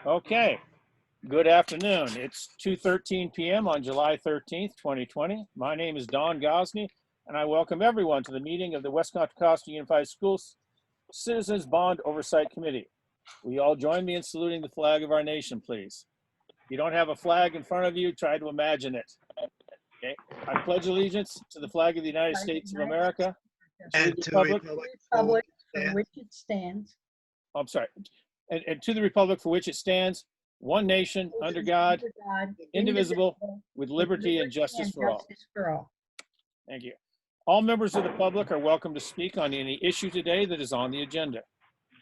Okay, good afternoon. It's 2:13 p.m. on July 13th, 2020. My name is Don Gosney, and I welcome everyone to the meeting of the West Contra Costa Unified Schools Citizens Bond Oversight Committee. Will you all join me in saluting the flag of our nation, please? If you don't have a flag in front of you, try to imagine it. Okay, I pledge allegiance to the flag of the United States of America and to the republic for which it stands. I'm sorry. And to the republic for which it stands, one nation, under God, indivisible, with liberty and justice for all. Thank you. All members of the public are welcome to speak on any issue today that is on the agenda.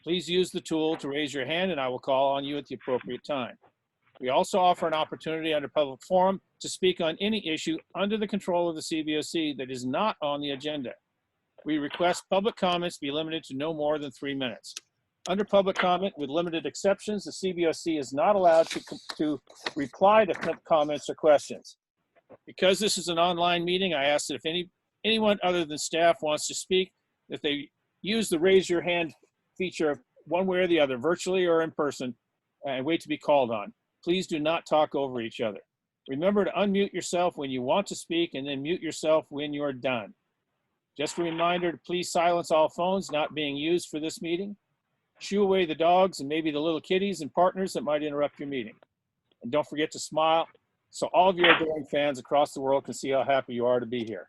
Please use the tool to raise your hand and I will call on you at the appropriate time. We also offer an opportunity under public forum to speak on any issue under the control of the CBOC that is not on the agenda. We request public comments be limited to no more than 3 minutes. Under public comment, with limited exceptions, the CBOC is not allowed to reply to comments or questions. Because this is an online meeting, I ask that if anyone other than staff wants to speak, that they use the raise your hand feature one way or the other, virtually or in person, and wait to be called on. Please do not talk over each other. Remember to unmute yourself when you want to speak and then mute yourself when you're done. Just a reminder to please silence all phones not being used for this meeting. Shoo away the dogs and maybe the little kitties and partners that might interrupt your meeting. And don't forget to smile so all of your adoring fans across the world can see how happy you are to be here.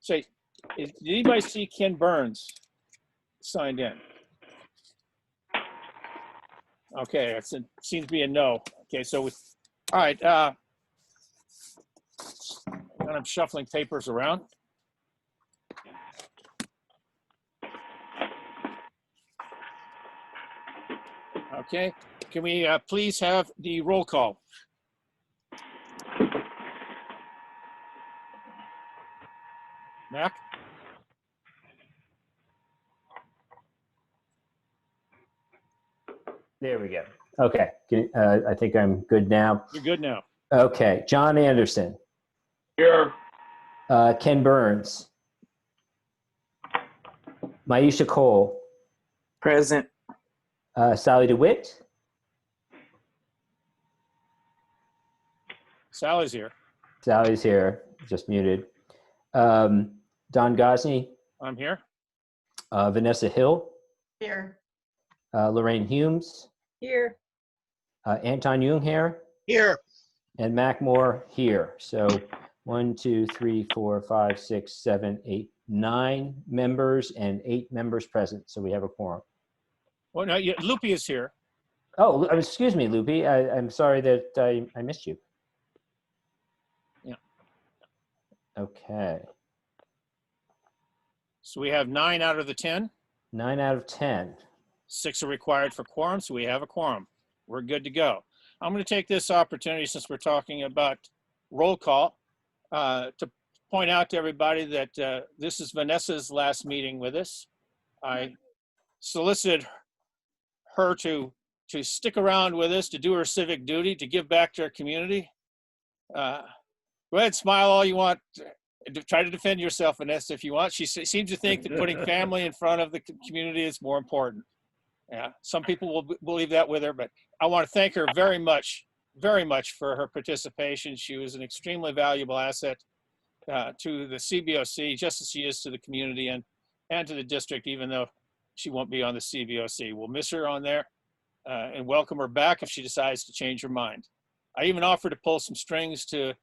Did anybody see Ken Burns signed in? Okay, it seems to be a no. Okay, so all right. And I'm shuffling papers around. Okay, can we please have the roll call? Mac? There we go. Okay, I think I'm good now. You're good now. Okay, John Anderson. Here. Ken Burns. Maisha Cole. Present. Sally DeWitt. Sally's here. Sally's here, just muted. Don Gosney. I'm here. Vanessa Hill. Here. Lorraine Humes. Here. Anton Jungherr. Here. And Mac Moore here. So 1, 2, 3, 4, 5, 6, 7, 8, 9 members and 8 members present. So we have a quorum. Well, no, Loopy is here. Oh, excuse me, Loopy. I'm sorry that I missed you. Yeah. Okay. So we have 9 out of the 10. 9 out of 10. 6 are required for quorum, so we have a quorum. We're good to go. I'm going to take this opportunity, since we're talking about roll call, to point out to everybody that this is Vanessa's last meeting with us. I solicited her to stick around with us, to do her civic duty, to give back to our community. Go ahead, smile all you want. Try to defend yourself, Vanessa, if you want. She seems to think that putting family in front of the community is more important. Yeah, some people will believe that with her, but I want to thank her very much for her participation. She was an extremely valuable asset to the CBOC, just as she is to the community and to the district, even though she won't be on the CBOC. We'll miss her on there and welcome her back if she decides to change her mind. I even offered to pull some strings to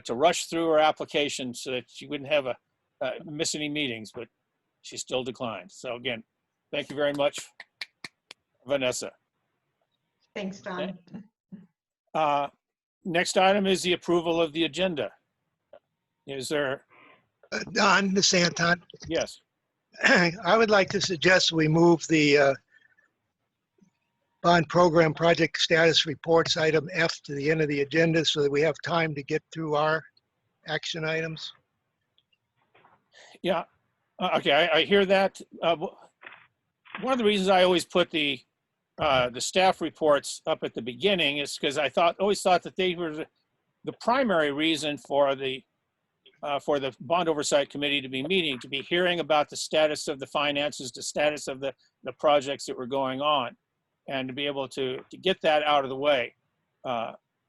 rush through her application so that she wouldn't have miss any meetings, but she still declined. So again, thank you very much, Vanessa. Thanks, Don. Okay. Next item is the approval of the agenda. Is there? Don, this is Anton. Yes. I would like to suggest we move the bond program project status reports item F to the end of the agenda so that we have time to get through our action items. Yeah. Okay, I hear that. One of the reasons I always put the staff reports up at the beginning is because I always thought that they were the primary reason for the Bond Oversight Committee to be meeting, to be hearing about the status of the finances, the status of the projects that were going on. and to be able to get that out of the way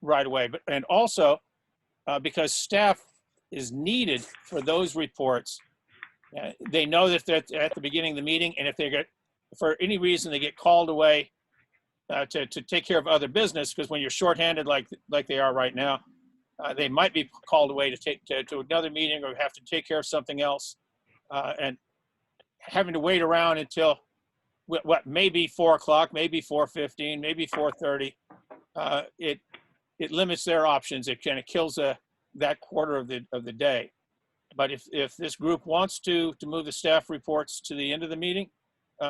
right away. But and also because staff is needed for those reports. They know that they're at the beginning of the meeting, and if they get, for any reason, they get called away to take care of other business, because when you're shorthanded like they are right now, they might be called away to take to another meeting or have to take care of something else, and having to wait around until what maybe 4 o'clock, maybe 4:15, maybe 4:30. It limits their options. It kind of kills that quarter of the day. But if this group wants to move the staff reports to the end of the meeting,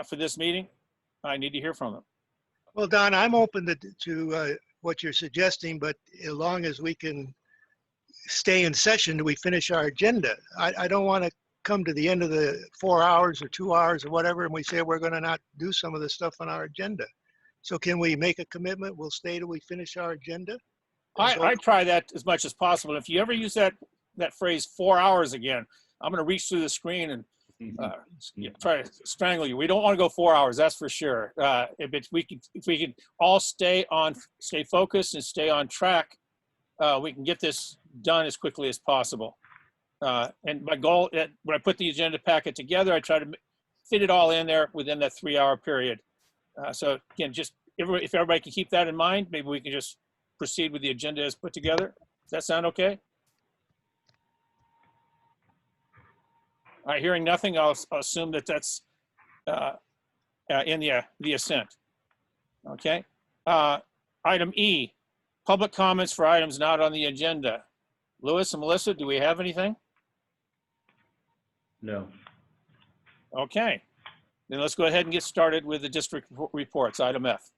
for this meeting, I need to hear from them. Well, Don, I'm open to what you're suggesting, but as long as we can stay in session, we finish our agenda. I don't want to come to the end of the 4 hours or 2 hours or whatever, and we say we're going to not do some of the stuff on our agenda. So can we make a commitment? We'll stay till we finish our agenda? I try that as much as possible. If you ever use that phrase 4 hours again, I'm going to reach through the screen and try to strangle you. We don't want to go 4 hours, that's for sure. If we can all stay focused and stay on track, we can get this done as quickly as possible. And my goal, when I put the agenda packet together, I try to fit it all in there within that 3 hour period. So again, just if everybody can keep that in mind, maybe we can just proceed with the agenda as put together. Does that sound okay? All right, hearing nothing, I'll assume that that's in the assent. Okay. Item E, public comments for items not on the agenda. Louis and Melissa, do we have anything? No. Okay. Then let's go ahead and get started with the district reports. Item F,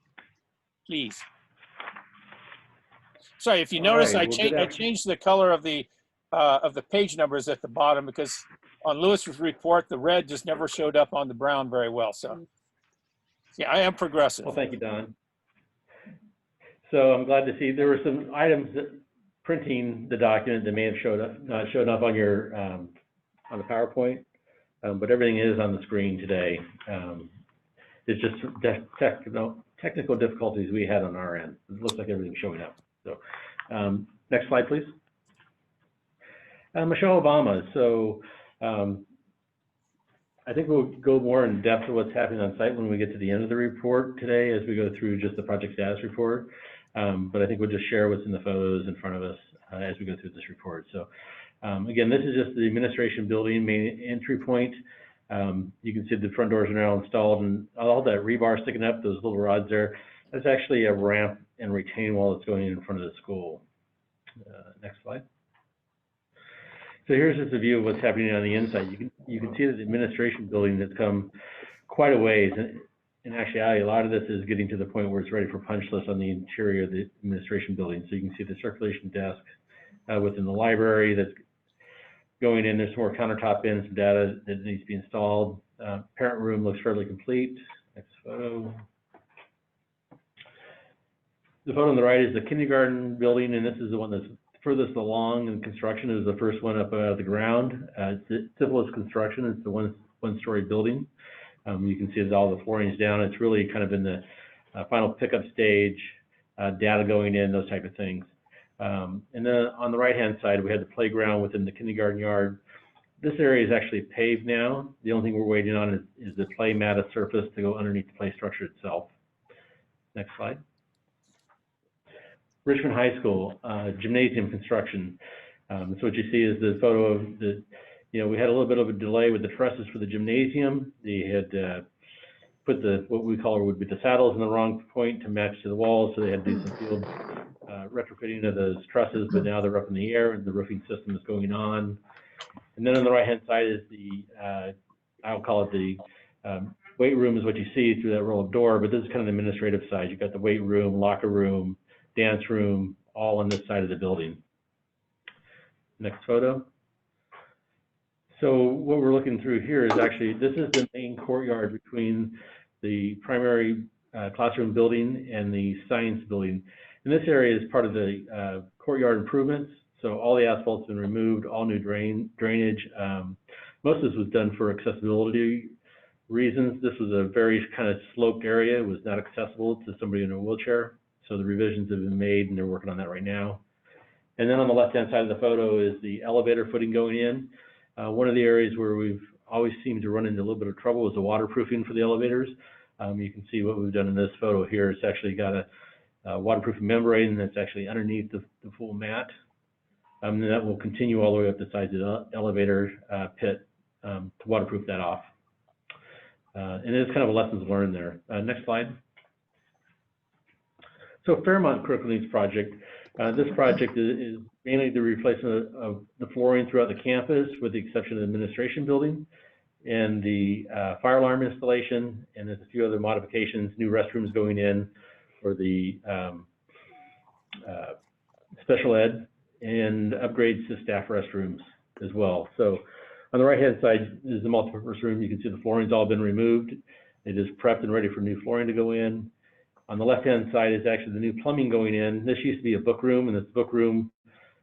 please. Sorry, if you notice, right, I changed the color of the page numbers at the bottom because on Lewis's report, the red just never showed up on the brown very well. So yeah, I am progressive. Well, thank you, Don. So I'm glad to see there were some items that printing the document that may have not shown up on your on the PowerPoint, but everything is on the screen today. It's just technical difficulties we had on our end. It looks like everything's showing up. So next slide, please. Michelle Obama. So I think we'll go more in depth to what's happening on site when we get to the end of the report today as we go through just the project status report. But I think we'll just share what's in the photos in front of us as we go through this report. So again, this is just the administration building main entry point. You can see the front doors are now installed and all that rebar sticking up, those little rods there, that's actually a ramp and retaining wall that's going in front of the school. Next slide. So here's just a view of what's happening on the inside. You can see that the administration building has come quite a ways. In actuality, a lot of this is getting to the point where it's ready for punch list on the interior of the administration building. So you can see the circulation desk within the library that's going in. There's some more countertop in, some data that needs to be installed. Parent room looks fairly complete. Next photo. The photo on the right is the kindergarten building, and this is the one that's furthest along in construction. It is the first one up out of the ground. It's the simplest construction. It's the one-story building. You can see that all the flooring is down. It's really kind of in the final pickup stage, data going in, those type of things. And then on the right-hand side, we had the playground within the kindergarten yard. This area is actually paved now. The only thing we're waiting on is the play mat surface to go underneath the play structure itself. Next slide. Richmond High School, gymnasium construction. So what you see is the photo of the, we had a little bit of a delay with the trusses for the gymnasium. They had put what we call would be the saddles in the wrong point to match to the walls, so they had to do some field retrofitting of those trusses, but now they're up in the air and the roofing system is going on. And then on the right-hand side is the, I'll call it the weight room is what you see through that roll of door, but this is kind of the administrative side. You've got the weight room, locker room, dance room, all on this side of the building. Next photo. So what we're looking through here is actually, this is the main courtyard between the primary classroom building and the science building. And this area is part of the courtyard improvements. So all the asphalt's been removed, all new drainage. Most of this was done for accessibility reasons. This was a very kind of sloped area. It was not accessible to somebody in a wheelchair. So the revisions have been made and they're working on that right now. And then on the left-hand side of the photo is the elevator footing going in. One of the areas where we've always seemed to run into a little bit of trouble is the waterproofing for the elevators. You can see what we've done in this photo here. It's actually got a waterproofing membrane that's actually underneath the full mat. And that will continue all the way up the sides of the elevator pit to waterproof that off. And it's kind of a lessons learned there. Next slide. So Fairmont Critical Needs Project. This project is mainly the replacement of the flooring throughout the campus, with the exception of the administration building, and the fire alarm installation, and there's a few other modifications, new restrooms going in for the special ed, and upgrades to staff restrooms as well. So on the right-hand side is the multipurpose room. You can see the flooring's all been removed. It is prepped and ready for new flooring to go in. On the left-hand side is actually the new plumbing going in. This used to be a book room, and this book room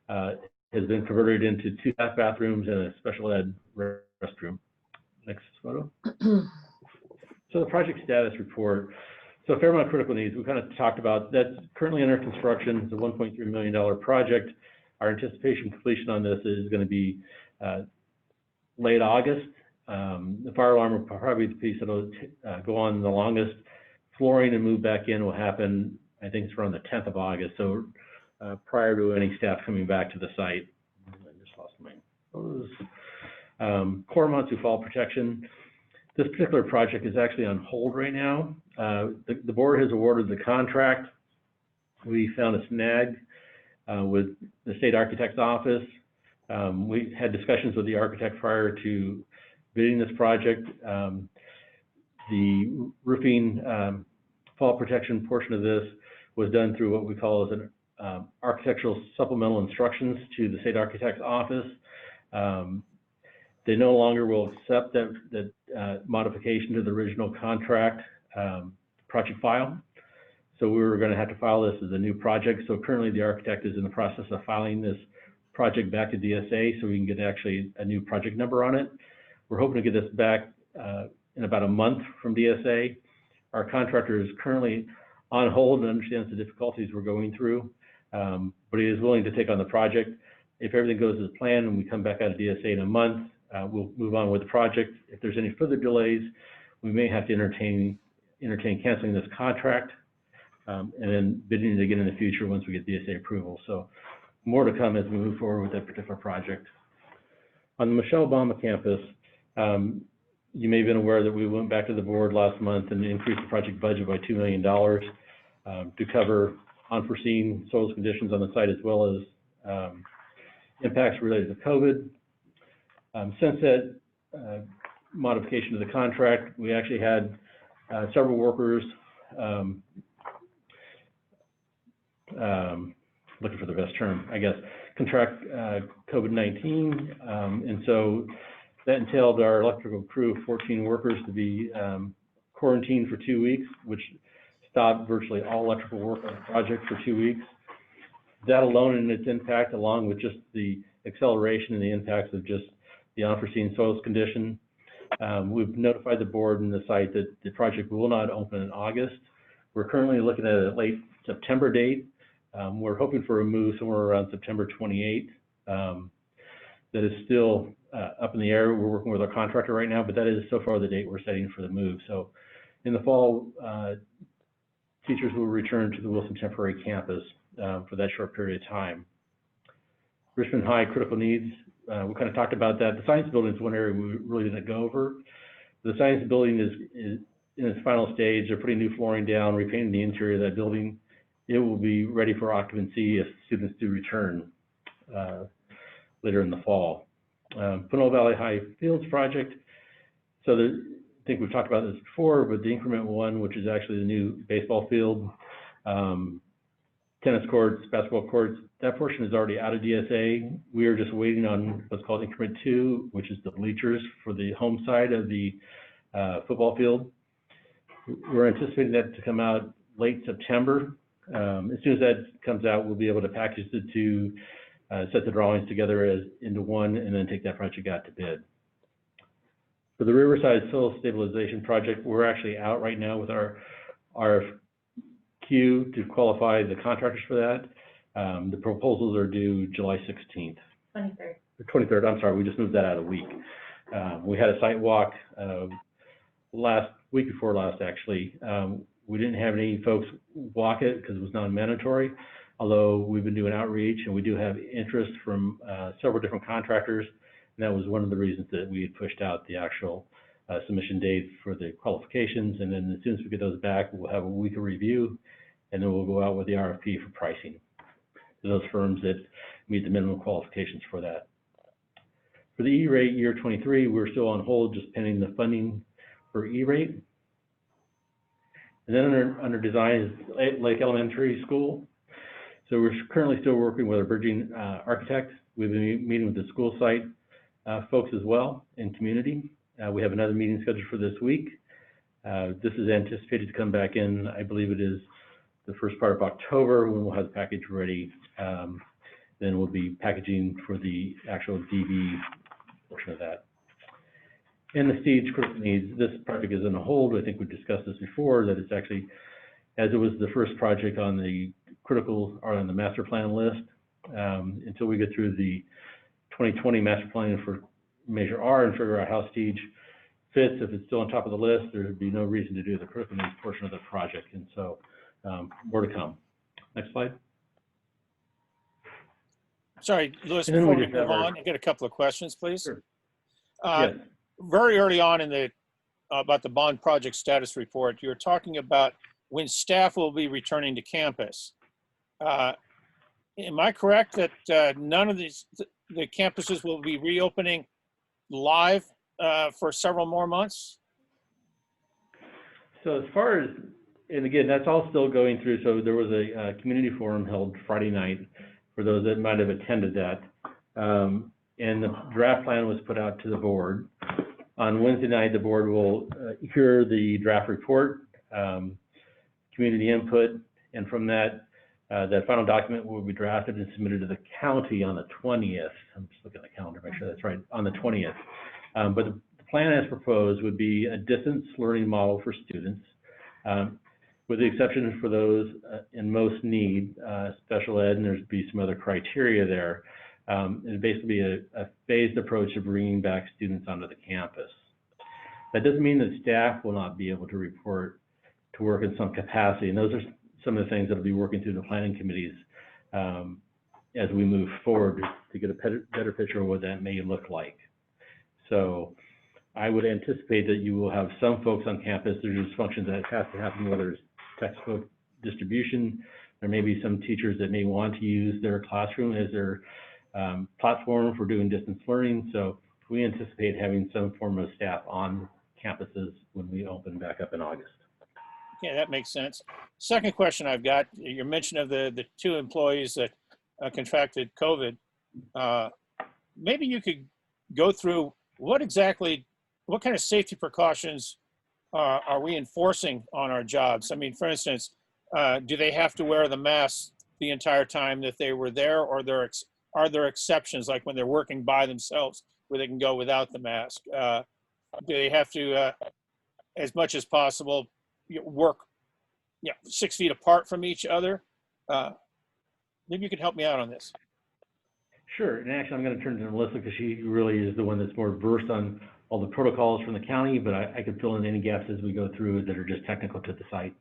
has been converted into 2 staff bathrooms and a special ed restroom. Next photo. So the project status report. So Fairmont Critical Needs, we kind of talked about, that's currently under construction. It's a $1.3 million project. Our anticipation completion on this is going to be late August. The fire alarm will probably be the piece that'll go on the longest. Flooring and move back in will happen, I think it's around the 10th of August, so prior to any staff coming back to the site. I just lost my photos. Core Monsu fall protection. This particular project is actually on hold right now. The board has awarded the contract. We found a snag with the state architect's office. We had discussions with the architect prior to bidding this project. The roofing fall protection portion of this was done through what we call as an architectural supplemental instructions to the state architect's office. They no longer will accept that modification to the original contract project file. So we were going to have to file this as a new project. So currently the architect is in the process of filing this project back to DSA so we can get actually a new project number on it. We're hoping to get this back in about a month from DSA. Our contractor is currently on hold and understands the difficulties we're going through, but he is willing to take on the project. If everything goes as planned and we come back out of DSA in a month, we'll move on with the project. If there's any further delays, we may have to entertain canceling this contract and then bidding it again in the future once we get DSA approval. So more to come as we move forward with that particular project. On the Michelle Obama campus, you may have been aware that we went back to the board last month and increased the project budget by $2 million to cover unforeseen soil conditions on the site as well as impacts related to COVID. Since that modification of the contract, we actually had several workers looking for the best term, I guess, contract COVID-19, and so that entailed our electrical crew of 14 workers to be quarantined for 2 weeks, which stopped virtually all electrical work on the project for 2 weeks. That alone and its impact, along with just the acceleration and the impacts of just the unforeseen soils condition, we've notified the board and the site that the project will not open in August. We're currently looking at a late September date. We're hoping for a move somewhere around September 28th. That is still up in the air. We're working with our contractor right now, but that is so far the date we're setting for the move. So in the fall, teachers will return to the Wilson temporary campus for that short period of time. Richmond High critical needs, we kind of talked about that. The science building is one area we really didn't go over. The science building is in its final stage. They're putting new flooring down, repainting the interior of that building. It will be ready for occupancy if students do return later in the fall. Pinole Valley High Fields project. So I think we've talked about this before, but the increment 1, which is actually the new baseball field, tennis courts, basketball courts, that portion is already out of DSA. We are just waiting on what's called increment 2, which is the bleachers for the home side of the football field. We're anticipating that to come out late September. As soon as that comes out, we'll be able to package the two, set the drawings together into one, and then take that project out to bid. For the Riverside Soil Stabilization Project, we're actually out right now with our RFQ to qualify the contractors for that. The proposals are due July 16th. 23rd. The 23rd, I'm sorry, we just moved that out a week. We had a site walk week before last, actually. We didn't have any folks walk it because it was non-mandatory, although we've been doing outreach and we do have interest from several different contractors. And that was one of the reasons that we had pushed out the actual submission date for the qualifications. And then as soon as we get those back, we'll have a week of review, and then we'll go out with the RFP for pricing to those firms that meet the minimum qualifications for that. For the E-rate year 23, we're still on hold, just pending the funding for E-rate. And then under design is Lake Elementary School. So we're currently still working with our bridging architect. We've been meeting with the school site folks as well and community. We have another meeting scheduled for this week. This is anticipated to come back in, I believe it is the first part of October, when we'll have the package ready. Then we'll be packaging for the actual DB portion of that. And the stage critical needs, this project is on hold. I think we discussed this before, that it's actually, as it was the first project on the critical or on the master plan list, until we get through the 2020 master plan for Measure R and figure out how stage fits. If it's still on top of the list, there would be no reason to do the critical needs portion of the project. And so more to come. Next slide. Sorry, Louis, And then before we we just move have our- on, I get a couple of questions, please. Sure. Yes. Very early on in the, about the bond project status report, you were talking about when staff will be returning to campus. Am I correct that none of these, the campuses will be reopening live for several more months? So as far as, and again, that's all still going through. So there was a community forum held Friday night for those that might have attended that. And the draft plan was put out to the board. On Wednesday night, the board will hear the draft report, community input, and from that, that final document will be drafted and submitted to the county on the 20th. I'm just looking at the calendar, make sure that's right, on the 20th. But the plan as proposed would be a distance learning model for students, with the exception for those in most need, special ed, and there's be some other criteria there. It'd basically be a phased approach of bringing back students onto the campus. That doesn't mean that staff will not be able to report to work in some capacity, and those are some of the things that will be working through the planning committees as we move forward to get a better picture of what that may look like. So I would anticipate that you will have some folks on campus. There's just functions that have to happen, whether it's textbook distribution. There may be some teachers that may want to use their classroom as their platform for doing distance learning. So we anticipate having some form of staff on campuses when we open back up in August. Yeah, that makes sense. Second question I've got, your mention of the 2 employees that contracted COVID. Maybe you could go through what kind of safety precautions are we enforcing on our jobs? I mean, for instance, do they have to wear the mask the entire time that they were there, or are there exceptions, like when they're working by themselves where they can go without the mask? Do they have to, as much as possible, work 6 feet apart from each other? Maybe you could help me out on this. Sure, and actually I'm going to turn to Melissa because she really is the one that's more versed on all the protocols from the county, but I could fill in any gaps as we go through that are just technical to the site.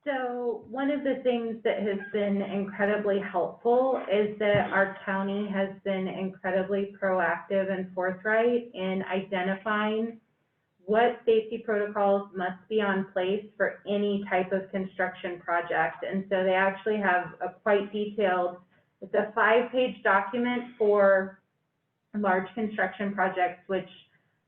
So one of the things that has been incredibly helpful is that our county has been incredibly proactive and forthright in identifying what safety protocols must be on place for any type of construction project. And so they actually have a quite detailed, it's a 5-page document for large construction projects, which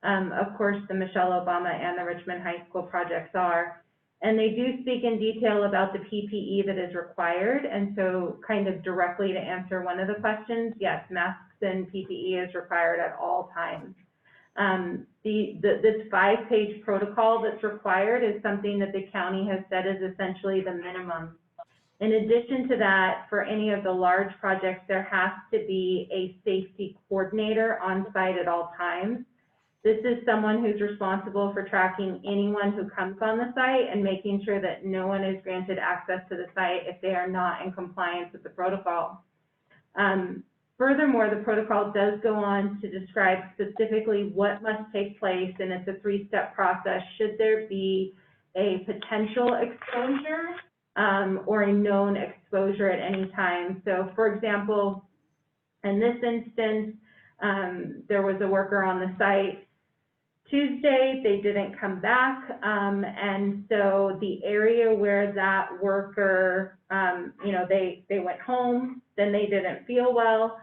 of course the Michelle Obama and the Richmond High School projects are. And they do speak in detail about the PPE that is required. And so kind of directly to answer one of the questions, yes, masks and PPE is required at all times. This 5-page protocol that's required is something that the county has said is essentially the minimum. In addition to that, for any of the large projects, there has to be a safety coordinator on site at all times. This is someone who's responsible for tracking anyone who comes on the site and making sure that no one is granted access to the site if they are not in compliance with the protocol. Furthermore, the protocol does go on to describe specifically what must take place, and it's a 3-step process should there be a potential exposure or a known exposure at any time. So, for example, in this instance, there was a worker on the site Tuesday, they didn't come back, and so the area where that worker, you know, they went home, then they didn't feel well,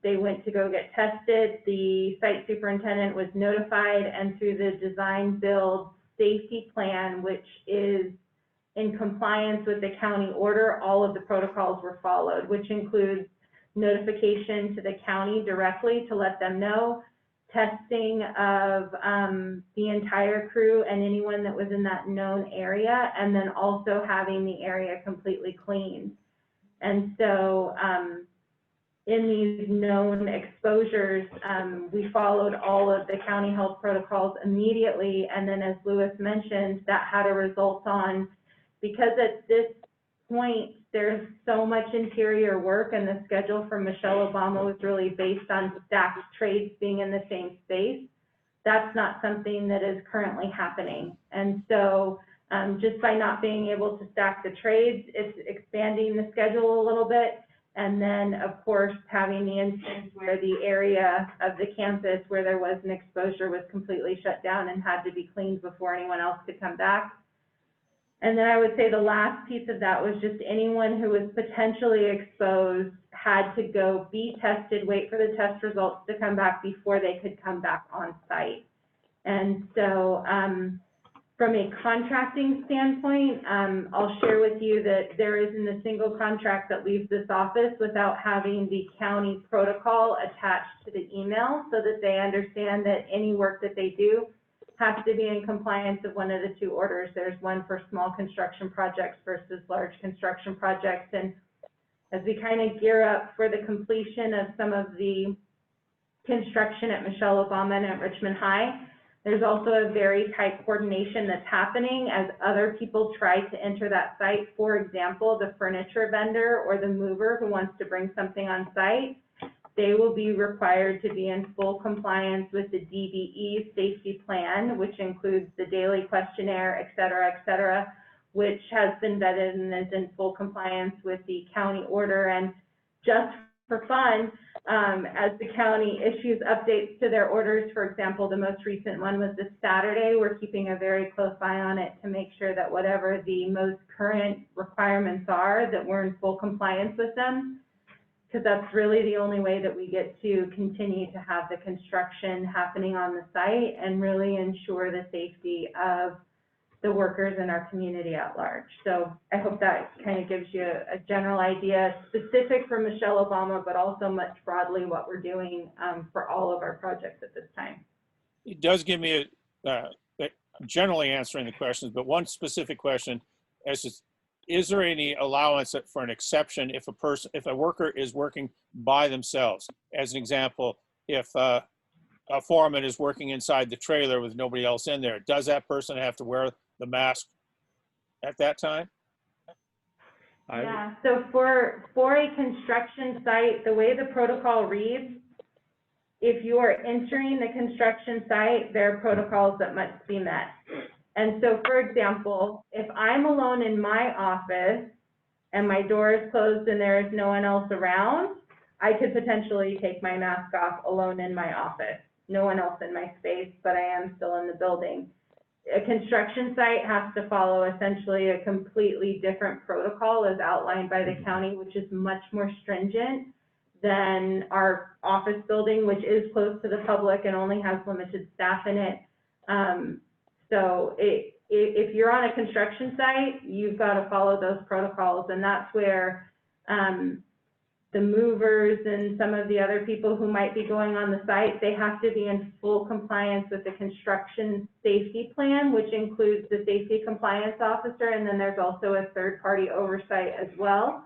they went to go get tested, the site superintendent was notified, and through the design build safety plan, which is in compliance with the county order, all of the protocols were followed, which includes notification to the county directly to let them know, testing of the entire crew and anyone that was in that known area, and then also having the area completely cleaned. And so in these known exposures, we followed all of the county health protocols immediately, and then as Lewis mentioned, that had a result on, because at this point, there's so much interior work, and the schedule for Michelle Obama was really based on stacked trades being in the same space. That's not something that is currently happening. And so just by not being able to stack the trades, it's expanding the schedule a little bit. And then, of course, having the instance where the area of the campus where there was an exposure was completely shut down and had to be cleaned before anyone else could come back. And then I would say the last piece of that was just anyone who was potentially exposed had to go be tested, wait for the test results to come back before they could come back on site. And so from a contracting standpoint, I'll share with you that there isn't a single contract that leaves this office without having the county protocol attached to the email so that they understand that any work that they do has to be in compliance of one of the 2 orders. There's one for small construction projects versus large construction projects. And as we kind of gear up for the completion of some of the construction at Michelle Obama and at Richmond High, there's also a very tight coordination that's happening as other people try to enter that site. For example, the furniture vendor or the mover who wants to bring something on site, they will be required to be in full compliance with the DBE safety plan, which includes the daily questionnaire, et cetera, which has been vetted and is in full compliance with the county order. And just for fun, as the county issues updates to their orders, for example, the most recent one was this Saturday, we're keeping a very close eye on it to make sure that whatever the most current requirements are, that we're in full compliance with them, because that's really the only way that we get to continue to have the construction happening on the site and really ensure the safety of the workers in our community at large. So I hope that kind of gives you a general idea, specific for Michelle Obama, but also much broadly what we're doing for all of our projects at this time. It does give me generally answering the questions, but one specific question as to, is there any allowance for an exception if a worker is working by themselves? As an example, if a foreman is working inside the trailer with nobody else in there, does that person have to wear the mask at that time? Yeah, so for a construction site, the way the protocol reads, if you are entering the construction site, there are protocols that must be met. And so, for example, if I'm alone in my office and my door is closed and there is no one else around, I could potentially take my mask off alone in my office. No one else in my space, but I am still in the building. A construction site has to follow essentially a completely different protocol as outlined by the county, which is much more stringent than our office building, which is close to the public and only has limited staff in it. So if you're on a construction site, you've got to follow those protocols, and that's where the movers and some of the other people who might be going on the site, they have to be in full compliance with the construction safety plan, which includes the safety compliance officer, and then there's also a third-party oversight as well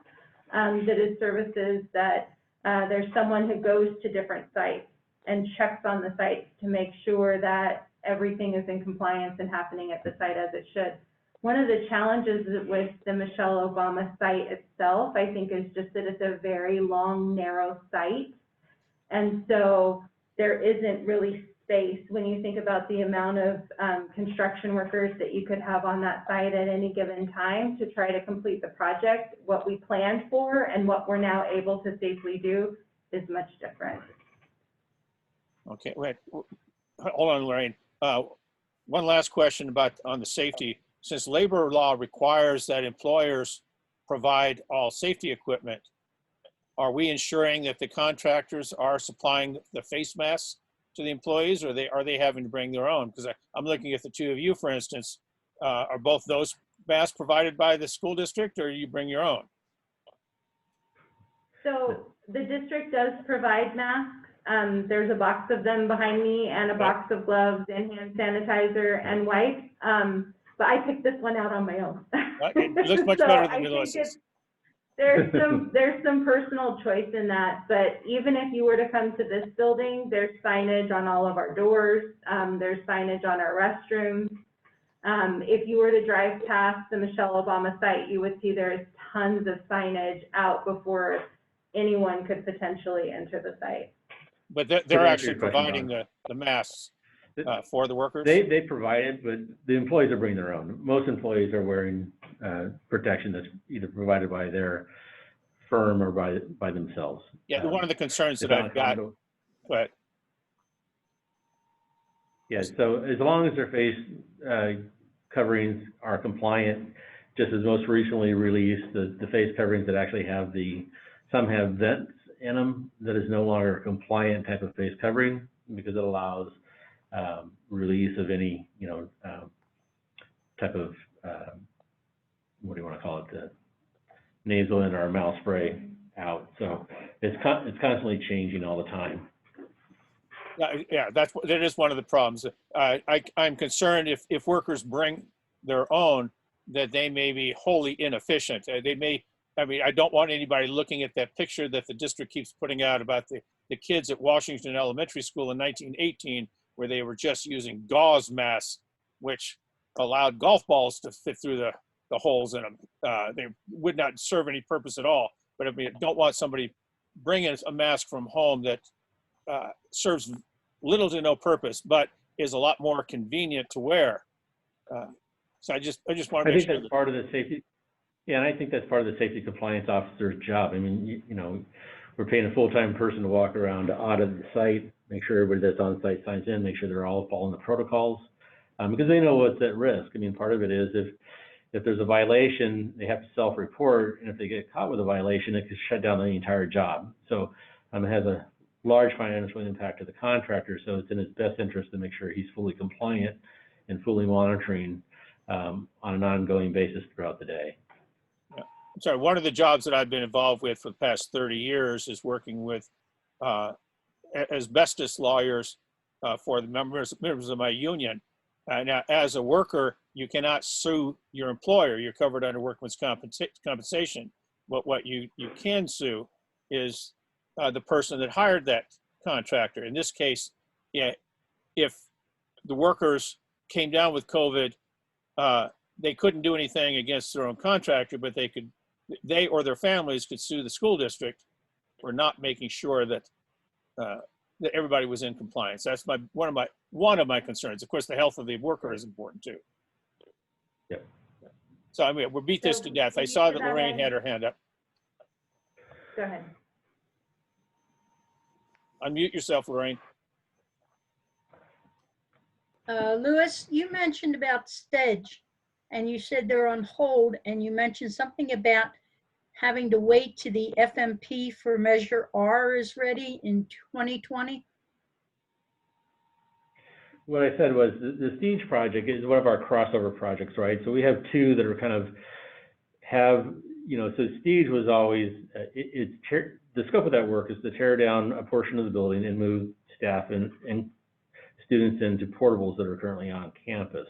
that is services that there's someone who goes to different sites. and checks on the site to make sure that everything is in compliance and happening at the site as it should. One of the challenges with the Michelle Obama site itself, I think, is just that it's a very long, narrow site. And so there isn't really space when you think about the amount of construction workers that you could have on that site at any given time to try to complete the project. What we planned for and what we're now able to safely do is much different. Okay, wait, hold on, Lorraine. One last question about on the safety. Since labor law requires that employers provide all safety equipment, are we ensuring that the contractors are supplying the face masks to the employees, or are they having to bring their own? Because I'm looking at the two of you, for instance. Are both those masks provided by the school district, or you bring your own? So the district does provide masks. There's a box of them behind me and a box of gloves and hand sanitizer and wipes. But I picked this one out on my own. It looks much So better I than think Melissa's. there's some personal choice in that, but even if you were to come to this building, there's signage on all of our doors. There's signage on our restrooms. If you were to drive past the Michelle Obama site, you would see there's tons of signage out before anyone could potentially enter the site. But they're actually providing the masks for the workers? They provide it, but the employees are bringing their own. Most employees are wearing protection that's either provided by their firm or by themselves. Yeah, one of the concerns that I've got, but yeah, so as long as their face coverings are compliant, just as most recently released, the face coverings that actually have some have vents in them that is no longer a compliant type of face covering because it allows release of any, type of, what do you want to call it, the nasal or mouth spray out. So it's constantly changing all the time. yeah, that is one of the problems. I'm concerned if workers bring their own, that they may be wholly inefficient. I don't want anybody looking at that picture that the district keeps putting out about the kids at Washington Elementary School in 1918, where they were just using gauze masks, which allowed golf balls to fit through the holes in them. They would not serve any purpose at all. But I don't want somebody bringing a mask from home that serves little to no purpose, but is a lot more convenient to wear. So I just want to make sure that's part of the safety. Yeah, and I think that's part of the safety compliance officer's job. I mean, we're paying a full-time person to walk around to audit the site, make sure everybody that's on site signs in, make sure they're all following the protocols, because they know what's at risk. I mean, part of it is if there's a violation, they have to self-report, and if they get caught with a violation, it could shut down the entire job. So it has a large financial impact to the contractor, so it's in his best interest to make sure he's fully compliant and fully monitoring on an ongoing basis throughout the day. Sorry, one of the jobs that I've been involved with for the past 30 years is working with asbestos lawyers for the members of my union. Now, as a worker, you cannot sue your employer. You're covered under workman's compensation. But what you can sue is the person that hired that contractor. In this case, if the workers came down with COVID, they couldn't do anything against their own contractor, but they or their families could sue the school district for not making sure that that everybody was in compliance. That's one of my concerns. Of course, the health of the worker is important too. Yep. So we'll beat this to death. I saw that Lorraine had her hand up. Go ahead. Unmute yourself, Lorraine. Louis, you mentioned about Stedge, and you said they're on hold, and you mentioned something about having to wait till the FMP for Measure R is ready in 2020. What I said was the Stage project is one of our crossover projects, right? So we have two that are kind of so Stage was always, the scope of that work is to tear down a portion of the building and move staff and students into portables that are currently on campus.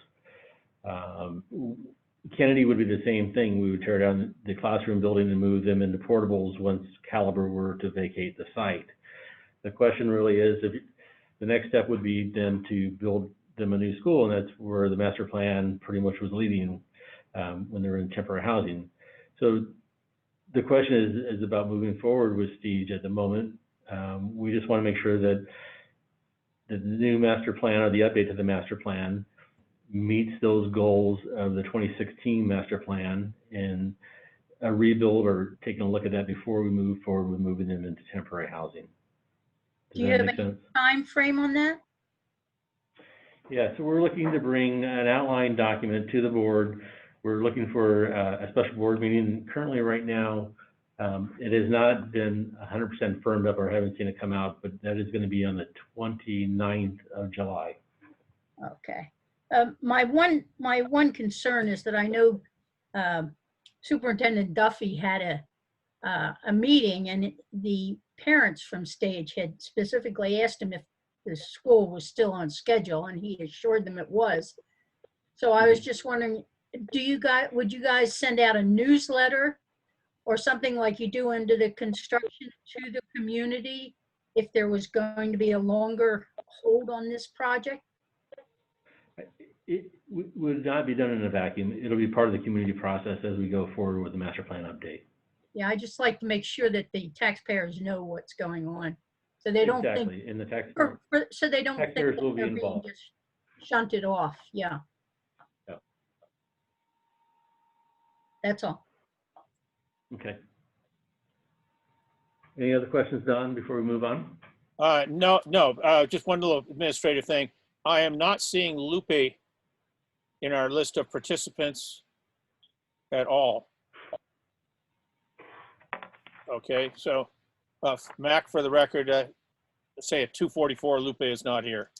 Kennedy would be the same thing. We would tear down the classroom building and move them into portables once Caliber were to vacate the site. The question really is, the next step would be then to build them a new school, and that's where the master plan pretty much was leading when they were in temporary housing. So the question is about moving forward with Stige at the moment. We just want to make sure that the new master plan or the update to the master plan meets those goals of the 2016 master plan, and a rebuild or taking a look at that before we move forward with moving them into temporary housing. Does Do you that have make any sense? time frame on that? Yeah, so we're looking to bring an outline document to the board. We're looking for a special board meeting. Currently, right now, it has not been 100% firmed up, or haven't seen it come out, but that is going to be on the 29th of July. Okay. My one concern is that I know Superintendent Duffy had a meeting, and the parents from Stage had specifically asked him if the school was still on schedule, and he assured them it was. So I was just wondering, would you guys send out a newsletter or something like you do into the construction to the community if there was going to be a longer hold on this project? It would not be done in a vacuum. It'll be part of the community process as we go forward with the master plan update. Yeah, I just like to make sure that the taxpayers know what's going on, so they don't think, Exactly, and the so they don't think taxpayers that will be they're being involved. just shunted off. Yeah. Yeah. That's all. Okay. Any other questions, Don, before we move on? No, just one little administrative thing. I am not seeing Lupe in our list of participants at all. Okay, so Mac, for the record, say at 2:44, Lupe is not here.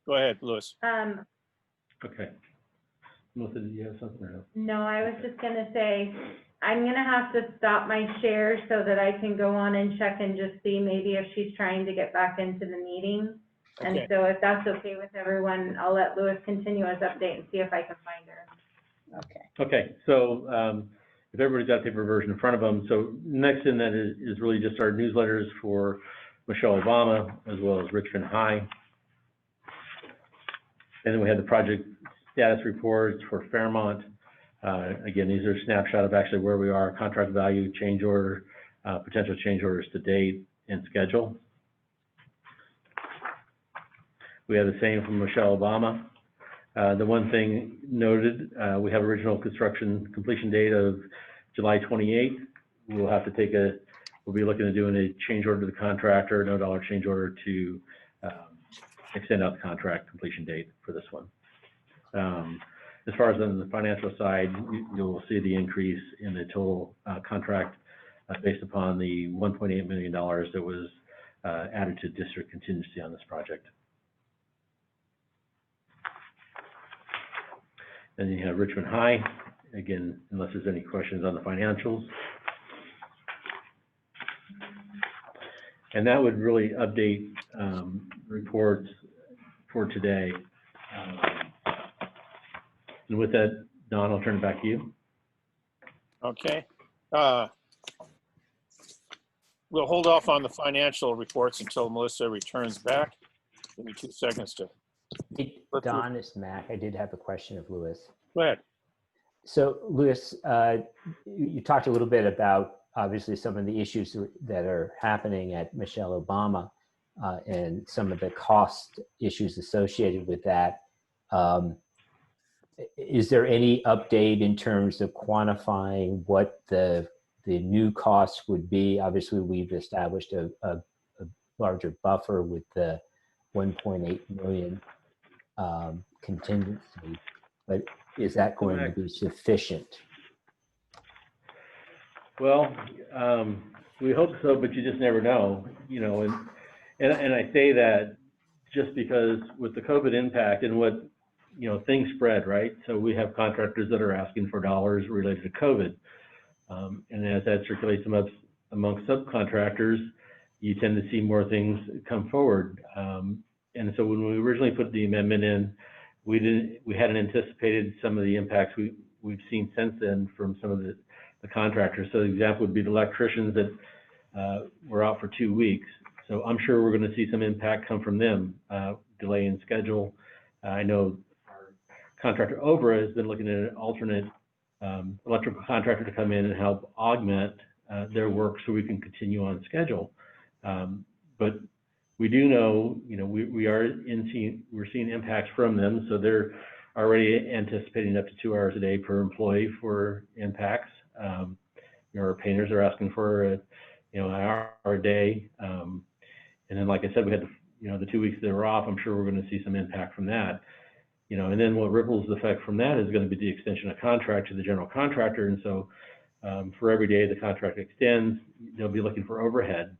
Go ahead, Louis. Okay. Melissa, did you have something or no? No, I was just gonna say, I'm gonna have to stop my share so that I can go on and check and just see maybe if she's trying to get back into the meeting. And Okay. so if that's okay with everyone, I'll let Louis continue his update and see if I can find her. Okay. Okay, so if everybody's got a paper version in front of them, so next in that is really just our newsletters for Michelle Obama as well as Richmond High. And then we had the project status reports for Fairmont. Again, these are a snapshot of actually where we are, contract value, change order, potential change orders to date, and schedule. We have the same from Michelle Obama. The one thing noted, we have original construction completion date of July 28th. We'll have to we'll be looking at doing a change order to the contractor, no dollar change order to extend out the contract completion date for this one. As far as on the financial side, you'll see the increase in the total contract based upon the $1.8 million that was added to district contingency on this project. Then you have Richmond High, again, unless there's any questions on the financials. And that would really update reports for today. And with that, Don, I'll turn it back to you. Okay. We'll hold off on the financial reports until Melissa returns back. Give me 2 seconds to. Hey, Don, it's Mac. I did have a question of Louis. Go ahead. So, Louis, you talked a little bit about obviously some of the issues that are happening at Michelle Obama and some of the cost issues associated with that. Is there any update in terms of quantifying what the new costs would be? Obviously, we've established a larger buffer with the 1.8 million contingency, but is that going to be sufficient? Well, we hope so, but you just never know, you know, and I say that just because with the COVID impact and what, you know, things spread, right? So we have contractors that are asking for dollars related to COVID. And as that circulates amongst subcontractors, you tend to see more things come forward. And so when we originally put the amendment in, we hadn't anticipated some of the impacts we've seen since then from some of the contractors. So the example would be the electricians that were out for 2 weeks. So I'm sure we're going to see some impact come from them, delay in schedule. I know our contractor Obra has been looking at an alternate electrical contractor to come in and help augment their work so we can continue on schedule. But we do know, we're seeing impacts from them, so they're already anticipating up to 2 hours a day per employee for impacts. Our painters are asking for an hour a day. And then, like I said, we had the 2 weeks that were off. I'm sure we're going to see some impact from that. And then what ripples the effect from that is going to be the extension of contract to the general contractor. And so for every day the contract extends, they'll be looking for overhead.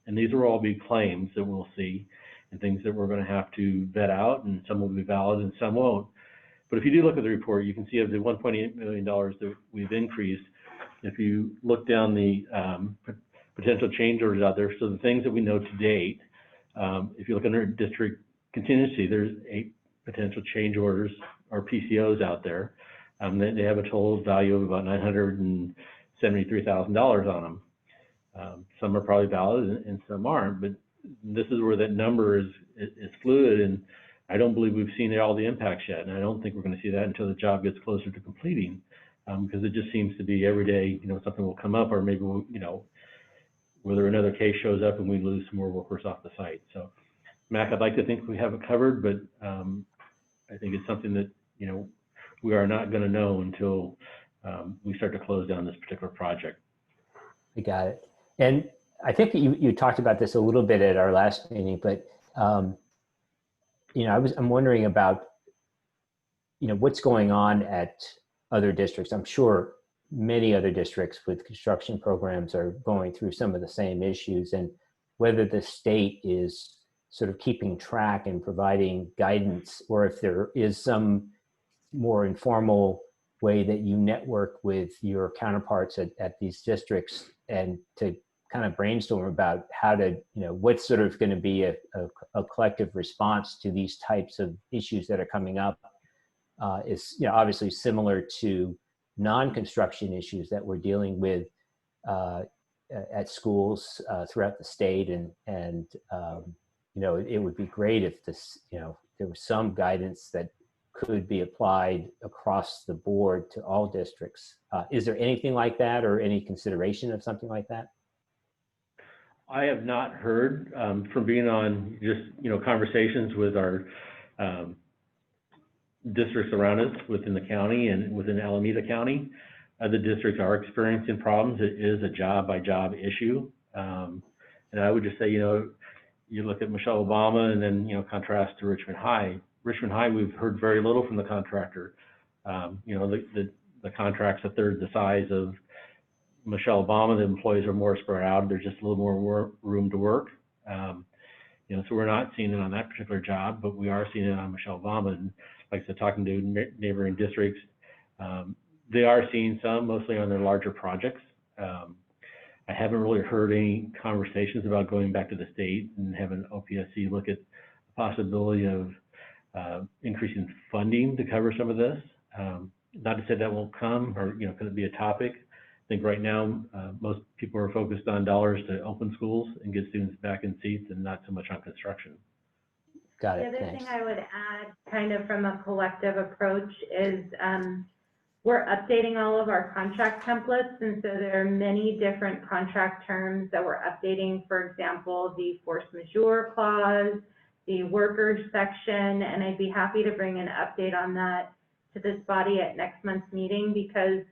And these will all be claims that we'll see and things that we're going to have to vet out, and some will be valid and some won't. But if you do look at the report, you can see of the $1.8 million that we've increased, if you look down the potential change orders out there, so the things that we know to date, if you look under district contingency, there's 8 potential change orders or PCOs out there. They have a total value of about $973,000 on them. Some are probably valid and some aren't, but this is where that number is fluid, and I don't believe we've seen all the impacts yet, and I don't think we're going to see that until the job gets closer to completing, because it just seems to be every day, something will come up, or maybe we'll, whether another case shows up and we lose some more workers off the site. So, Mac, I'd like to think we have it covered, but I think it's something that, we are not going to know until we start to close down this particular project. I got it. And I think that you talked about this a little bit at our last meeting, but I'm wondering about, what's going on at other districts. I'm sure many other districts with construction programs are going through some of the same issues, and whether the state is sort of keeping track and providing guidance, or if there is some more informal way that you network with your counterparts at these districts and to kind of brainstorm about how to, what's sort of going to be a collective response to these types of issues that are coming up, is, obviously similar to non-construction issues that we're dealing with at schools throughout the state. And it would be great if this, there was some guidance that could be applied across the board to all districts. Is there anything like that, or any consideration of something like that? I have not heard from being on just, conversations with our districts around us within the county and within Alameda County. The districts are experiencing problems. It is a job by job issue. And I would just say, you look at Michelle Obama and then, contrast to Richmond High. Richmond High, we've heard very little from the contractor. The contract's a third the size of Michelle Obama. The employees are more spread out. There's just a little more room to work. So we're not seeing it on that particular job, but we are seeing it on Michelle Obama. And like I said, talking to neighboring districts, they are seeing some, mostly on their larger projects. I haven't really heard any conversations about going back to the state and having OPSC look at the possibility of increasing funding to cover some of this. Not to say that won't come, or could it be a topic? I think right now most people are focused on dollars to open schools and get students back in seats, and not so much on construction. Got it. The other Thanks. thing I would add, kind of from a collective approach, is we're updating all of our contract templates, and so there are many different contract terms that we're updating. For example, the force majeure clause, the workers section, and I'd be happy to bring an update on that to this body at next month's meeting, because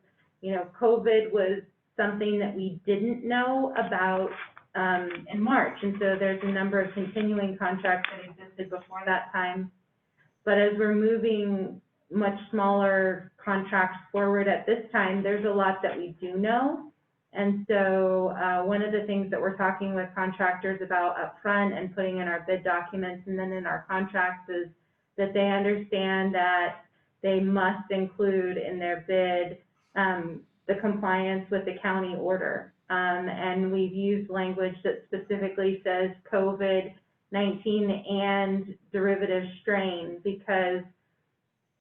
COVID was something that we didn't know about in March, and so there's a number of continuing contracts that existed before that time. But as we're moving much smaller contracts forward at this time, there's a lot that we do know. And so one of the things that we're talking with contractors about up front and putting in our bid documents and then in our contracts is that they understand that they must include in their bid the compliance with the county order. And we've used language that specifically says COVID-19 and derivative strain, because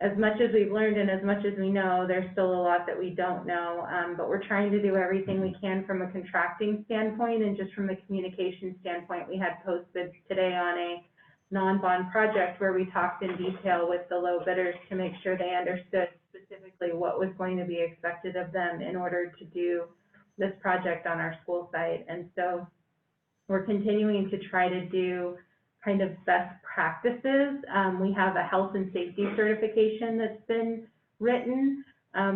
as much as we've learned and as much as we know, there's still a lot that we don't know, but we're trying to do everything we can from a contracting standpoint, and just from a communication standpoint. We had posted today on a non-bond project where we talked in detail with the low bidders to make sure they understood specifically what was going to be expected of them in order to do this project on our school site. And so we're continuing to try to do kind of best practices. We have a health and safety certification that's been written,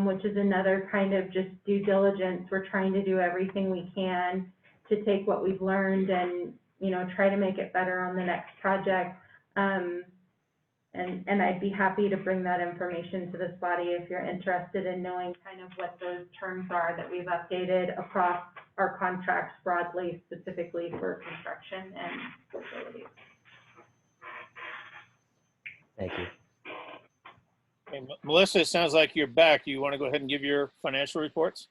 which is another kind of just due diligence. We're trying to do everything we can to take what we've learned and, you know, try to make it better on the next project. And I'd be happy to bring that information to this body if you're interested in knowing kind of what those terms are that we've updated across our contracts broadly, specifically for construction and facilities. Thank you. Okay, Melissa, it sounds like you're back. You want to go ahead and give your financial reports?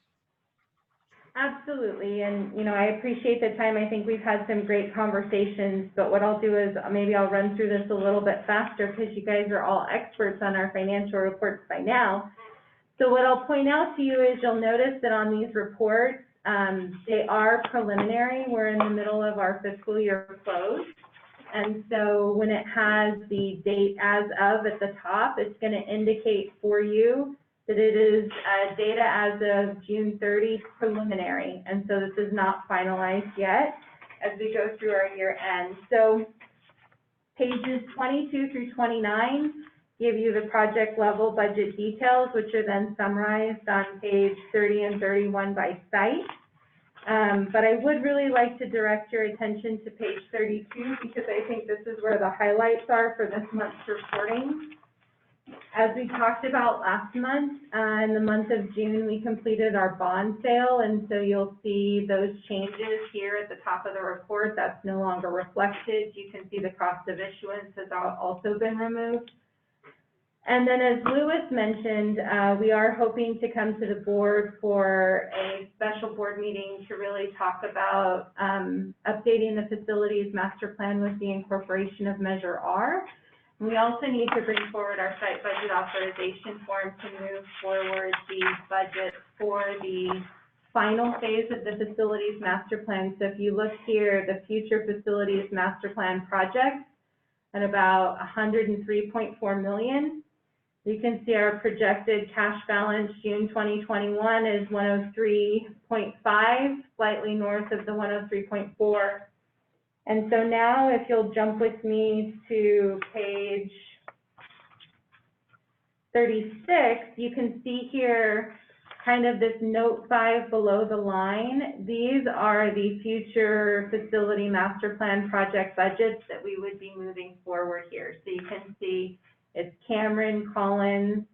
Absolutely, and you know, I appreciate the time. I think we've had some great conversations, but what I'll do is maybe I'll run through this a little bit faster because you guys are all experts on our financial reports by now. So what I'll point out to you is you'll notice that on these reports, they are preliminary. We're in the middle of our fiscal year close. And so when it has the date as of at the top, it's going to indicate for you that it is data as of June 30 preliminary. And so this is not finalized yet as we go through our year end. So pages 22 through 29 give you the project level budget details, which are then summarized on page 30 and 31 by site. But I would really like to direct your attention to page 32 because I think this is where the highlights are for this month's reporting. As we talked about last month, in the month of June, we completed our bond sale, and so you'll see those changes here at the top of the report. That's no longer reflected. You can see the cost of issuance has also been removed. And then as Louis mentioned, we are hoping to come to the board for a special board meeting to really talk about updating the facilities master plan with the incorporation of Measure R. We also need to bring forward our site budget authorization form to move forward the budget for the final phase of the facilities master plan. So if you look here, the future facilities master plan project at about $103.4 million. You can see our projected cash balance June 2021 is 103.5, slightly north of the 103.4. And so now if you'll jump with me to page 36, you can see here kind of this note 5 below the line. These are the future facility master plan project budgets that we would be moving forward here. So you can see it's Cameron, Collins,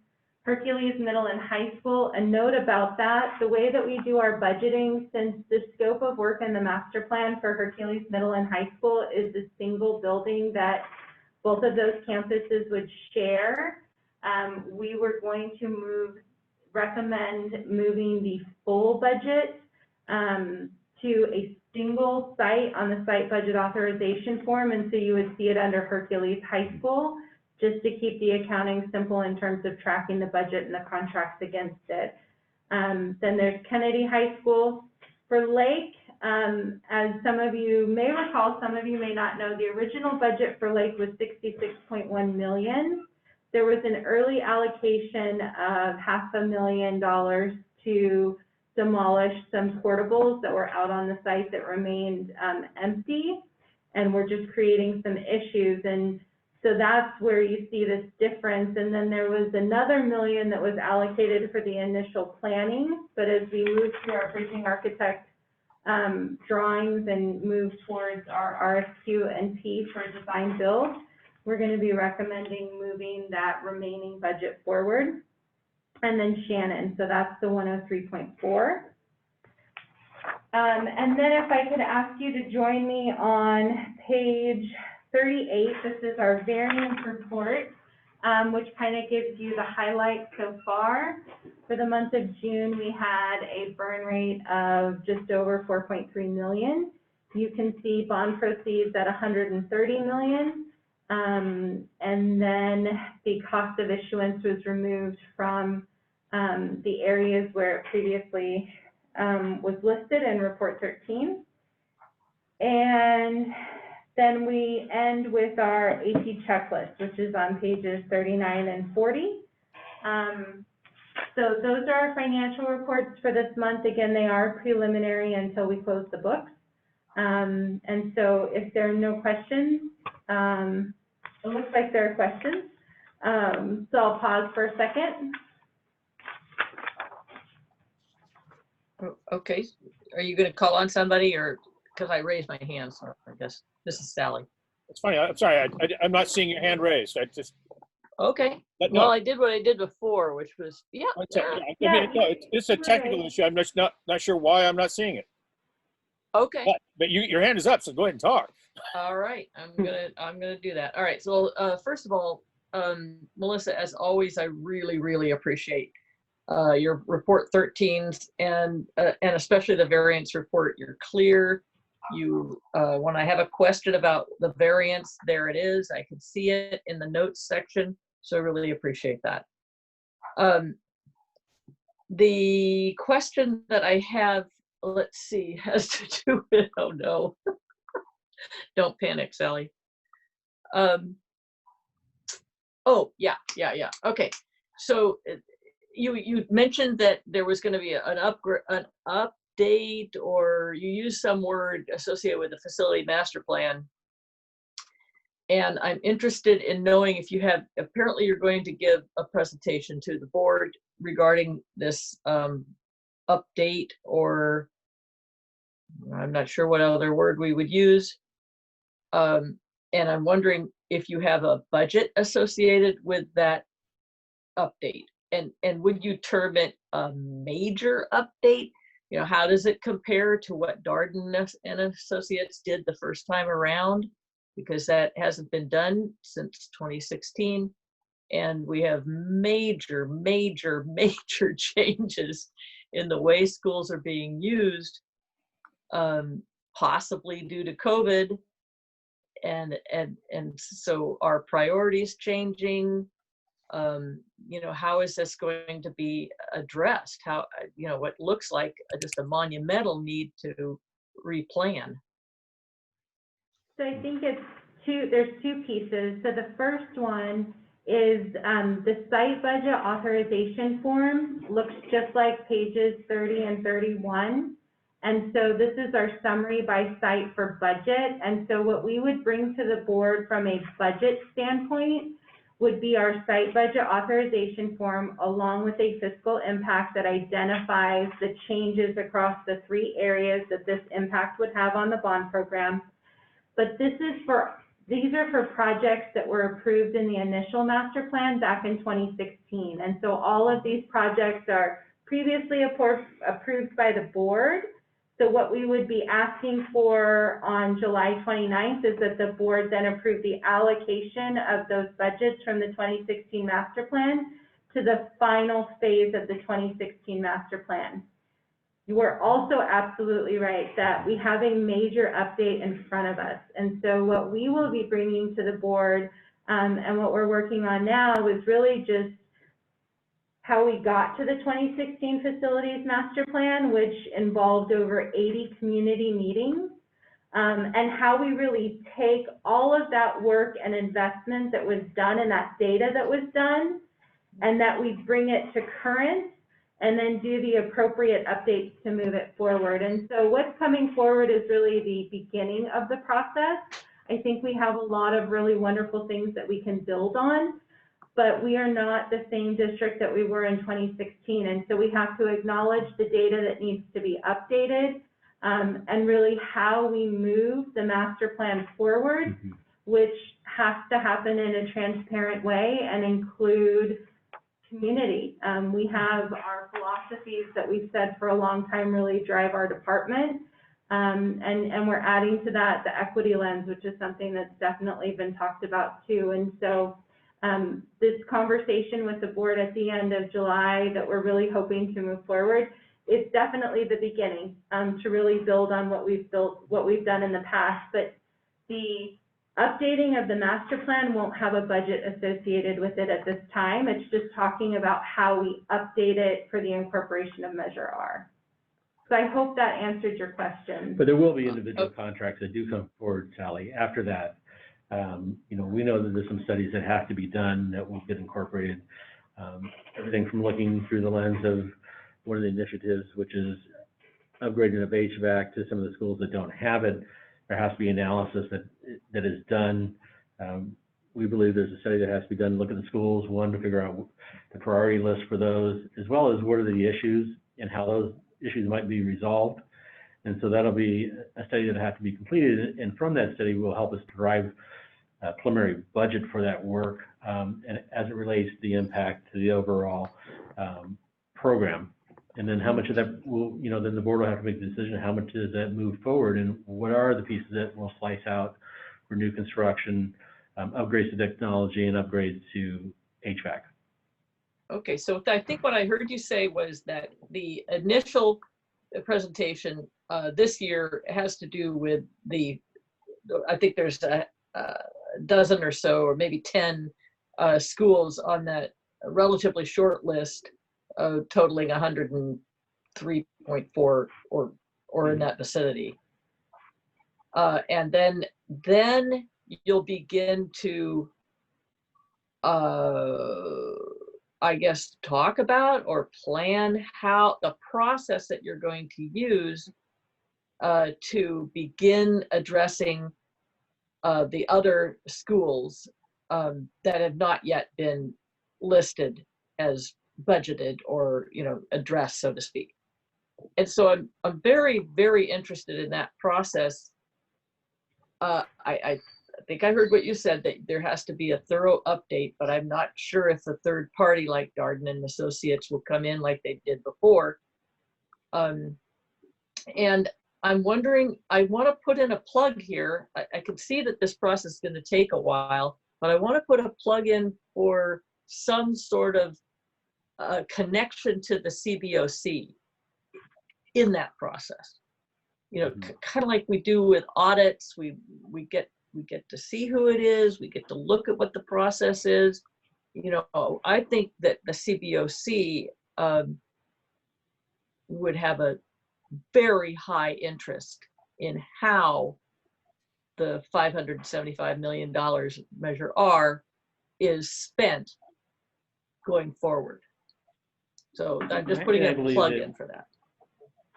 Hercules Middle and High School. A note about that, the way that we do our budgeting, since the scope of work in the master plan for Hercules Middle and High School is a single building that both of those campuses would share, we were going to recommend moving the full budget to a single site on the site budget authorization form, and so you would see it under Hercules High School, just to keep the accounting simple in terms of tracking the budget and the contracts against it. Then there's Kennedy High School. For Lake, as some of you may recall, some of you may not know, the original budget for Lake was $66.1 million. There was an early allocation of $500,000 to demolish some portables that were out on the site that remained empty, and we're just creating some issues. And so that's where you see this difference. And then there was another $1 million that was allocated for the initial planning. But as we move through our bridging architect drawings and move towards our RFQ and P for design build, we're going to be recommending moving that remaining budget forward. And then Shannon, so that's the 103.4. And then if I could ask you to join me on page 38, this is our variance report, which kind of gives you the highlights so far. For the month of June, we had a burn rate of just over 4.3 million. You can see bond proceeds at 130 million. And then the cost of issuance was removed from the areas where it previously was listed in report 13. And then we end with our AP checklist, which is on pages 39 and 40. So those are our financial reports for this month. Again, they are preliminary until we close the books. And so if there are no questions, it looks like there are questions. So I'll pause for a second. Okay, are you gonna call on somebody, or, because I raised my hand, so I guess this is Sally. It's funny. I'm sorry. I'm not seeing your hand raised. I just, Okay, but well, no. I did what I did before, which was, yeah. I mean, no, it's a technical issue. I'm just not sure why I'm not seeing it. Okay, But your hand is up, so go ahead and talk. all right, I'm gonna do that. All right, so first of all, Melissa, as always, I really appreciate your report 13s and especially the variance report. You're clear. You, when I have a question about the variance, there it is. I can see it in the notes section. So I really appreciate that. The question that I have, let's see, has to do with, oh no, don't panic, Sally. Oh, yeah. Okay. So you mentioned that there was going to be an update, or you used some word associated with the facility master plan. And I'm interested in knowing if you have, apparently you're going to give a presentation to the board regarding this update, or I'm not sure what other word we would use. And I'm wondering if you have a budget associated with that update. And would you term it a major update? You know, how does it compare to what Darden and Associates did the first time around? Because that hasn't been done since 2016. And we have major changes in the way schools are being used, possibly due to COVID. And so our priorities changing. You know, how is this going to be addressed? How, you know, what looks like just a monumental need to replan. So I think there's two pieces. So the first one is the site budget authorization form looks just like pages 30 and 31. And so this is our summary by site for budget. And so what we would bring to the board from a budget standpoint would be our site budget authorization form, along with a fiscal impact that identifies the changes across the 3 areas that this impact would have on the bond program. But these are for projects that were approved in the initial master plan back in 2016. And so all of these projects are previously approved by the board. So what we would be asking for on July 29th is that the board then approve the allocation of those budgets from the 2016 master plan to the final phase of the 2016 master plan. You are also absolutely right that we have a major update in front of us. And so what we will be bringing to the board and what we're working on now is really just how we got to the 2016 facilities master plan, which involved over 80 community meetings, and how we really take all of that work and investment that was done and that data that was done, and that we bring it to current and then do the appropriate updates to move it forward. And so what's coming forward is really the beginning of the process. I think we have a lot of really wonderful things that we can build on, but we are not the same district that we were in 2016. And so we have to acknowledge the data that needs to be updated, and really how we move the master plan forward, which has to happen in a transparent way and include community. We have our philosophies that we've said for a long time really drive our department. And we're adding to that the equity lens, which is something that's definitely been talked about too. And so this conversation with the board at the end of July that we're really hoping to move forward is definitely the beginning to really build on what we've done in the past. But the Updating of the master plan won't have a budget associated with it at this time. It's just talking about how we update it for the incorporation of Measure R. So I hope that answered your question. But there will be individual contracts that do come forward, Sally, after that. You know, we know that there's some studies that have to be done that will get incorporated. Everything from looking through the lens of one of the initiatives, which is upgrading of HVAC to some of the schools that don't have it. There has to be analysis that is done. We believe there's a study that has to be done, look at the schools, one, to figure out the priority list for those, as well as what are the issues and how those issues might be resolved. And so that'll be a study that has to be completed. And from that study will help us drive a preliminary budget for that work, and as it relates to the impact to the overall program. And then how much of that will, you know, then the board will have to make the decision, how much does that move forward and what are the pieces that will slice out for new construction, upgrades to technology and upgrades to HVAC. Okay, so I think what I heard you say was that the initial presentation this year has to do with I think there's a dozen or so, or maybe 10 schools on that relatively short list, totaling 103.4 or in that vicinity. And then you'll begin to, I guess, talk about or plan how the process that you're going to use to begin addressing the other schools that have not yet been listed as budgeted or, you know, addressed, so to speak. And so I'm very, very interested in that process. I think I heard what you said, that there has to be a thorough update, but I'm not sure if the third party like Darden and Associates will come in like they did before. And I'm wondering, I want to put in a plug here. I can see that this process is going to take a while, but I want to put a plug in for some sort of connection to the CBOC in that process. You know, kind of like we do with audits, we get to see who it is, we get to look at what the process is. You know, I think that the CBOC would have a very high interest in how the $575 million Measure R is spent going forward. So I'm just putting a plug in for that.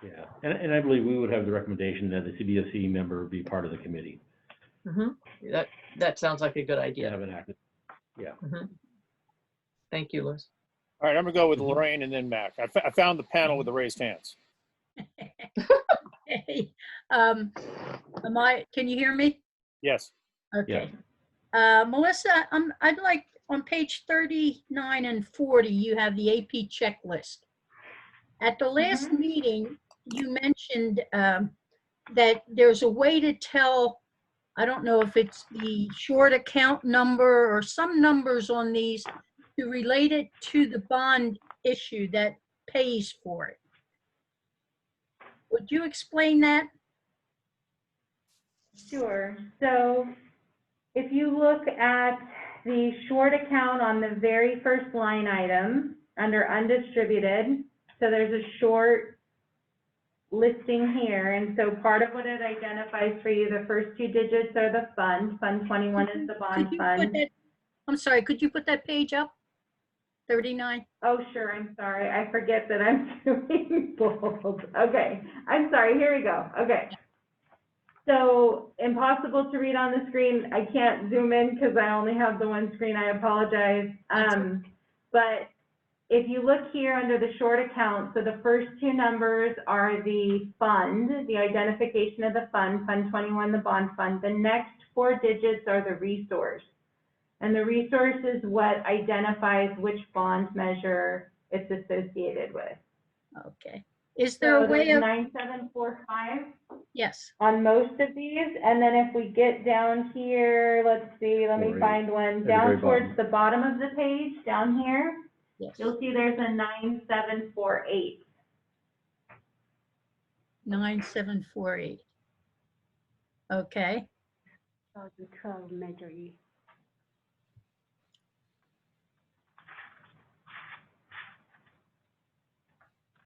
Yeah, and I believe we would have the recommendation that the CBOC member be part of the committee. Mm-hmm. That sounds like a good idea. Have an active, yeah. Mm-hmm. Thank you, Liz. All right, I'm gonna go with Lorraine and then Mac. I found the panel with the raised hands. Okay. Can you hear me? Yes. Okay. Melissa, I'd like on page 39 and 40, you have the AP checklist. At the last meeting, you mentioned that there's a way to tell, I don't know if it's the short account number or some numbers on these to relate it to the bond issue that pays for it. Would you explain that? Sure. So if you look at the short account on the very first line item under undistributed, so there's a short listing here. And so part of what it identifies for you, the first two digits are the fund. Fund 21 is the bond fund. I'm sorry, could you put that page up? 39? Oh, sure. I'm sorry. I forget that I'm doing bold. Okay. I'm sorry. Here we go. Okay. So impossible to read on the screen. I can't zoom in because I only have the one screen. I apologize. But if you look here under the short account, so the first two numbers are the fund, the identification of the fund, Fund 21, the bond fund. The next four digits are the resource. And the resource is what identifies which bond measure it's associated with. Okay. Is there a way of 9745? Yes. On most of these, and then if we get down here, let's see, let me find one. Down towards the bottom of the page, down here, Yes. you'll see there's a 9748. 9748. Okay. 2012 Measure E.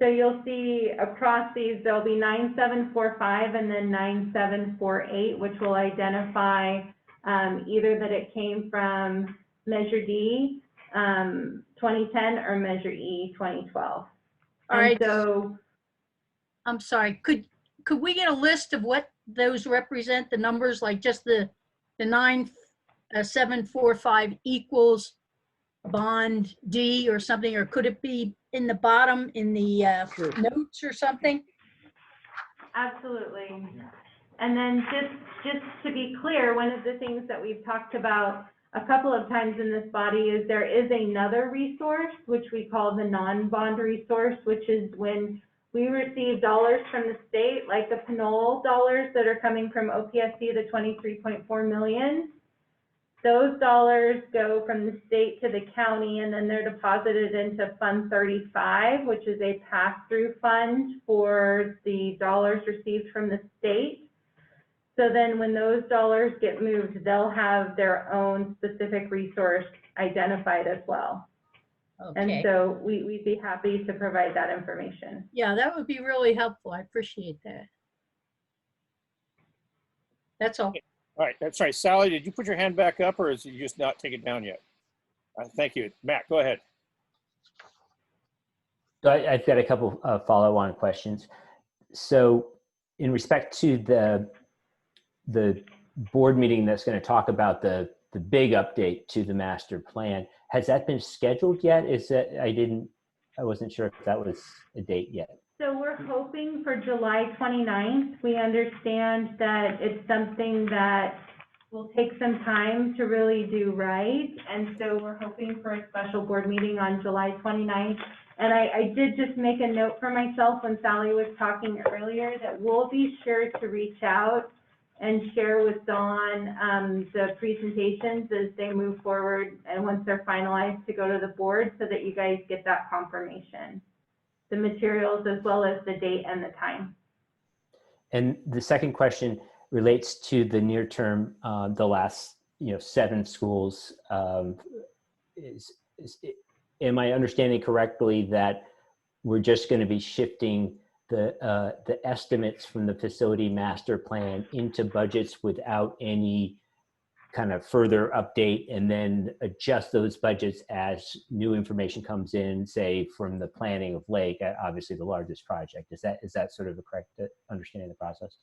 So you'll see across these, there'll be 9745 and then 9748, which will identify either that it came from Measure D 2010 or Measure E 2012. All right. So I'm sorry, could we get a list of what those represent, the numbers, like just the 9745 equals bond D or something, or could it be in the bottom in the notes or something? absolutely. And then just to be clear, one of the things that we've talked about a couple of times in this body is there is another resource, which we call the non-bond resource, which is when we receive dollars from the state, like the Pinole dollars that are coming from OPSC, the 23.4 million. Those dollars go from the state to the county, and then they're deposited into Fund 35, which is a pass-through fund for the dollars received from the state. So then when those dollars get moved, they'll have their own specific resource identified as well. And Okay. so we'd be happy to provide that information. Yeah, that would be really helpful. I appreciate that. That's all. All right, that's right. Sally, did you put your hand back up or is you just not take it down yet? Thank you. Matt, go ahead. So I've got a couple of follow-on questions. So in respect to the board meeting that's going to talk about the big update to the master plan, has that been scheduled yet? I wasn't sure if that was a date yet. So we're hoping for July 29th. We understand that it's something that will take some time to really do right. And so we're hoping for a special board meeting on July 29th. And I did just make a note for myself when Sally was talking earlier that we'll be sure to reach out and share with Dawn the presentations as they move forward and once they're finalized to go to the board so that you guys get that confirmation. The materials as well as the date and the time. And the second question relates to the near term, the last 7 schools. Am I understanding correctly that we're just going to be shifting the estimates from the facility master plan into budgets without any kind of further update, and then adjust those budgets as new information comes in, say from the planning of Lake, obviously the largest project? Is that sort of a correct understanding of the process?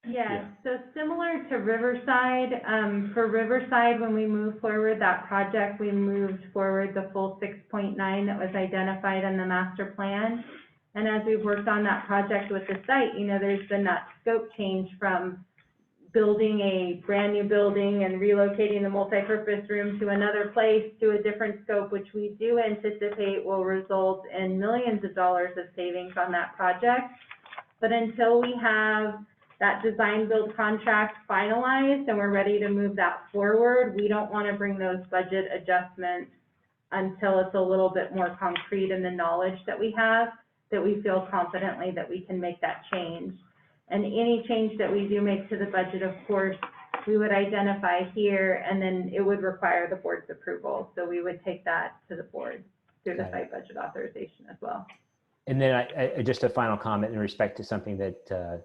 Yeah, so similar to Riverside, for Riverside, when we moved forward that project, we moved forward the full 6.9 that was identified in the master plan. And as we've worked on that project with the site, there's been that scope change from building a brand new building and relocating the multipurpose room to another place to a different scope, which we do anticipate will result in millions of dollars of savings on that project. But until we have that design build contract finalized and we're ready to move that forward, we don't want to bring those budget adjustments until it's a little bit more concrete in the knowledge that we have, that we feel confidently that we can make that change. And any change that we do make to the budget, of course, we would identify here, and then it would require the board's approval. So we would take that to the board through the site budget authorization as well. And then I just a final comment in respect to something that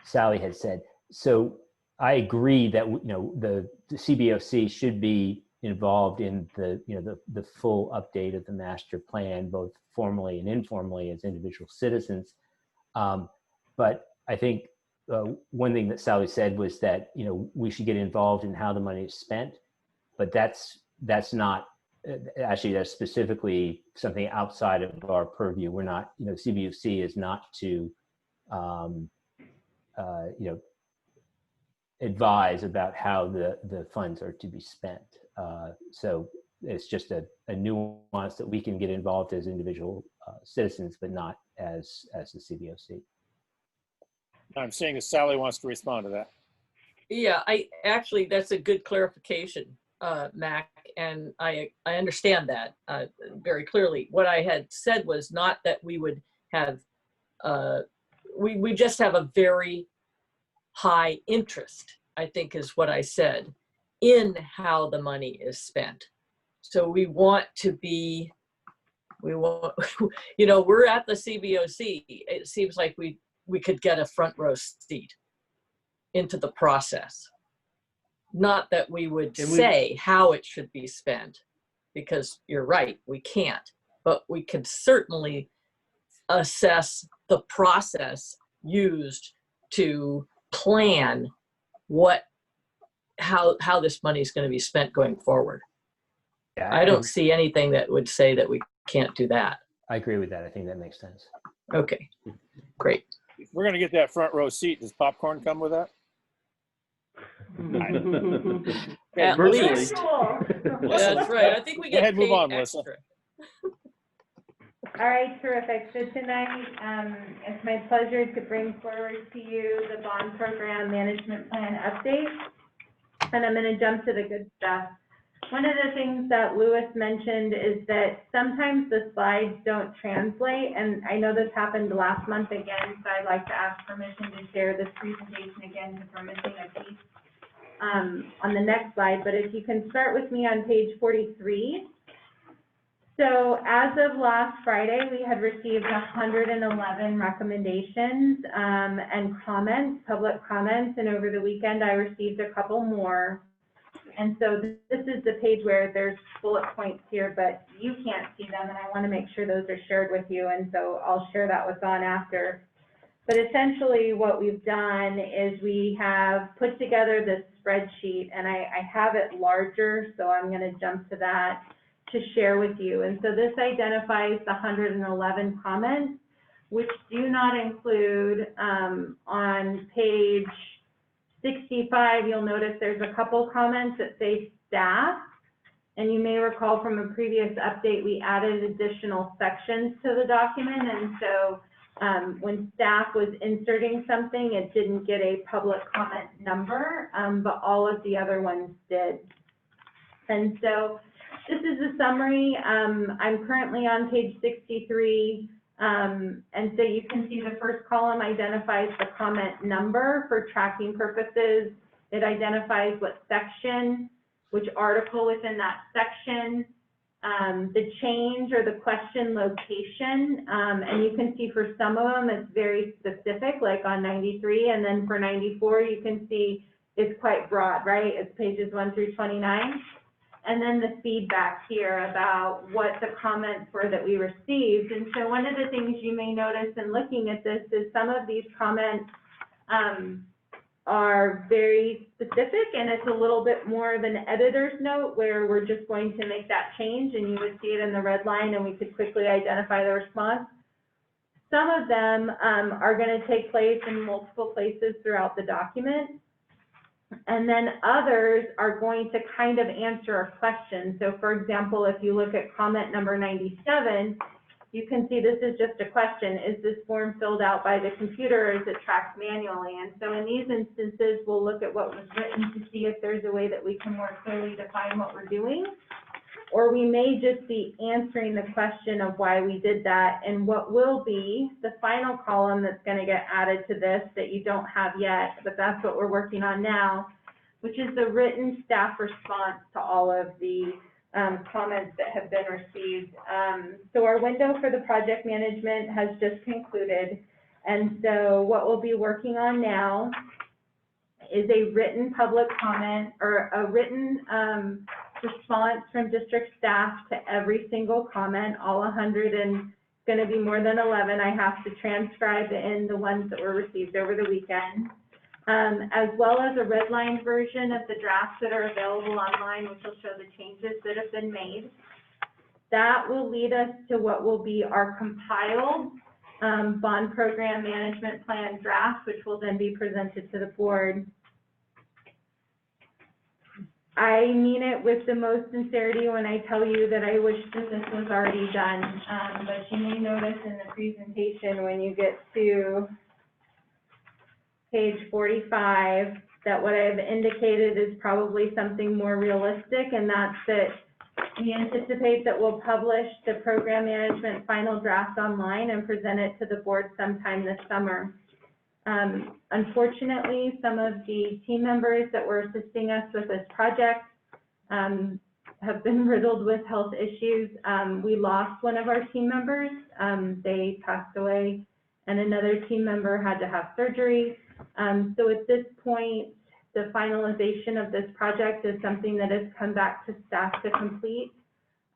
Sally had said. So I agree that the CBOC should be involved in the full update of the master plan, both formally and informally as individual citizens. But I think one thing that Sally said was that we should get involved in how the money is spent, but that's not actually, that's specifically something outside of our purview. We're not, CBOC is not to advise about how the funds are to be spent. So it's just a nuance that we can get involved as individual citizens, but not as the CBOC. I'm seeing that Sally wants to respond to that. Yeah, that's a good clarification, Mac, and I understand that very clearly. What I had said was not that we would have, we just have a very high interest, I think is what I said, in how the money is spent. So we want to be, you know, we're at the CBOC. It seems like we could get a front row seat into the process. Not that we would say how it should be spent, because you're right, we can't, but we could certainly assess the process used to plan how this money is going to be spent going forward. Yeah, I don't see anything that would say that we can't do that. I agree with that. I think that makes sense. Okay, great. If we're gonna get that front row seat, does popcorn come with that? At virtually. least. That's right. I think we Go get ahead, move paid on, Melissa. extra. All right, terrific. So tonight, it's my pleasure to bring forward to you the bond program management plan update. And I'm going to jump to the good stuff. One of the things that Louis mentioned is that sometimes the slides don't translate. And I know this happened last month again, so I'd like to ask permission to share this presentation again because we're missing a piece on the next slide. But if you can start with me on page 43. So as of last Friday, we had received 111 recommendations and comments, public comments, and over the weekend I received a couple more. And so this is the page where there's bullet points here, but you can't see them, and I want to make sure those are shared with you, and so I'll share that with Dawn after. But essentially what we've done is we have put together this spreadsheet, and I have it larger, so I'm going to jump to that to share with you. And so this identifies the 111 comments, which do not include on page 65, you'll notice there's a couple comments that say staff. And you may recall from a previous update, we added additional sections to the document. And so when staff was inserting something, it didn't get a public comment number, but all of the other ones did. And so this is a summary. I'm currently on page 63. And so you can see the first column identifies the comment number for tracking purposes. It identifies what section, which article within that section, the change or the question location. And you can see for some of them, it's very specific, like on 93. And then for 94, you can see it's quite broad, right? It's pages 1 through 29. And then the feedback here about what the comments were that we received. And so one of the things you may notice in looking at this is some of these comments are very specific, and it's a little bit more of an editor's note where we're just going to make that change, and you would see it in the red line and we could quickly identify the response. Some of them are going to take place in multiple places throughout the document. And then others are going to kind of answer a question. So for example, if you look at comment number 97, you can see this is just a question. Is this form filled out by the computer or is it tracked manually? And so in these instances, we'll look at what was written to see if there's a way that we can more clearly define what we're doing. Or we may just be answering the question of why we did that. And what will be the final column that's going to get added to this that you don't have yet, but that's what we're working on now, which is the written staff response to all of the comments that have been received. So our window for the project management has just concluded. And so what we'll be working on now is a written public comment or a written response from district staff to every single comment, all 100 and going to be more than 11. I have to transcribe in the ones that were received over the weekend, as well as a redlined version of the drafts that are available online, which will show the changes that have been made. That will lead us to what will be our compiled bond program management plan draft, which will then be presented to the board. I mean it with the most sincerity when I tell you that I wish that this was already done, but you may notice in the presentation when you get to page 45 that what I've indicated is probably something more realistic, and that's that we anticipate that we'll publish the program management final draft online and present it to the board sometime this summer. Unfortunately, some of the team members that were assisting us with this project have been riddled with health issues. We lost one of our team members. They passed away, and another team member had to have surgery. So at this point, the finalization of this project is something that has come back to staff to complete.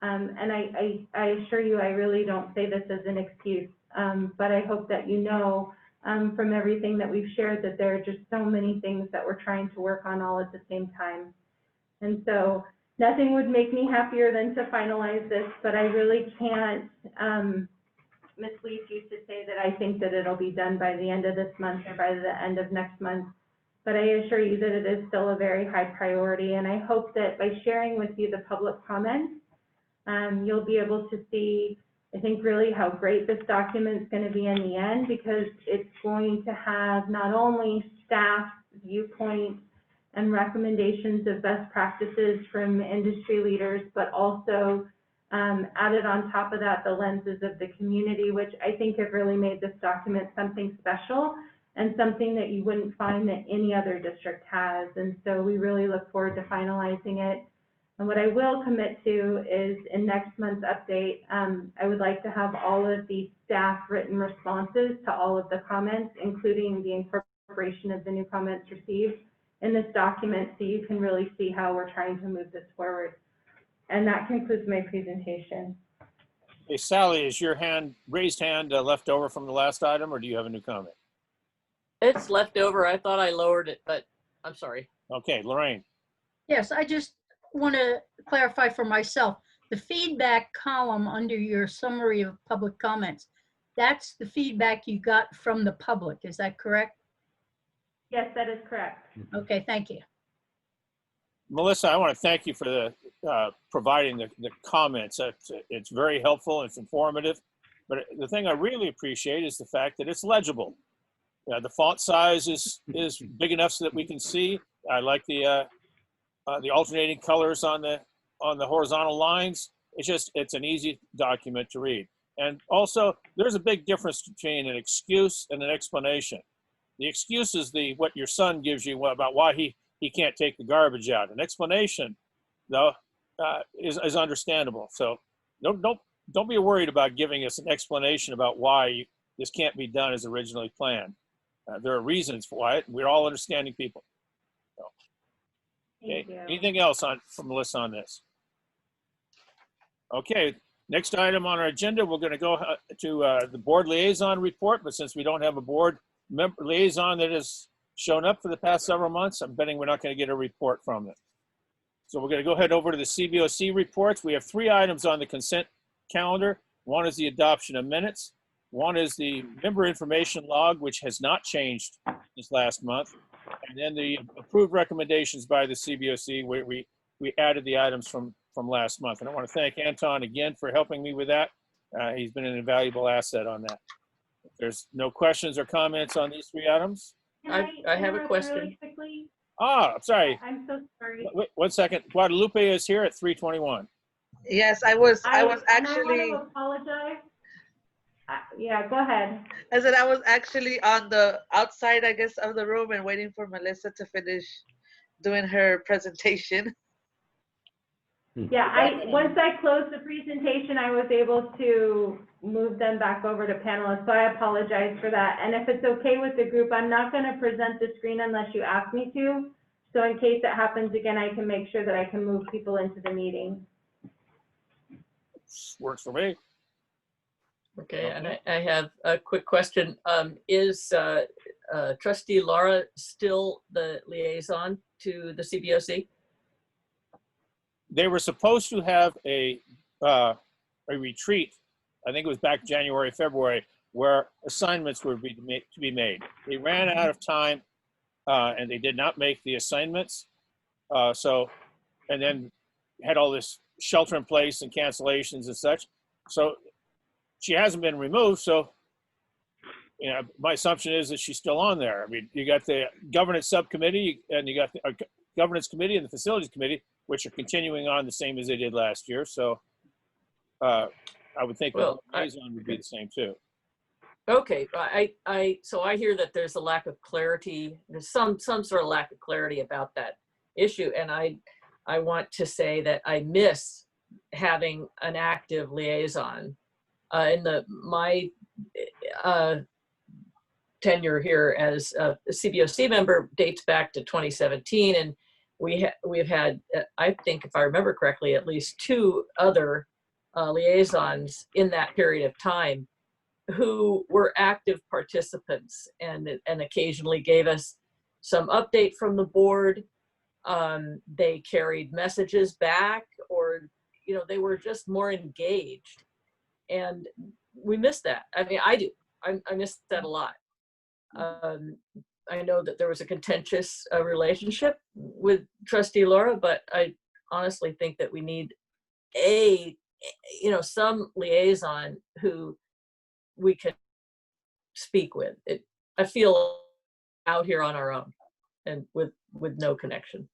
And I assure you, I really don't say this as an excuse, but I hope that you know from everything that we've shared that there are just so many things that we're trying to work on all at the same time. And so nothing would make me happier than to finalize this, but I really can't mislead you to say that I think that it'll be done by the end of this month or by the end of next month. But I assure you that it is still a very high priority, and I hope that by sharing with you the public comments, you'll be able to see, I think, really how great this document is going to be in the end, because it's going to have not only staff viewpoints and recommendations of best practices from industry leaders, but also added on top of that, the lenses of the community, which I think have really made this document something special and something that you wouldn't find that any other district has. And so we really look forward to finalizing it. And what I will commit to is in next month's update, I would like to have all of the staff written responses to all of the comments, including the incorporation of the new comments received in this document, so you can really see how we're trying to move this forward. And that concludes my presentation. Hey, Sally, is your raised hand left over from the last item, or do you have a new comment? It's left over. I thought I lowered it, but I'm sorry. Okay, Lorraine. Yes, I just want to clarify for myself. The feedback column under your summary of public comments, that's the feedback you got from the public. Is that correct? Yes, that is correct. Okay, thank you. Melissa, I want to thank you for the providing the comments. It's very helpful. It's informative. But the thing I really appreciate is the fact that it's legible. The font size is big enough so that we can see. I like the alternating colors on the horizontal lines. It's an easy document to read. And also, there's a big difference between an excuse and an explanation. The excuse is what your son gives you about why he can't take the garbage out. An explanation, though, is understandable. So don't be worried about giving us an explanation about why this can't be done as originally planned. There are reasons for why. We're all understanding people. So, okay. Anything else from Melissa on this? Okay. Next item on our agenda, we're going to go to the board liaison report. But since we don't have a board liaison that has shown up for the past several months, I'm betting we're not going to get a report from them. So we're going to go ahead over to the CBOC reports. We have 3 items on the consent calendar. One is the adoption of minutes. One is the member information log, which has not changed this last month. And then the approved recommendations by the CBOC, where we added the items from last month. And I want to thank Anton again for helping me with that. He's been an invaluable asset on that. If there's no questions or comments on these 3 items. I have a question. Really quickly? I'm sorry. I'm so sorry. Wait 1 second. Guadalupe is here at 3:21. Yes, I was And I actually, want to apologize. Yeah, go ahead. I said I was actually on the outside, I guess, of the room and waiting for Melissa to finish doing her presentation. Yeah, once I closed the presentation, I was able to move them back over to panelists, so I apologize for that. And if it's okay with the group, I'm not going to present the screen unless you ask me to. So in case it happens again, I can make sure that I can move people into the meeting. Works for me. Okay, and I have a quick question. Is Trustee Laura still the liaison to the CBOC? They were supposed to have a retreat, I think it was back January, February, where assignments were to be made. They ran out of time and they did not make the assignments. And then had all this shelter in place and cancellations and such. So she hasn't been removed. So, my assumption is that she's still on there. I mean, you got the governance subcommittee and you got the governance committee and the facilities committee, which are continuing on the same as they did last year. So I would think the liaison would be the same too. Okay, so I hear that there's a lack of clarity. There's some sort of lack of clarity about that issue, and I want to say that I miss having an active liaison. My tenure here as a CBOC member dates back to 2017, and we've had, I think if I remember correctly, at least 2 other liaisons in that period of time who were active participants and occasionally gave us some update from the board. They carried messages back, or they were just more engaged, and we miss that. I mean, I do. I miss that a lot. I know that there was a contentious relationship with Trustee Laura, but I honestly think that we need some liaison who we can speak with. I feel out here on our own and with no connection.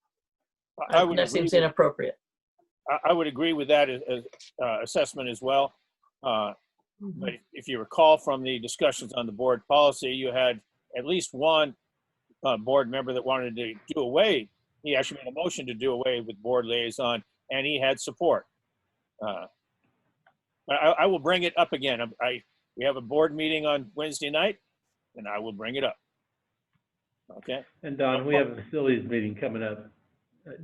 That seems inappropriate. I would agree with that assessment as well. But if you recall from the discussions on the board policy, you had at least one board member that wanted to do away. He actually made a motion to do away with board liaison, and he had support. I will bring it up again. We have a board meeting on Wednesday night, and I will bring it up. Okay. And Don, we have a facilities meeting coming up.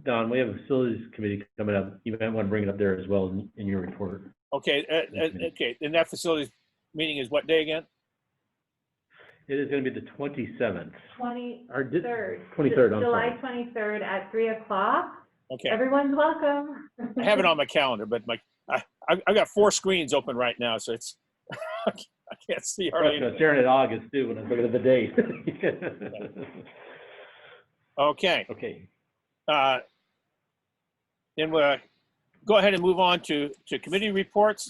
Don, we have a facilities committee coming up. You might want to bring it up there as well in your report. Okay. Okay. And that facilities meeting is what day again? It is going to be the 27th. 23rd. 23rd. I'm July sorry. 23rd at 3 o'clock. Okay. Everyone's welcome. I have it on my calendar, but I've got 4 screens open right now, so it's I can't see hardly. I was staring at August too when I was looking at the date. Okay. Okay. Then we'll go ahead and move on to committee reports,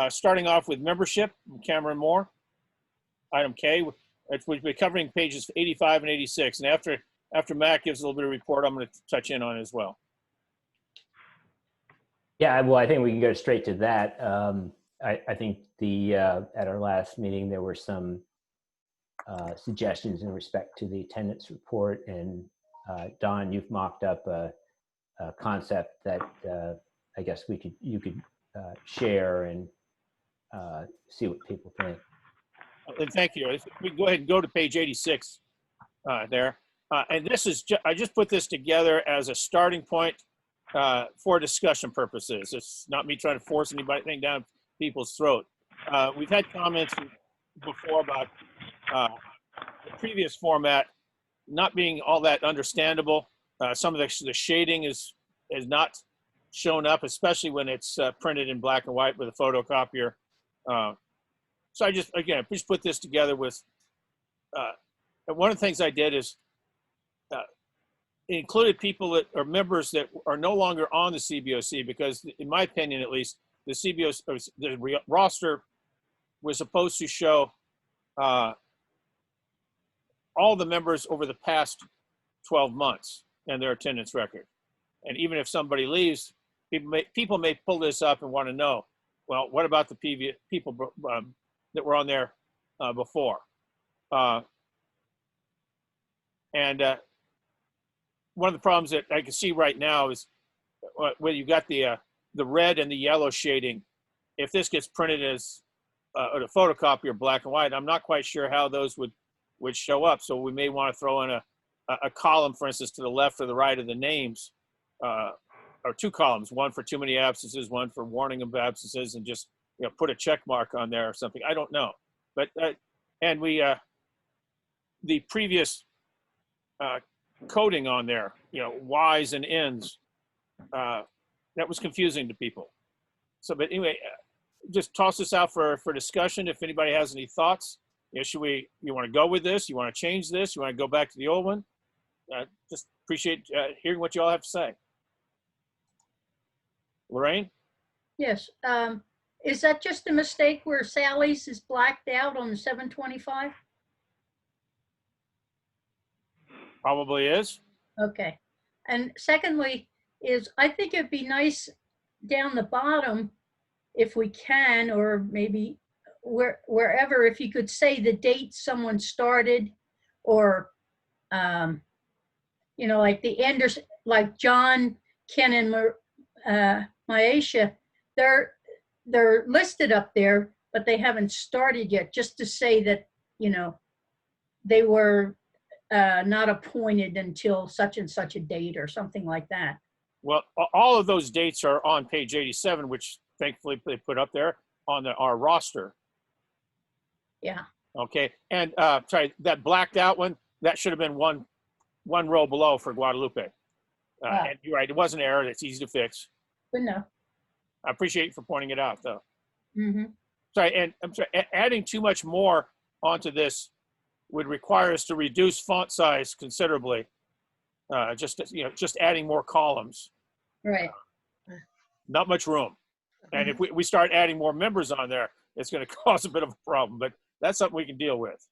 starting off with membership, Cameron Moore. Item K, we'll be covering pages 85 and 86. And after Matt gives a little bit of report, I'm going to touch in on it as well. Yeah, well, I think we can go straight to that. I think at our last meeting, there were some suggestions in respect to the attendance report, and Don, you've mocked up a concept that I guess you could share and see what people think. And thank you. If we go ahead and go to page 86 there. And this is, I just put this together as a starting point for discussion purposes. It's not me trying to force anything down people's throat. We've had comments before about the previous format not being all that understandable. Some of the shading is not shown up, especially when it's printed in black and white with a photocopier. So I just put this together with, one of the things I did is included people that are members that are no longer on the CBOC, because in my opinion, at least, the CBOC, or the roster was supposed to show all the members over the past 12 months and their attendance record. And even if somebody leaves, people may pull this up and want to know, well, what about the previous people that were on there before? One of the problems that I can see right now is where you got the red and the yellow shading. If this gets printed as a photocopy or black and white, I'm not quite sure how those would show up. So we may want to throw in a column, for instance, to the left or the right of the names, or 2 columns, one for too many absences, one for warning of absences, and just put a check mark on there or something. I don't know, but and we the previous coding on there, Y's and N's, that was confusing to people. So, but anyway, just toss this out for discussion. If anybody has any thoughts, you want to go with this? You want to change this? You want to go back to the old one? Just appreciate hearing what you all have to say. Lorraine? Yes. Is that just a mistake where Sally's is blacked out on the 725? Probably is. Okay. And secondly, I think it'd be nice down the bottom if we can, or maybe wherever, if you could say the date someone started, or, you know, like the Anders, like John, Ken, and Maisha, they're listed up there, but they haven't started yet, just to say that, you know, they were not appointed until such and such a date or something like that. Well, all of those dates are on page 87, which thankfully they put up there on our roster. Yeah. Okay, and sorry, that blacked out one, that should have been one row below for Guadalupe. And you're right, it was an error. That's easy to fix. Good enough. I appreciate you for pointing it out, though. Mm-hmm. Sorry, and I'm sorry, adding too much more onto this would require us to reduce font size considerably. Just adding more columns. Right. Not much room. And if we start adding more members on there, it's going to cause a bit of a problem. But that's something we can deal with.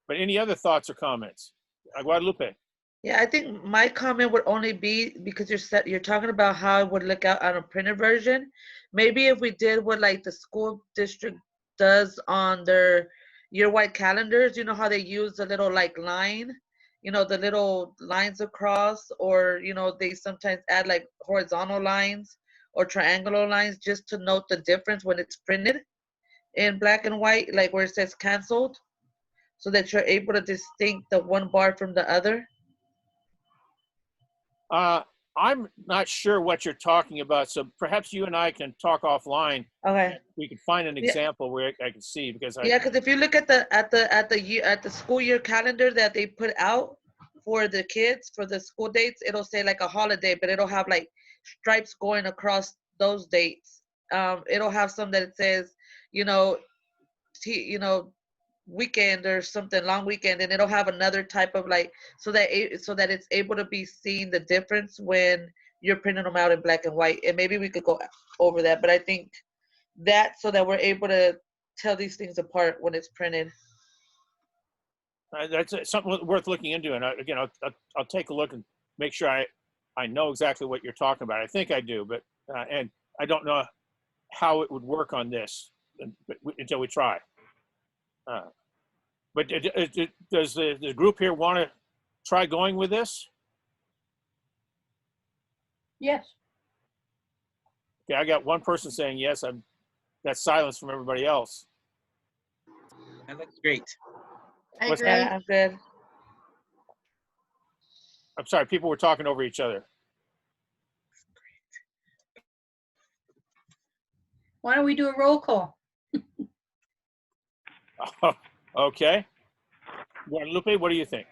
But any other thoughts or comments? Guadalupe. Yeah, I think my comment would only be because you're talking about how it would look out on a printed version. Maybe if we did what like the school district does on their year-wide calendars, you know how they use the little like line, you know, the little lines across, or, you know, they sometimes add like horizontal lines or triangular lines just to note the difference when it's printed in black and white, like where it says canceled, so that you're able to distinct the one bar from the other. I'm not sure what you're talking about, so perhaps you and I can talk offline. Okay. We can find an example where I can see, because because if you look at the school year calendar that they put out for the kids for the school dates, it'll say like a holiday, but it'll have like stripes going across those dates. It'll have some that it says, weekend or something, long weekend, and it'll have another type of like, so that it's able to be seen the difference when you're printing them out in black and white. And maybe we could go over that, but I think that so that we're able to tell these things apart when it's printed. That's something worth looking into. And again, I'll take a look and make sure I know exactly what you're talking about. I think I do, but and I don't know how it would work on this until we try. But does the group here want to try going with this? Yes. Okay, I got one person saying yes. That's silence from everybody else. That looks great. I What's agree. that? I'm good. I'm sorry, people were talking over each other. Why don't we do a roll call? Okay. Guadalupe, what do you think?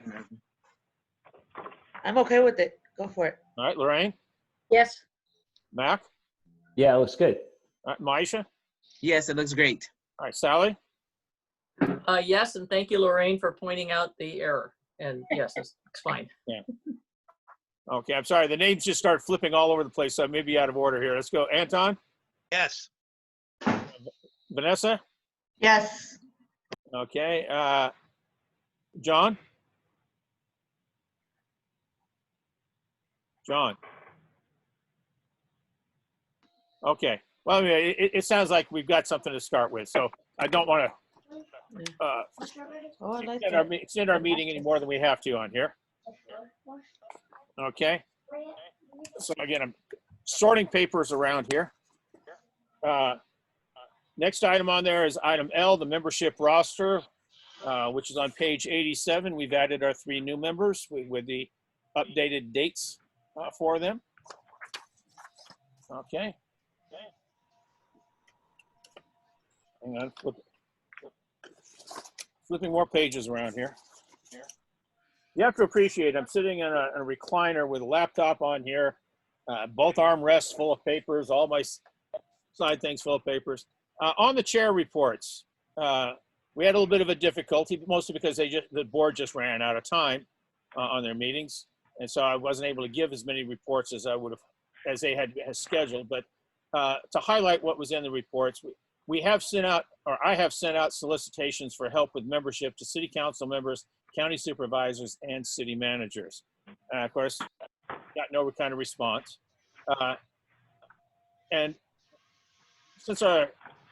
I'm okay with it. Go for it. All right, Lorraine, Yes. Mac, Yeah, it looks good. all right, Maisha, Yes, it looks great. all right, Sally, Yes, and thank you, Lorraine, for pointing out the error. And yes, it's fine. okay, I'm sorry, the names just start flipping all over the place, so I may be out of order here. Let's go. Anton, Yes. Vanessa, Yes. okay, John, okay. Well, I mean, it sounds like we've got something to start with, so I don't want to Oh, I like extend our meeting any more than we have to on here. Okay. So again, I'm sorting papers around here. Next item on there is item L, the membership roster, which is on page 87. We've added our 3 new members with the updated dates for them. Okay. Hang on, flipping more pages around here. You have to appreciate, I'm sitting in a recliner with a laptop on here, both armrests full of papers, all my side things full of papers. On the chair reports, we had a little bit of a difficulty, mostly because the board just ran out of time on their meetings, and so I wasn't able to give as many reports as they had scheduled. But to highlight what was in the reports, we have sent out, or I have sent out solicitations for help with membership to city council members, county supervisors, and city managers. Of course, got no kind of response. And since our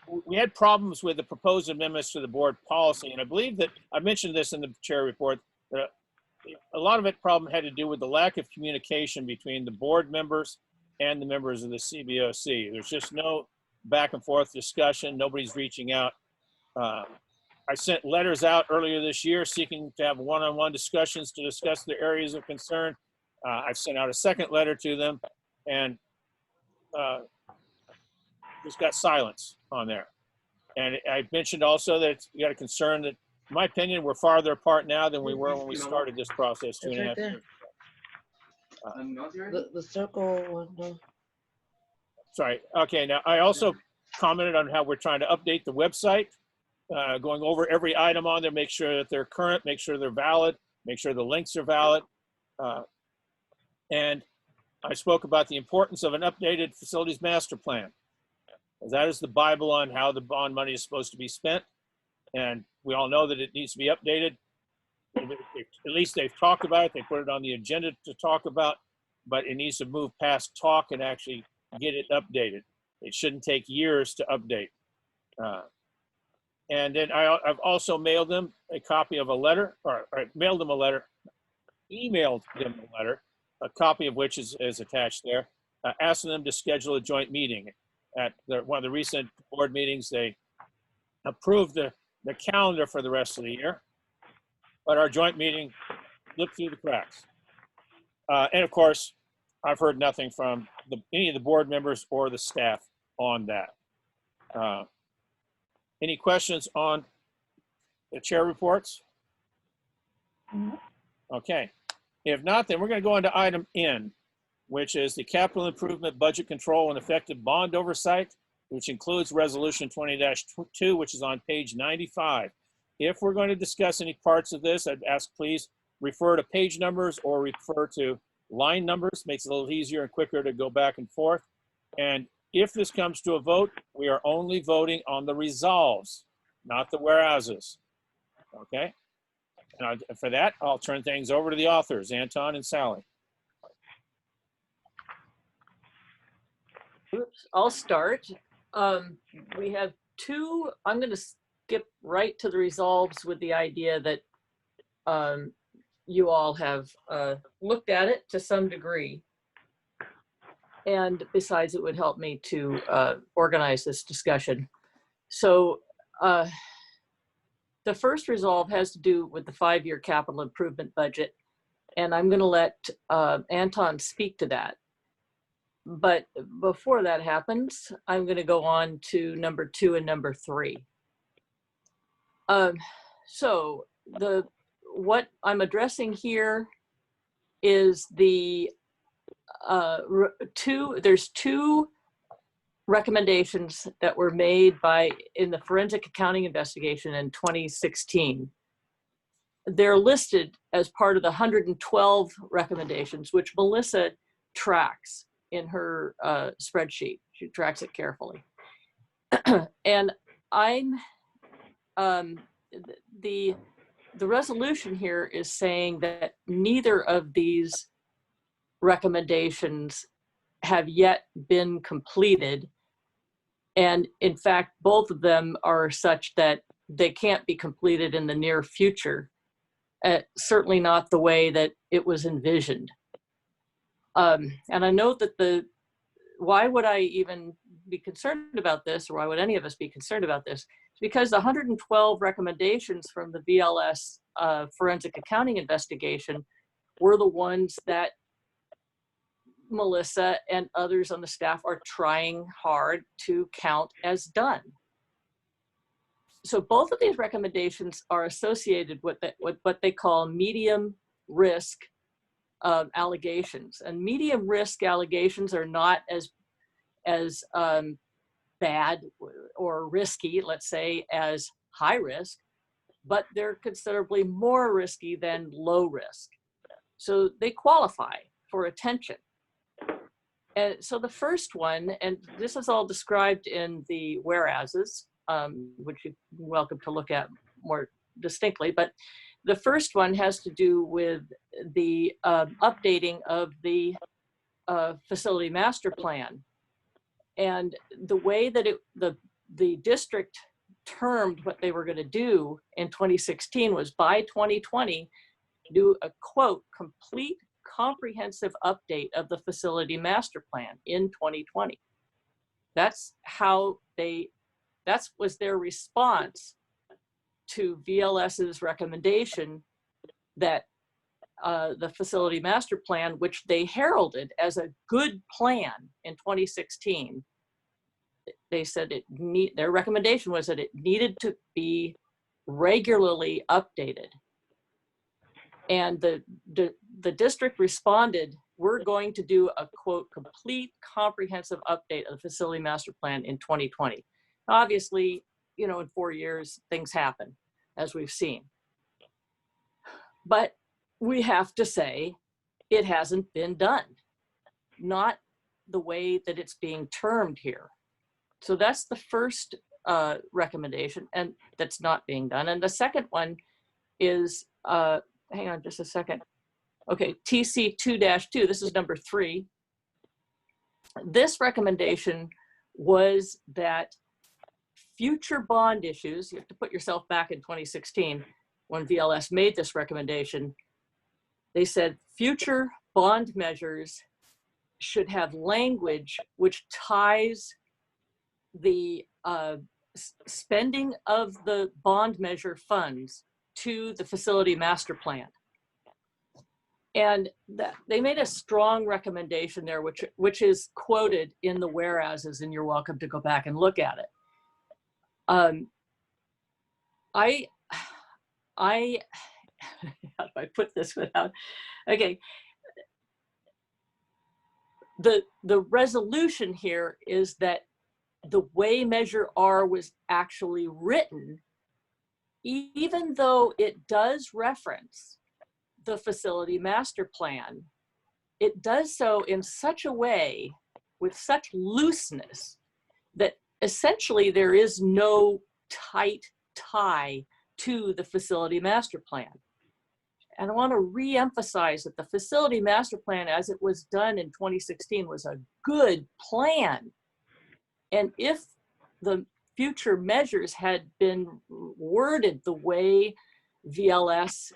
we had problems with the proposed amendments to the board policy, and I believe that I mentioned this in the chair report. A lot of it problem had to do with the lack of communication between the board members and the members of the CBOC. There's just no back and forth discussion. Nobody's reaching out. I sent letters out earlier this year seeking to have one-on-one discussions to discuss the areas of concern. I've sent out a second letter to them, and just got silence on there. And I mentioned also that you got a concern that, in my opinion, we're farther apart now than we were when we started this process 2.5 years ago. The circle one. No. Sorry. Okay. Now, I also commented on how we're trying to update the website, going over every item on there, make sure that they're current, make sure they're valid, make sure the links are valid. And I spoke about the importance of an updated facilities master plan. That is the Bible on how the bond money is supposed to be spent. And we all know that it needs to be updated. At least they've talked about it. They put it on the agenda to talk about, but it needs to move past talk and actually get it updated. It shouldn't take years to update. And then I've also mailed them a copy of a letter, or mailed them a letter, emailed them a letter, a copy of which is attached there, asking them to schedule a joint meeting. At one of the recent board meetings, they approved the calendar for the rest of the year, but our joint meeting slipped through the cracks. And of course, I've heard nothing from any of the board members or the staff on that. Any questions on the chair reports? Okay. If not, then we're going to go into item N, which is the capital improvement budget control and effective bond oversight, which includes resolution 20-2, which is on page 95. If we're going to discuss any parts of this, I'd ask please refer to page numbers or refer to line numbers. Makes it a little easier and quicker to go back and forth. And if this comes to a vote, we are only voting on the resolves, not the whereases. Okay? And for that, I'll turn things over to the authors, Anton and Sally. Oops, I'll start. We have two, I'm going to skip right to the resolves with the idea that you all have looked at it to some degree. And besides, it would help me to organize this discussion. So the first resolve has to do with the 5-year capital improvement budget. And I'm going to let Anton speak to that. But before that happens, I'm going to go on to number 2 and number 3. So what I'm addressing here is the there's 2 recommendations that were made in the forensic accounting investigation in 2016. They're listed as part of the 112 recommendations, which Melissa tracks in her spreadsheet. She tracks it carefully. And the resolution here is saying that neither of these recommendations have yet been completed. And in fact, both of them are such that they can't be completed in the near future. Certainly not the way that it was envisioned. And I know that why would I even be concerned about this, or why would any of us be concerned about this? It's because the 112 recommendations from the VLS forensic accounting investigation were the ones that Melissa and others on the staff are trying hard to count as done. So both of these recommendations are associated with what they call medium risk allegations, and medium risk allegations are not as bad or risky, let's say, as high risk, but they're considerably more risky than low risk. So they qualify for attention. And so the first one, and this is all described in the whereases, which you're welcome to look at more distinctly, but the first one has to do with the updating of the facility master plan. And the way that the district termed what they were going to do in 2016 was by 2020, do a quote, complete comprehensive update of the facility master plan in 2020. That's how that was their response to VLS's recommendation that the facility master plan, which they heralded as a good plan in 2016, they said their recommendation was that it needed to be regularly updated. And the district responded, we're going to do a quote, complete comprehensive update of the facility master plan in 2020. Obviously, you know, in 4 years, things happen, as we've seen. But we have to say it hasn't been done, not the way that it's being termed here. So that's the first recommendation, and that's not being done. And the second one is, hang on just a second. Okay, TC 2-2, this is number 3. This recommendation was that future bond issues, you have to put yourself back in 2016 when VLS made this recommendation. They said future bond measures should have language which ties the spending of the bond measure funds to the facility master plan. And they made a strong recommendation there, which is quoted in the whereases, and you're welcome to go back and look at it. How do I put this without, okay. The resolution here is that the way Measure R was actually written, even though it does reference the facility master plan, it does so in such a way, with such looseness, that essentially there is no tight tie to the facility master plan. And I want to re-emphasize that the facility master plan, as it was done in 2016, was a good plan. And if the future measures had been worded the way VLS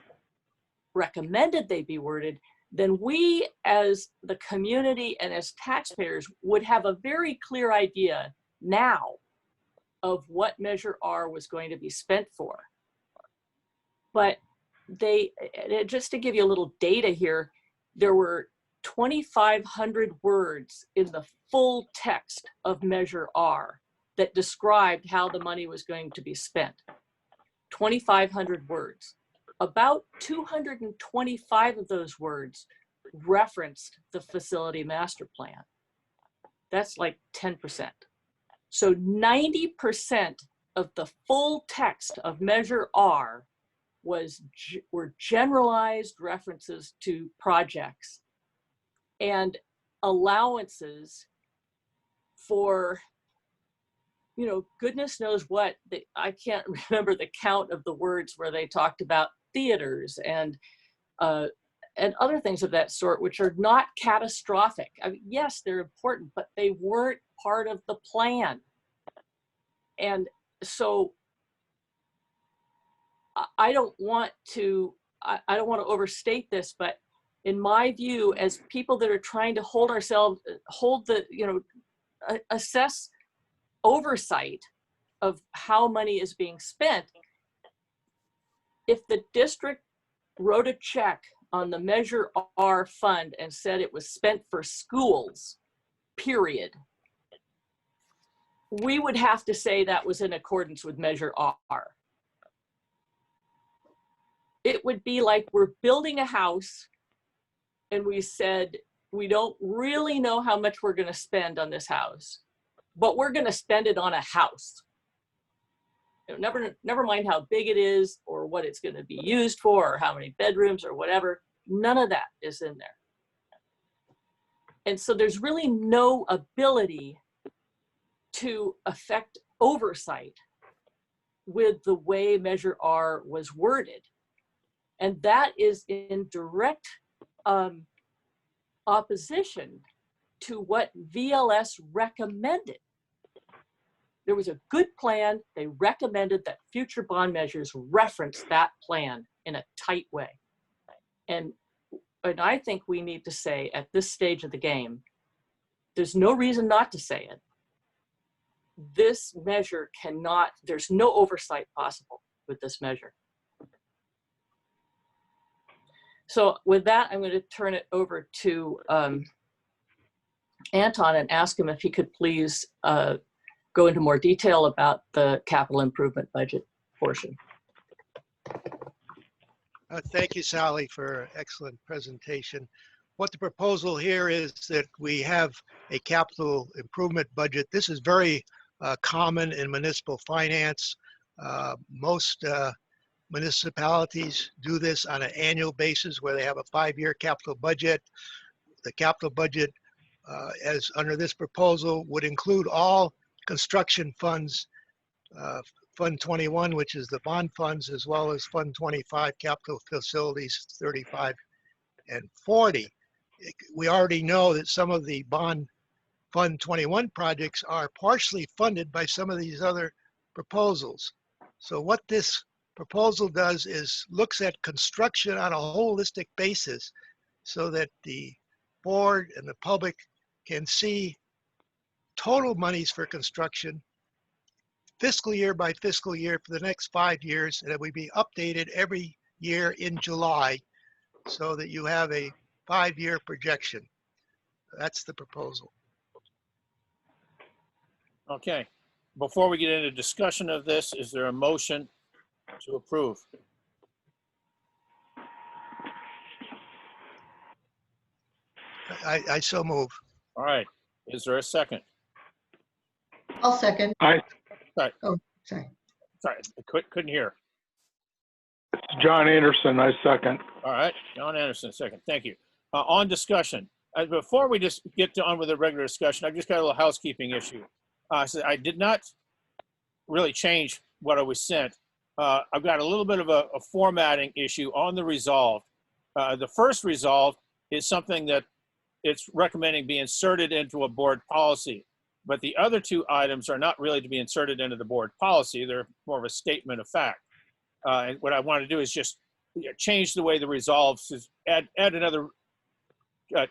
recommended they be worded, then we as the community and as taxpayers would have a very clear idea now of what Measure R was going to be spent for. But just to give you a little data here, there were 2,500 words in the full text of Measure R that described how the money was going to be spent. 2,500 words. About 225 of those words referenced the facility master plan. That's like 10%. So 90% of the full text of Measure R were generalized references to projects and allowances for, you know, goodness knows what. I can't remember the count of the words where they talked about theaters and other things of that sort, which are not catastrophic. I mean, yes, they're important, but they weren't part of the plan. And so I don't want to overstate this, but in my view, as people that are trying to assess oversight of how money is being spent, if the district wrote a check on the Measure R fund and said it was spent for schools, period, we would have to say that was in accordance with Measure R. It would be like we're building a house and we said, we don't really know how much we're going to spend on this house, but we're going to spend it on a house. You know, never mind how big it is or what it's going to be used for or how many bedrooms or whatever. None of that is in there. And so there's really no ability to affect oversight with the way Measure R was worded. And that is in direct opposition to what VLS recommended. there was a good plan. They recommended that future bond measures reference that plan in a tight way. And I think we need to say at this stage of the game, there's no reason not to say it. This measure cannot, there's no oversight possible with this measure. So with that, I'm going to turn it over to Anton and ask him if he could please go into more detail about the capital improvement budget portion. Thank you, Sally, for an excellent presentation. What the proposal here is that we have a capital improvement budget. This is very common in municipal finance. Most municipalities do this on an annual basis where they have a 5-year capital budget. The capital budget, as under this proposal, would include all construction funds, Fund 21, which is the bond funds, as well as Fund 25, capital facilities 35 and 40. We already know that some of the bond Fund 21 projects are partially funded by some of these other proposals. So what this proposal does is looks at construction on a holistic basis so that the board and the public can see total monies for construction fiscal year by fiscal year for the next 5 years, and it will be updated every year in July so that you have a 5-year projection. That's the proposal. Okay. Before we get into discussion of this, is there a motion to approve? I so move. All right. Is there a second? I'll second. Hi, Sorry, Oh, sorry. sorry, I couldn't hear. it's John Anderson. I second. All right, John Anderson, second. Thank you. On discussion, before we just get on with the regular discussion, I've just got a little housekeeping issue. So I did not really change what I was sent. I've got a little bit of a formatting issue on the resolve. The first resolve is something that it's recommending be inserted into a board policy. But the other two items are not really to be inserted into the board policy. They're more of a statement of fact. And what I want to do is just change the way the resolves is add another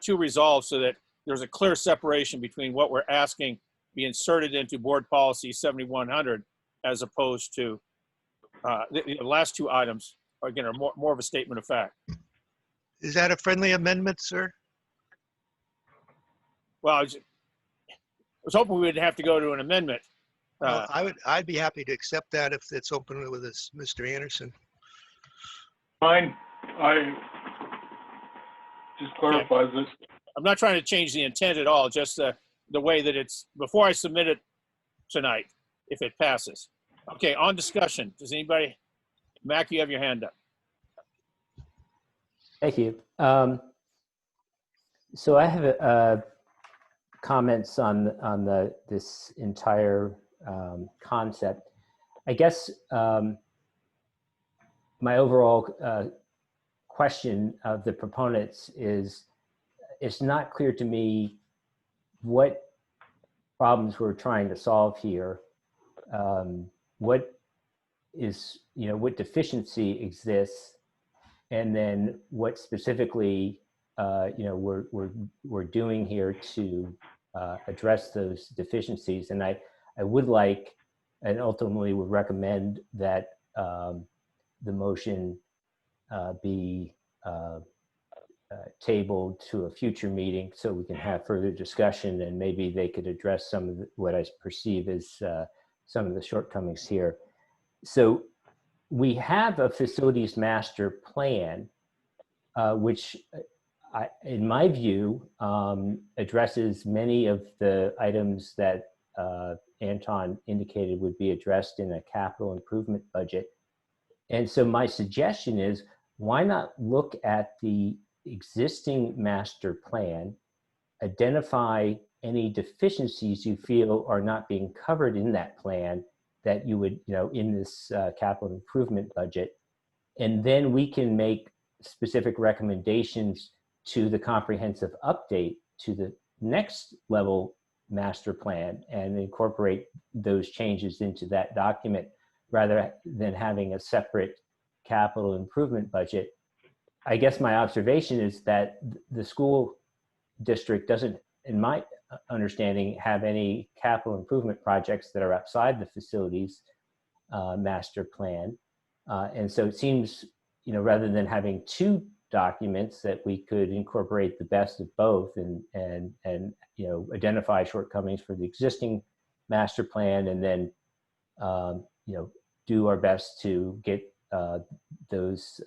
2 resolves so that there's a clear separation between what we're asking be inserted into board policy 7100 as opposed to the last 2 items, again, are more of a statement of fact. Is that a friendly amendment, sir? Well, I was hoping we would have to go to an amendment. Well, I'd be happy to accept that if it's open with us, Mr. Anderson. Fine. I just clarifies it. I'm not trying to change the intent at all, just the way that it's, before I submit it tonight, if it passes. Okay, on discussion. Does anybody, Mac, you have your hand up. Thank you. So I have comments on this entire concept. I guess my overall question of the proponents is, it's not clear to me what problems we're trying to solve here. What is, what deficiency exists, and then what specifically we're doing here to address those deficiencies. And I would like, and ultimately would recommend that the motion be tabled to a future meeting so we can have further discussion, and maybe they could address some of what I perceive as some of the shortcomings here. So we have a facilities master plan, which in my view, addresses many of the items that Anton indicated would be addressed in a capital improvement budget. And so my suggestion is, why not look at the existing master plan, identify any deficiencies you feel are not being covered in that plan that you would, in this capital improvement budget, and then we can make specific recommendations to the comprehensive update to the next level master plan and incorporate those changes into that document rather than having a separate capital improvement budget. I guess my observation is that the school district doesn't, in my understanding, have any capital improvement projects that are outside the facilities master plan. And so it seems, rather than having two documents, that we could incorporate the best of both and identify shortcomings for the existing master plan, and then do our best to get those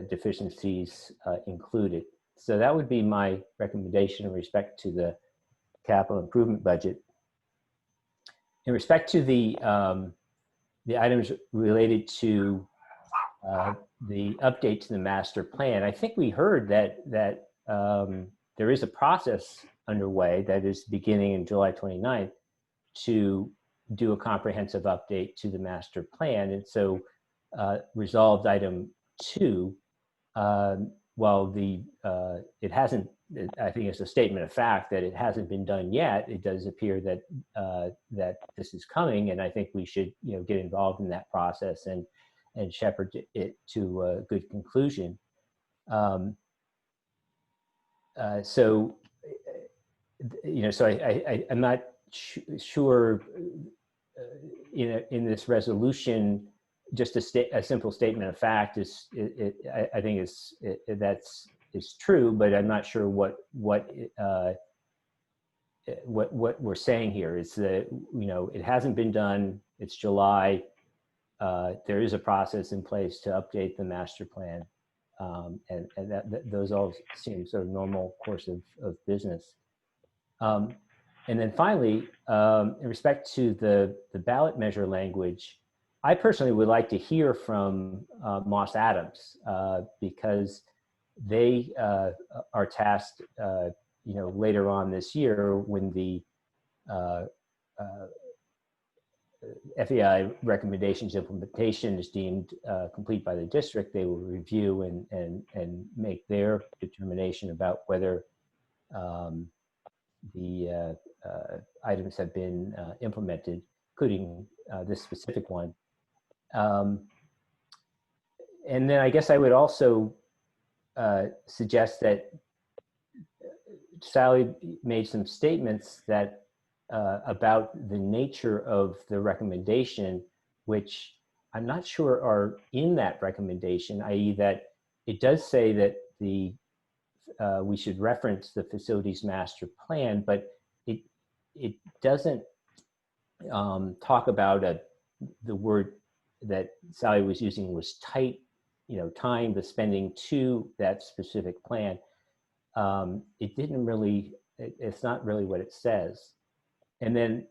deficiencies included. So that would be my recommendation in respect to the capital improvement budget. In respect to the items related to the update to the master plan, I think we heard that there is a process underway that is beginning in July 29th to do a comprehensive update to the master plan. And so resolved item 2, while it hasn't, I think it's a statement of fact that it hasn't been done yet, it does appear that that this is coming, and I think we should get involved in that process and shepherd it to a good conclusion. So I'm not sure in this resolution, just a simple statement of fact I think is true, but I'm not sure what we're saying here is that it hasn't been done. It's July. There is a process in place to update the master plan, and those all seem sort of normal course of business. And then finally, in respect to the ballot measure language, I personally would like to hear from Moss Adams because they are tasked, later on this year when the FEI recommendations implementation is deemed complete by the district. They will review and make their determination about whether the items have been implemented, including this specific one. And then I guess I would also suggest that Sally made some statements that about the nature of the recommendation, which I'm not sure are in that recommendation, i.e. that it does say that we should reference the facilities master plan, but it doesn't talk about the word that Sally was using was tight, tying the spending to that specific plan. It didn't really, it's not really what it says. And then,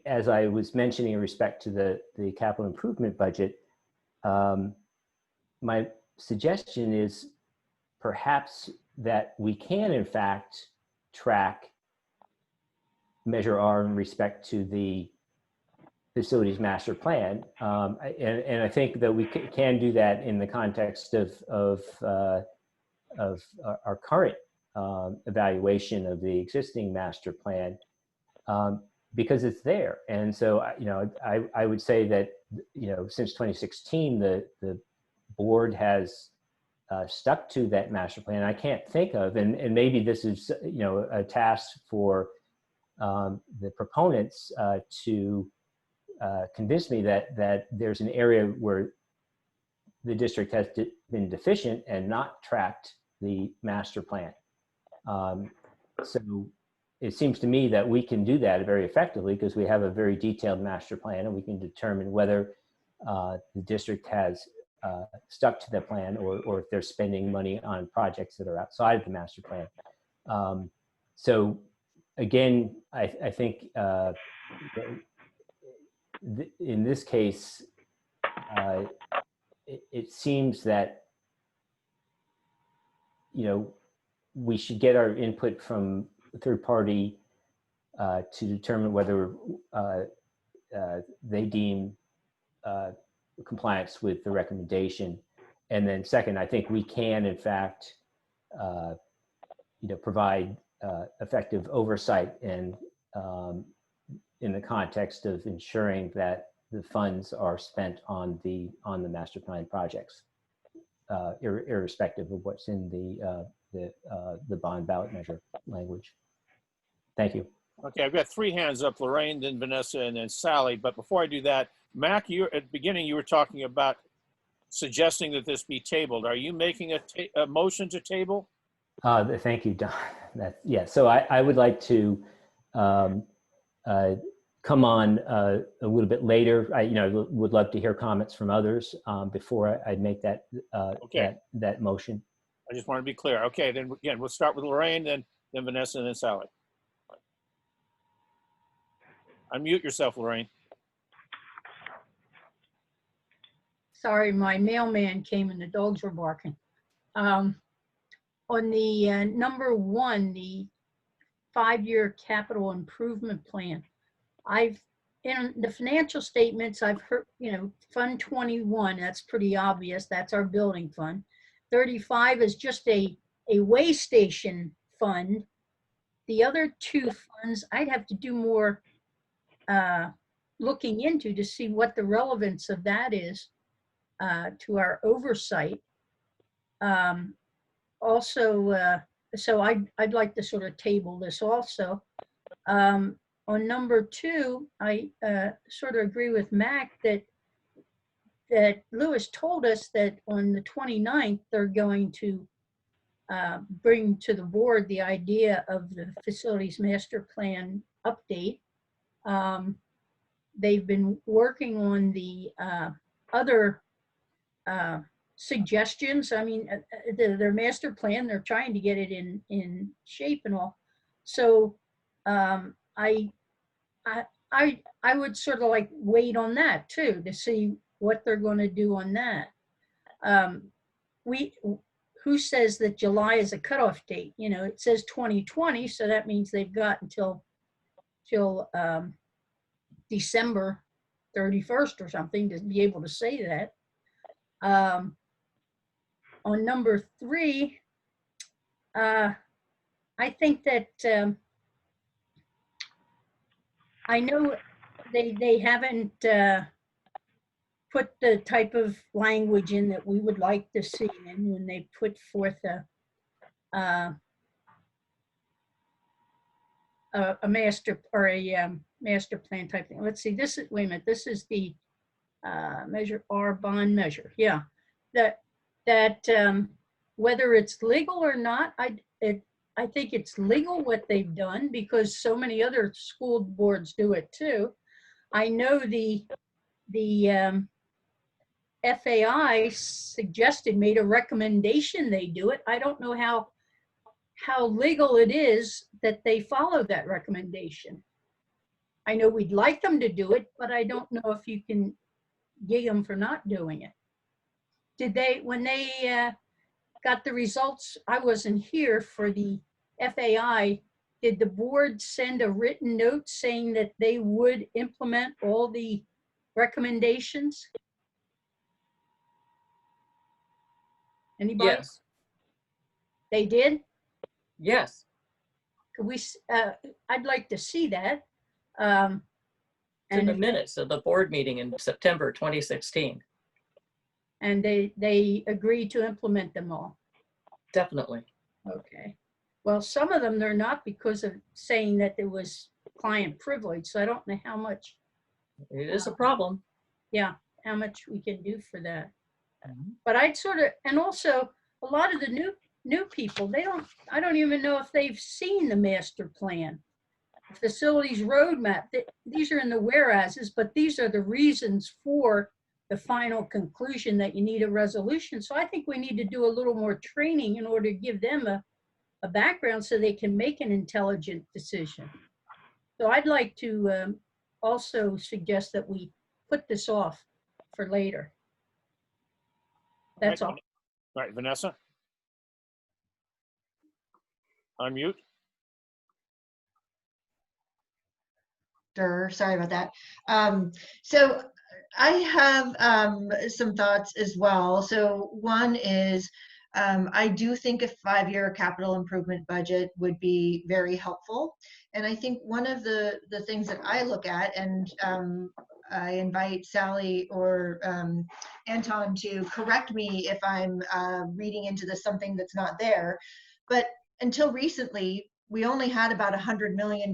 as I was mentioning in respect to the capital improvement budget, my suggestion is perhaps that we can, in fact, track Measure R in respect to the facilities master plan. And I think that we can do that in the context of our current evaluation of the existing master plan, because it's there. And so, I would say that, since 2016, the board has stuck to that master plan. I can't think of, and maybe this is, a task for the proponents to convince me that there's an area where the district has been deficient and not tracked the master plan. So it seems to me that we can do that very effectively because we have a very detailed master plan, and we can determine whether the district has stuck to the plan or if they're spending money on projects that are outside of the master plan. So again, I think in this case, it seems that, we should get our input from a third party to determine whether they deem compliance with the recommendation. And then second, I think we can, in fact, provide effective oversight and in the context of ensuring that the funds are spent on the master plan projects, irrespective of what's in the bond ballot measure language. Thank you. Okay, I've got 3 hands up, Lorraine, then Vanessa, and then Sally. But before I do that, Mac, at the beginning, you were talking about suggesting that this be tabled. Are you making a motion to table? Thank you, Don. Yeah, so I would like to come on a little bit later. I would love to hear comments from others before I make that Okay. that motion. I just want to be clear. Okay, then again, we'll start with Lorraine, then Vanessa, and then Sally. Unmute yourself, Lorraine. Sorry, my mailman came and the dogs were barking. On the number 1, the 5-year capital improvement plan, in the financial statements, I've heard, Fund 21, that's pretty obvious. That's our building fund. 35 is just a way station fund. The other 2 funds, I'd have to do more looking into to see what the relevance of that is to our oversight. Also, so I'd like to sort of table this also. On number 2, I sort of agree with Mac that Lewis told us that on the 29th, they're going to bring to the board the idea of the facilities master plan update. They've been working on the other suggestions. I mean, their master plan, they're trying to get it in shape and all. So I would sort of like wait on that too, to see what they're going to do on that. Who says that July is a cutoff date? It says 2020, so that means they've got until December 31st or something to be able to say that. On number 3, I think that I know they haven't put the type of language in that we would like to see in when they put forth a master or a master plan type thing. Let's see, wait a minute, this is the measure R bond measure. Yeah, that whether it's legal or not, I think it's legal what they've done because so many other school boards do it too. I know the FAI made a recommendation they do it. I don't know how legal it is that they follow that recommendation. I know we'd like them to do it, but I don't know if you can gig them for not doing it. When they got the results, I wasn't here for the FAI, did the board send a written note saying that they would implement all the recommendations? Anybody? Yes. They did? Yes. Could we, I'd like to see that. In the minutes of the board meeting in September 2016. And they agreed to implement them all. Definitely. Okay. Well, some of them they're not because of saying that there was client privilege. So I don't know how much. It is a problem. Yeah, how much we can do for that. But I'd sort of, and also a lot of the new people, I don't even know if they've seen the master plan. Facilities roadmap, these are in the whereases, but these are the reasons for the final conclusion that you need a resolution. So I think we need to do a little more training in order to give them a background so they can make an intelligent decision. So I'd like to also suggest that we put this off for later. That's all. All right, Vanessa. Unmute. Sure, sorry about that. So I have some thoughts as well. So one is I do think a 5-year capital improvement budget would be very helpful. And I think one of the things that I look at, and I invite Sally or Anton to correct me if I'm reading into this something that's not there, but until recently, we only had about $100 million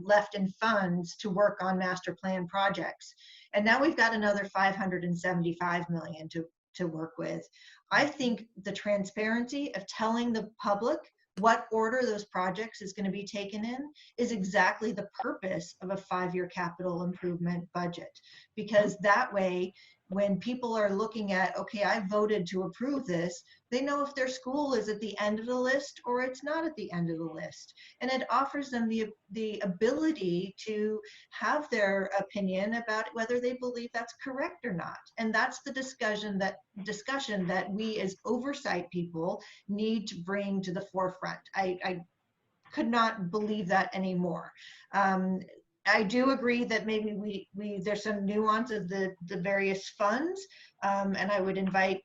left in funds to work on master plan projects. And now we've got another 575 million to work with. I think the transparency of telling the public what order those projects is going to be taken in is exactly the purpose of a 5-year capital improvement budget. Because that way, when people are looking at, okay, I voted to approve this, they know if their school is at the end of the list or it's not at the end of the list. And it offers them the ability to have their opinion about whether they believe that's correct or not. And that's the discussion that we as oversight people need to bring to the forefront. I could not believe that anymore. I do agree that maybe there's some nuance of the various funds, and I would invite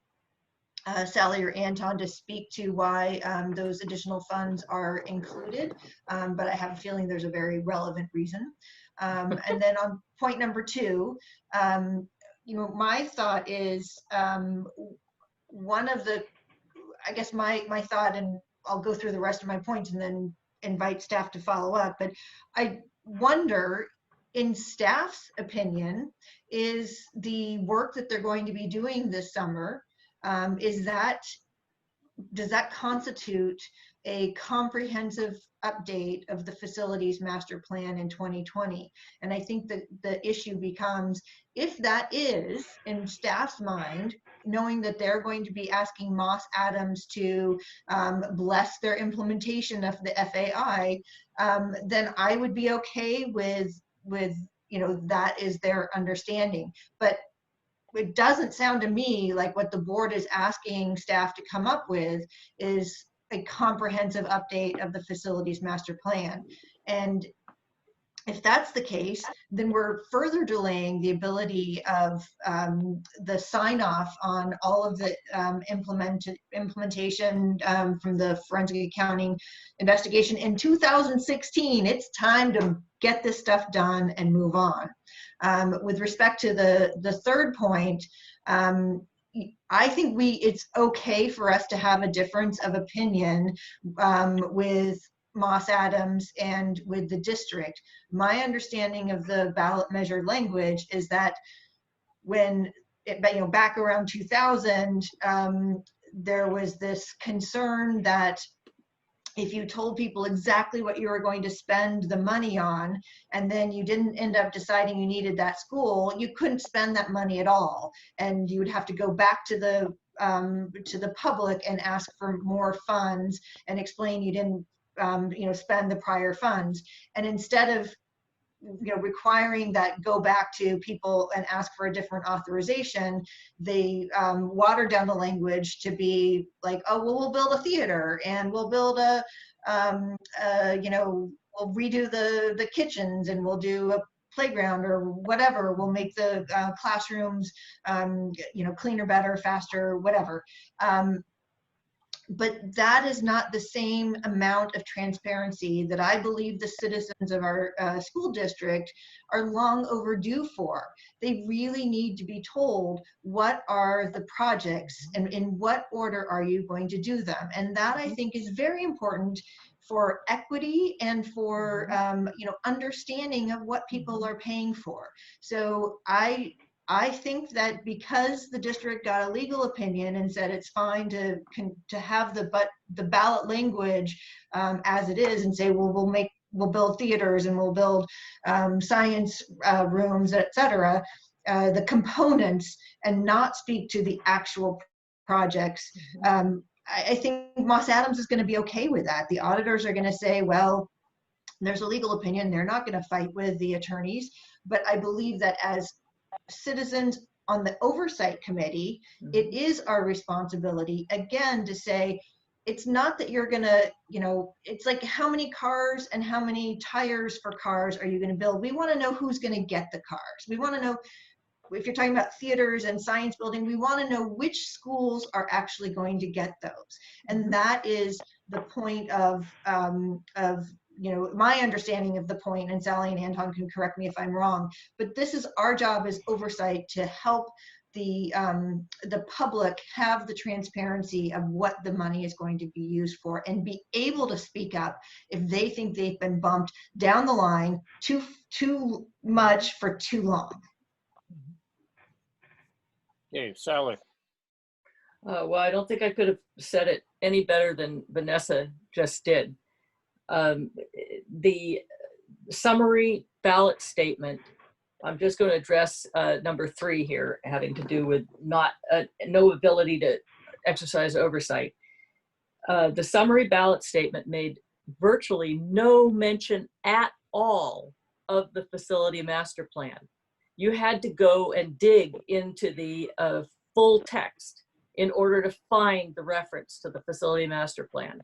Sally or Anton to speak to why those additional funds are included, but I have a feeling there's a very relevant reason. And then on point number 2, my thought is one of the, I guess my thought, and I'll go through the rest of my points and then invite staff to follow up, but I wonder, in staff's opinion, is the work that they're going to be doing this summer, does that constitute a comprehensive update of the facilities master plan in 2020? And I think that the issue becomes, if that is in staff's mind, knowing that they're going to be asking Moss Adams to bless their implementation of the FAI, then I would be okay with that is their understanding. But it doesn't sound to me like what the board is asking staff to come up with is a comprehensive update of the facilities master plan. And if that's the case, then we're further delaying the ability of the sign off on all of the implementation from the forensic accounting investigation in 2016. It's time to get this stuff done and move on. With respect to the third point, I think it's okay for us to have a difference of opinion with Moss Adams and with the district. My understanding of the ballot measure language is that when back around 2000, there was this concern that if you told people exactly what you were going to spend the money on, and then you didn't end up deciding you needed that school, you couldn't spend that money at all. And you would have to go back to the public and ask for more funds and explain you didn't spend the prior funds. And instead of requiring that go back to people and ask for a different authorization, they watered down the language to be like, oh, well, we'll build a theater and we'll build we'll redo the kitchens and we'll do a playground or whatever. We'll make the classrooms, cleaner, better, faster, whatever. But that is not the same amount of transparency that I believe the citizens of our school district are long overdue for. They really need to be told what are the projects and in what order are you going to do them. And that, I think, is very important for equity and for understanding of what people are paying for. So I think that because the district got a legal opinion and said it's fine to have the ballot language as it is, and say, well, we'll build theaters and we'll build science rooms, etc., the components, and not speak to the actual projects. I think Moss Adams is going to be okay with that. The auditors are going to say, well, there's a legal opinion. They're not going to fight with the attorneys. But I believe that as citizens on the oversight committee, it is our responsibility, again, to say, it's not that you're gonna, it's like how many cars and how many tires for cars are you gonna build? We wanna know who's gonna get the cars. We wanna know if you're talking about theaters and science building, we want to know which schools are actually going to get those. And that is the point of my understanding of the point, and Sally and Anton can correct me if I'm wrong, but this is our job as oversight to help the public have the transparency of what the money is going to be used for and be able to speak up if they think they've been bumped down the line too much for too long. Okay, Sally. Well, I don't think I could have said it any better than Vanessa just did. The summary ballot statement, I'm just going to address number 3 here, having to do with no ability to exercise oversight. The summary ballot statement made virtually no mention at all of the facility master plan. You had to go and dig into the full text in order to find the reference to the facility master plan.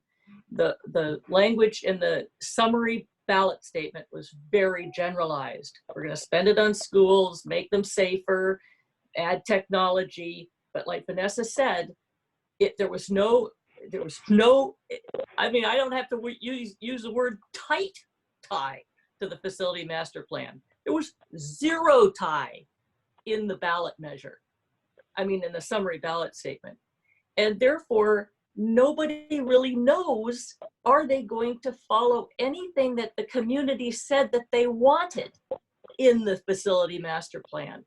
The language in the summary ballot statement was very generalized. We're going to spend it on schools, make them safer, add technology. But like Vanessa said, there was no, I mean, I don't have to use the word tight tie to the facility master plan. There was zero tie in the ballot measure. I mean, in the summary ballot statement. And therefore, nobody really knows, are they going to follow anything that the community said that they wanted in the facility master plan?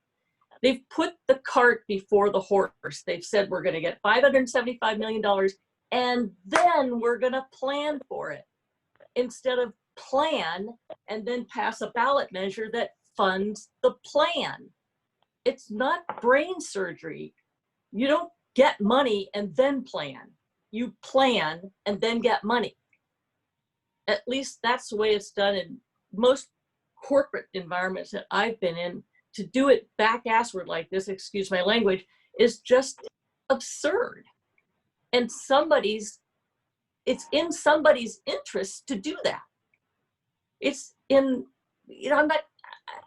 They've put the cart before the horse. They've said, we're going to get $575 million and then we're going to plan for it, instead of plan and then pass a ballot measure that funds the plan. It's not brain surgery. You don't get money and then plan. You plan and then get money. At least that's the way it's done in most corporate environments that I've been in. To do it back-assward like this, excuse my language, is just absurd. And it's in somebody's interest to do that. It's in,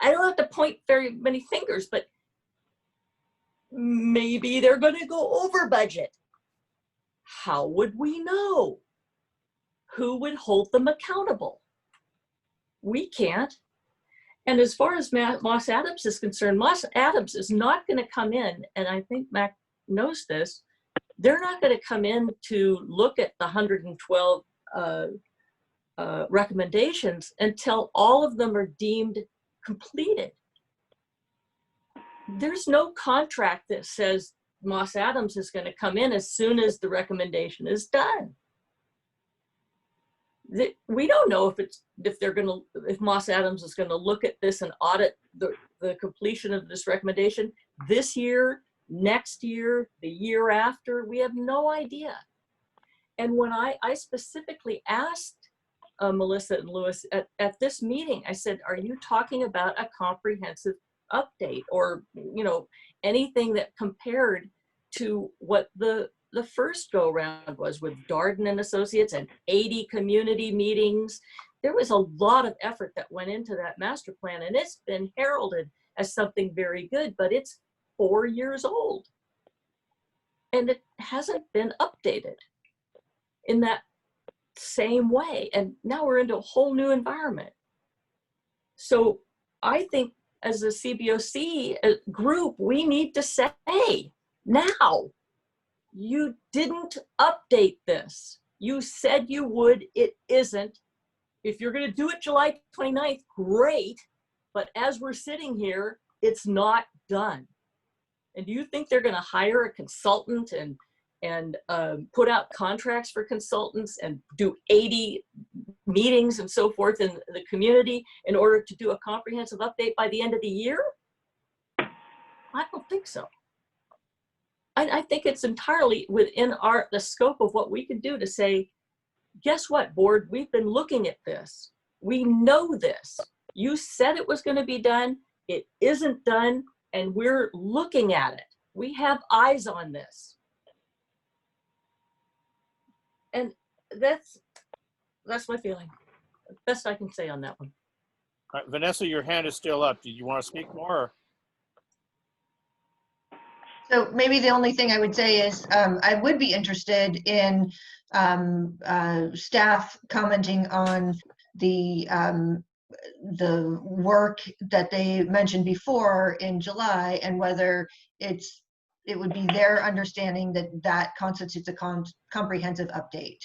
I don't have to point very many fingers, but maybe they're going to go over budget. How would we know? Who would hold them accountable? We can't. And as far as Moss Adams is concerned, Moss Adams is not going to come in, and I think Mac knows this, they're not going to come in to look at the 112 recommendations until all of them are deemed completed. There's no contract that says Moss Adams is going to come in as soon as the recommendation is done. We don't know if Moss Adams is going to look at this and audit the completion of this recommendation this year, next year, the year after. We have no idea. And when I specifically asked Melissa and Louis at this meeting, I said, are you talking about a comprehensive update or anything that compared to what the first go round was with Darden and Associates and 80 community meetings? There was a lot of effort that went into that master plan, and it's been heralded as something very good, but it's 4 years old and it hasn't been updated in that same way. And now we're into a whole new environment. So I think as a CBOC group, we need to say now, you didn't update this. You said you would, it isn't. If you're going to do it July 29th, great. But as we're sitting here, it's not done. And do you think they're going to hire a consultant and put out contracts for consultants and do 80 meetings and so forth in the community in order to do a comprehensive update by the end of the year? I don't think so. I think it's entirely within the scope of what we can do to say, guess what, board? We've been looking at this. We know this. You said it was going to be done. It isn't done, and we're looking at it. We have eyes on this. And that's my feeling. Best I can say on that one. Vanessa, your hand is still up. Do you want to speak more? Or? So maybe the only thing I would say is I would be interested in staff commenting on the work that they mentioned before in July and whether it would be their understanding that that constitutes a comprehensive update.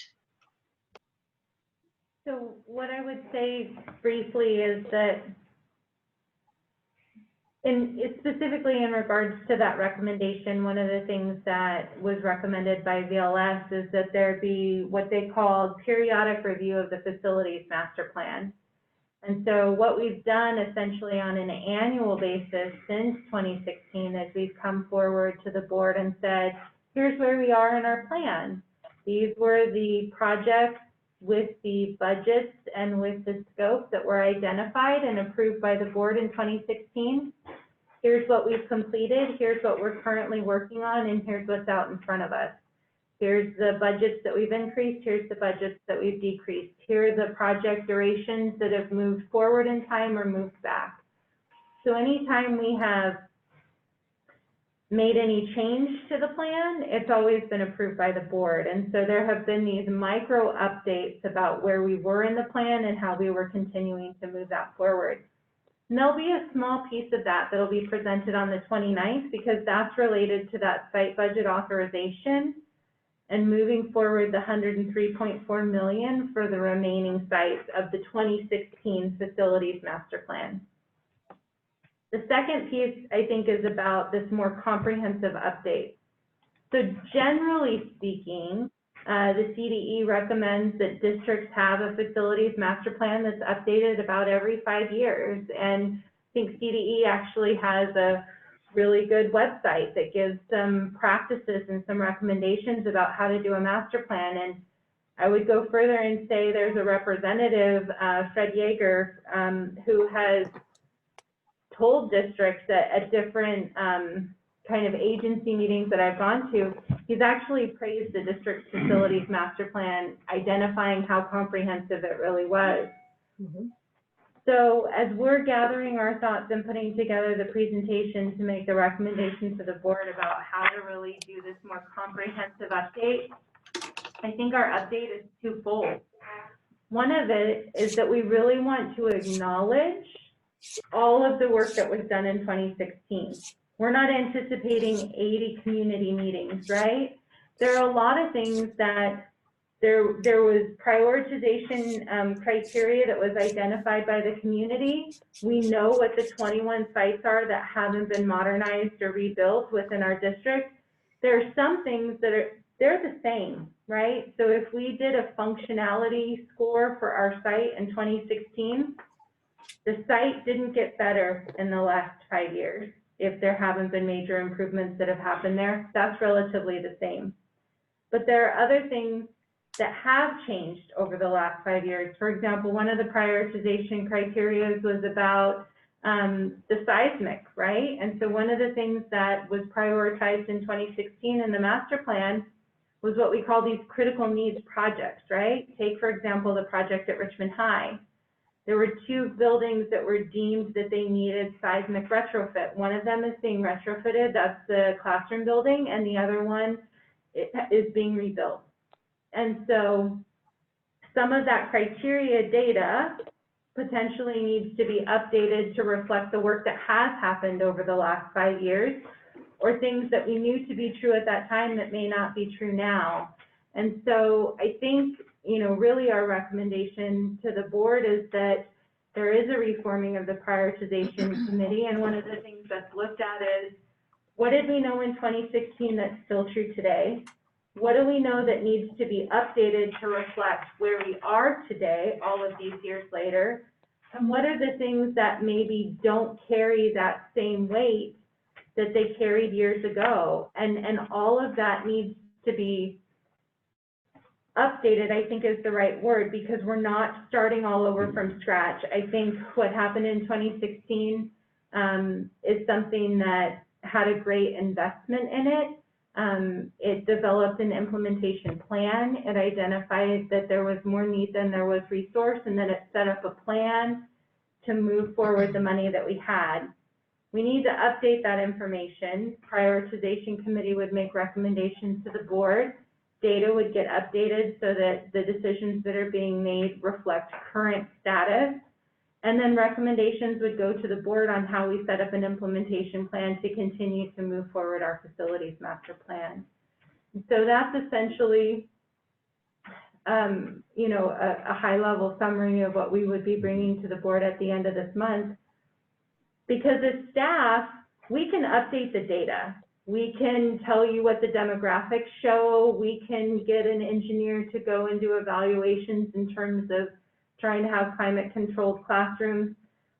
So what I would say briefly is that specifically in regards to that recommendation, one of the things that was recommended by VLS is that there be what they call periodic review of the facilities master plan. And so what we've done essentially on an annual basis since 2016 is we've come forward to the board and said, here's where we are in our plan. These were the projects with the budgets and with the scope that were identified and approved by the board in 2016. Here's what we've completed, here's what we're currently working on, and here's what's out in front of us. Here's the budgets that we've increased, here's the budgets that we've decreased. Here are the project durations that have moved forward in time or moved back. So anytime we have made any change to the plan, it's always been approved by the board. And so there have been these micro updates about where we were in the plan and how we were continuing to move that forward. And there'll be a small piece of that that'll be presented on the 29th because that's related to that site budget authorization and moving forward the $103.4 million for the remaining sites of the 2016 facilities master plan. The second piece, I think, is about this more comprehensive update. So generally speaking, the CDE recommends that districts have a facilities master plan that's updated about every 5 years. And I think CDE actually has a really good website that gives some practices and some recommendations about how to do a master plan. And I would go further and say there's a representative, Fred Yeager, who has told districts that at different kind of agency meetings that I've gone to, he's actually praised the district's facilities master plan, identifying how comprehensive it really was. Mm-hmm. So as we're gathering our thoughts and putting together the presentation to make the recommendation to the board about how to really do this more comprehensive update, I think our update is twofold. One of it is that we really want to acknowledge all of the work that was done in 2016. We're not anticipating 80 community meetings, right? There are a lot of things that there was prioritization criteria that was identified by the community. We know what the 21 sites are that haven't been modernized or rebuilt within our district. There are some things that they're the same, right? So if we did a functionality score for our site in 2016, the site didn't get better in the last 5 years. If there haven't been major improvements that have happened there, that's relatively the same. But there are other things that have changed over the last 5 years. For example, one of the prioritization criteria was about the seismic, right? And so one of the things that was prioritized in 2016 in the master plan was what we call these critical needs projects, right? Take, for example, the project at Richmond High. There were 2 buildings that were deemed that they needed seismic retrofit. One of them is being retrofitted, that's the classroom building, and the other one is being rebuilt. And so some of that criteria data potentially needs to be updated to reflect the work that has happened over the last 5 years, or things that we knew to be true at that time that may not be true now. And so I think, you know, really our recommendation to the board is that there is a reforming of the prioritization committee. And one of the things that's looked at is, what did we know in 2016 that's still true today? What do we know that needs to be updated to reflect where we are today, all of these years later? And what are the things that maybe don't carry that same weight that they carried years ago? And all of that needs to be updated, I think is the right word, because we're not starting all over from scratch. I think what happened in 2016 is something that had a great investment in it. It developed an implementation plan. It identified that there was more need than there was resource, and then it set up a plan to move forward the money that we had. We need to update that information. Prioritization committee would make recommendations to the board. Data would get updated so that the decisions that are being made reflect current status. And then recommendations would go to the board on how we set up an implementation plan to continue to move forward our facilities master plan. So that's essentially, you know, a high-level summary of what we would be bringing to the board at the end of this month. Because as staff, we can update the data. We can tell you what the demographics show. We can get an engineer to go and do evaluations in terms of trying to have climate-controlled classrooms.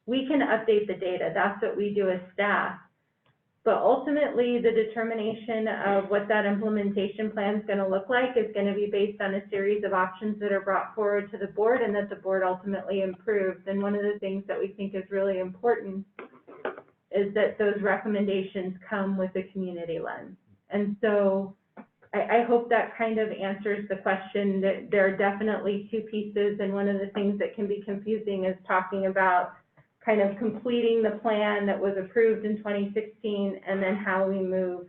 We can update the data. That's what we do as staff. But ultimately, the determination of what that implementation plan is going to look like is going to be based on a series of options that are brought forward to the board and that the board ultimately approves. And one of the things that we think is really important is that those recommendations come with a community lens. And so I hope that kind of answers the question. That there are definitely two pieces, and one of the things that can be confusing is talking about kind of completing the plan that was approved in 2016 and then how we move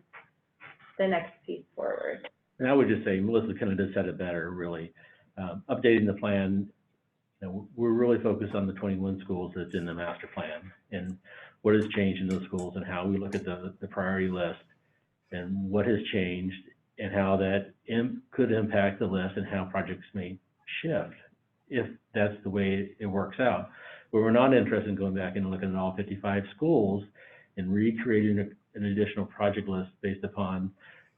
the next piece forward. And I would just say, Melissa kind of just said it better, really. Updating the plan, you know, we're really focused on the 21 schools that's in the master plan and what has changed in those schools and how we look at the priority list and what has changed and how that could impact the list and how projects may shift if that's the way it works out. But we're not interested in going back and looking at all 55 schools and recreating an additional project list based upon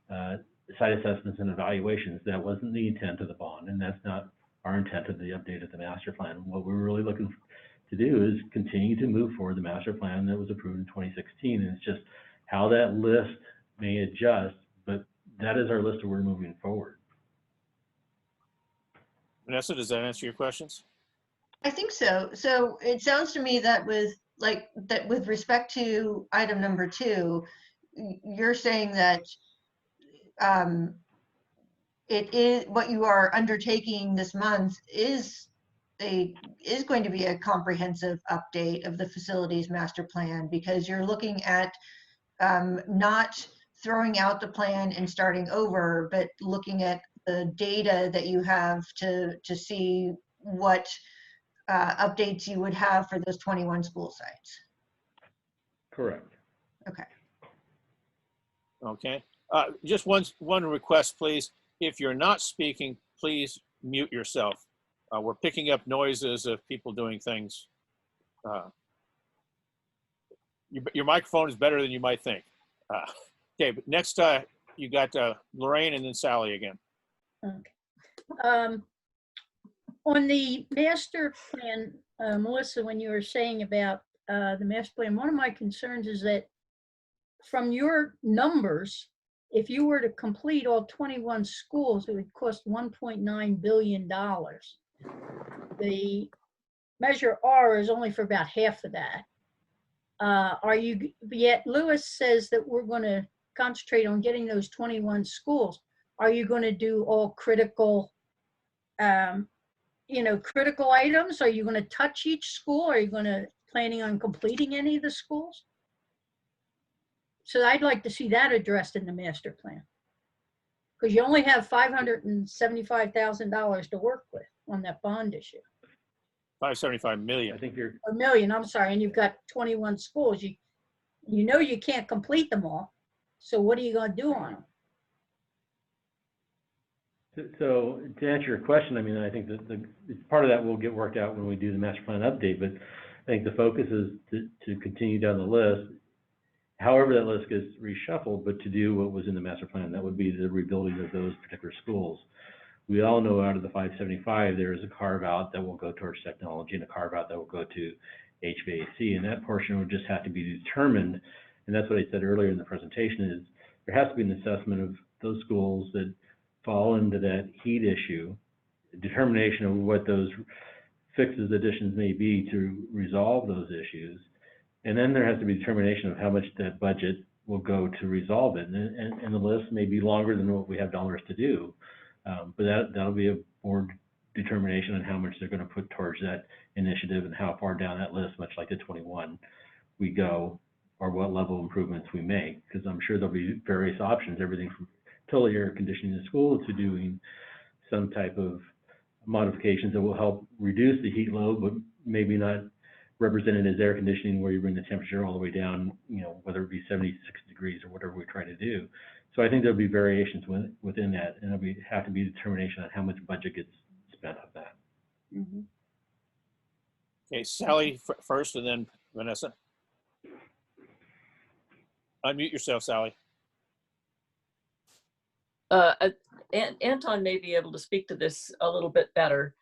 site assessments and evaluations. That wasn't the intent of the bond, and that's not our intent of the update of the master plan. What we're really looking to do is continue to move forward the master plan that was approved in 2016, and it's just how that list may adjust, but that is our list that we're moving forward. Vanessa, does that answer your questions? I think so. So it sounds to me that with respect to item number 2, you're saying that it is what you are undertaking this month is going to be a comprehensive update of the facilities master plan, because you're looking at not throwing out the plan and starting over, but looking at the data that you have to see what updates you would have for those 21 school sites. Correct. Okay. Okay. Just one request, please. If you're not speaking, please mute yourself. We're picking up noises of people doing things. Your microphone is better than you might think. Okay, but next you got Lorraine and then Sally again. Okay. On the master plan, Melissa, when you were saying about the master plan, one of my concerns is that from your numbers, if you were to complete all 21 schools, it would cost $1.9 billion. The measure R is only for about half of that. Yet Lewis says that we're going to concentrate on getting those 21 schools. Are you going to do all critical, critical items? Are you going to touch each school? Are you planning on completing any of the schools? So I'd like to see that addressed in the master plan, because you only have $575,000 to work with on that bond issue. 575 million. I think you're A million, I'm sorry, and you've got 21 schools. You know you can't complete them all. So what are you going to do on them? So to answer your question, I mean, I think that part of that will get worked out when we do the master plan update, but I think the focus is to continue down the list. However that list gets reshuffled, but to do what was in the master plan, that would be the rebuilding of those particular schools. We all know out of the 575, there is a carve out that will go towards technology and a carve out that will go to HVAC, and that portion would just have to be determined. And that's what I said earlier in the presentation, is there has to be an assessment of those schools that fall into that heat issue, determination of what those fixes, additions may be to resolve those issues. And then there has to be determination of how much that budget will go to resolve it. And the list may be longer than what we have dollars to do. But that'll be a board determination on how much they're going to put towards that initiative and how far down that list, much like the 21, we go. or what level of improvements we make, because I'm sure there'll be various options, everything from totally air conditioning the school to doing some type of modifications that will help reduce the heat load, but maybe not represented as air conditioning where you bring the temperature all the way down, you know, whether it be 76 degrees or whatever we're trying to do. So I think there'll be variations within that, and there'll have to be determination on how much budget gets spent on that. Mm-hmm. Okay, Sally first, and then Vanessa. Unmute yourself, Sally. Anton may be able to speak to this a little bit better.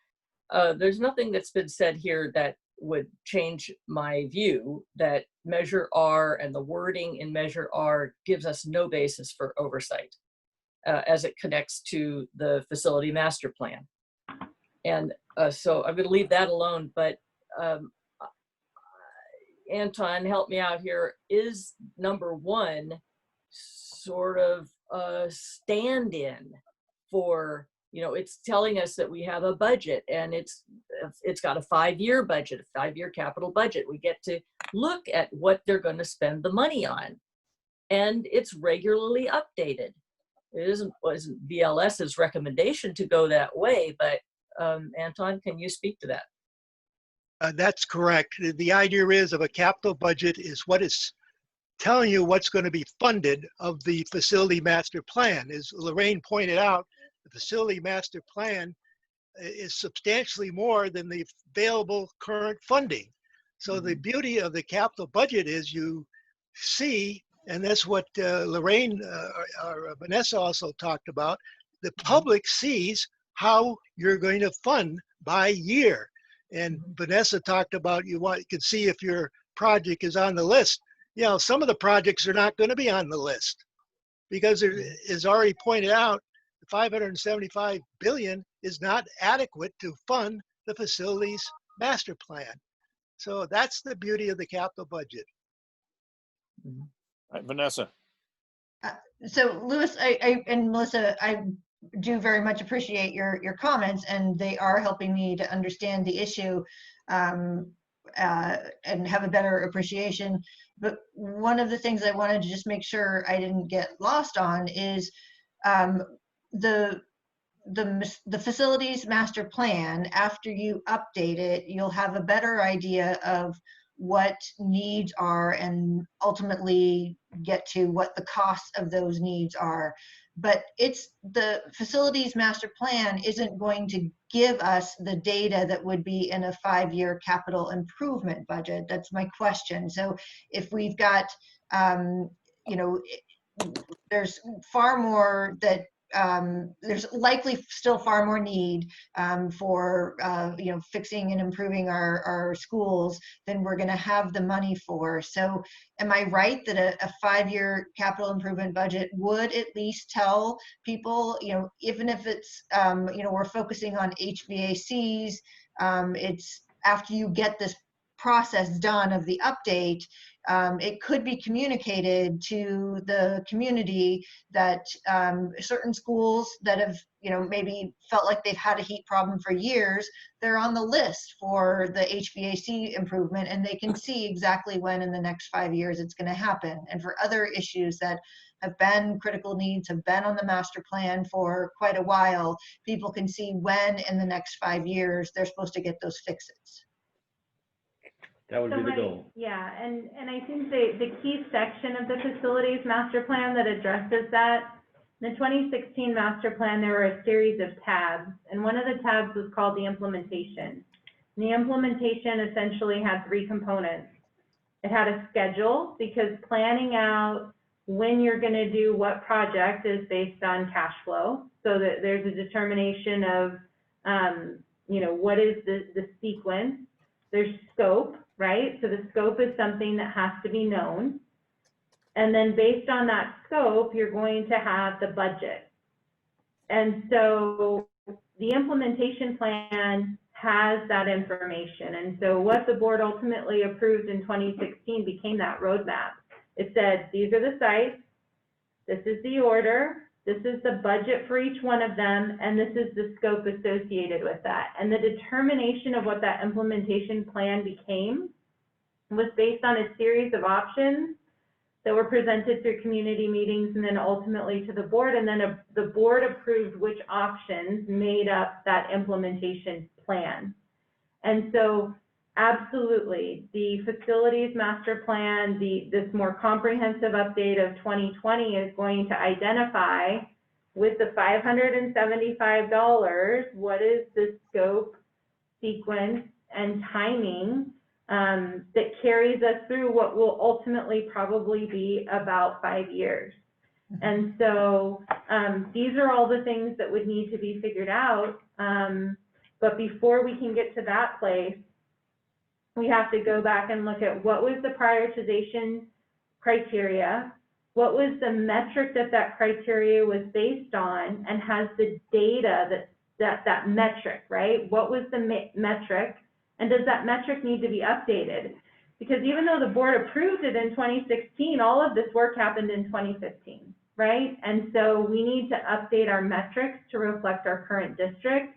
There's nothing that's been said here that would change my view that Measure R and the wording in Measure R gives us no basis for oversight as it connects to the facility master plan. And so I'm going to leave that alone, but Anton, help me out here. Is number one sort of a stand-in for, you know, it's telling us that we have a budget and it's got a 5-year budget, a 5-year capital budget. We get to look at what they're going to spend the money on, and it's regularly updated. It wasn't BLS's recommendation to go that way, but Anton, can you speak to that? That's correct. The idea is of a capital budget is what is telling you what's going to be funded of the facility master plan. As Lorraine pointed out, the facility master plan is substantially more than the available current funding. So the beauty of the capital budget is you see, and that's what Lorraine or Vanessa also talked about, the public sees how you're going to fund by year. And Vanessa talked about you can see if your project is on the list. You know, some of the projects are not going to be on the list because it is already pointed out, the 575 billion is not adequate to fund the facilities master plan. So that's the beauty of the capital budget. All right, Vanessa. So Louis, and Melissa, I do very much appreciate your comments, and they are helping me to understand the issue and have a better appreciation. But one of the things I wanted to just make sure I didn't get lost on is the facilities master plan. After you update it, you'll have a better idea of what needs are and ultimately get to what the costs of those needs are. But it's the facilities master plan isn't going to give us the data that would be in a 5-year capital improvement budget. That's my question. So if we've got, you know, there's far more that there's likely still far more need for you know, fixing and improving our schools than we're going to have the money for. So am I right that a 5-year capital improvement budget would at least tell people, you know, even if it's you know, we're focusing on HVACs, it's after you get this process done of the update, it could be communicated to the community that certain schools that have, you know, maybe felt like they've had a heat problem for years, they're on the list for the HVAC improvement, and they can see exactly when in the next 5 years it's going to happen. And for other issues that have been critical needs, have been on the master plan for quite a while, people can see when in the next 5 years they're supposed to get those fixes. That would be the goal. Yeah, and I think the key section of the facilities master plan that addresses that, in the 2016 master plan, there were a series of tabs, and one of the tabs was called the implementation. And the implementation essentially had 3 components. It had a schedule, because planning out when you're going to do what project is based on cash flow, so that there's a determination of, you know, what is the sequence. There's scope, right? So the scope is something that has to be known. And then based on that scope, you're going to have the budget. And so the implementation plan has that information. And so what the board ultimately approved in 2016 became that roadmap. It said, these are the sites, this is the order, this is the budget for each one of them, and this is the scope associated with that. And the determination of what that implementation plan became was based on a series of options that were presented through community meetings and then ultimately to the board, and then the board approved which options made up that implementation plan. And so absolutely, the facilities master plan, this more comprehensive update of 2020 is going to identify with the $575, what is the scope, sequence, and timing that carries us through what will ultimately probably be about 5 years. And so these are all the things that would need to be figured out. But before we can get to that place, we have to go back and look at what was the prioritization criteria, what was the metric that criteria was based on, and has the data that metric, right? What was the metric, and does that metric need to be updated? Because even though the board approved it in 2016, all of this work happened in 2015, right? And so we need to update our metrics to reflect our current district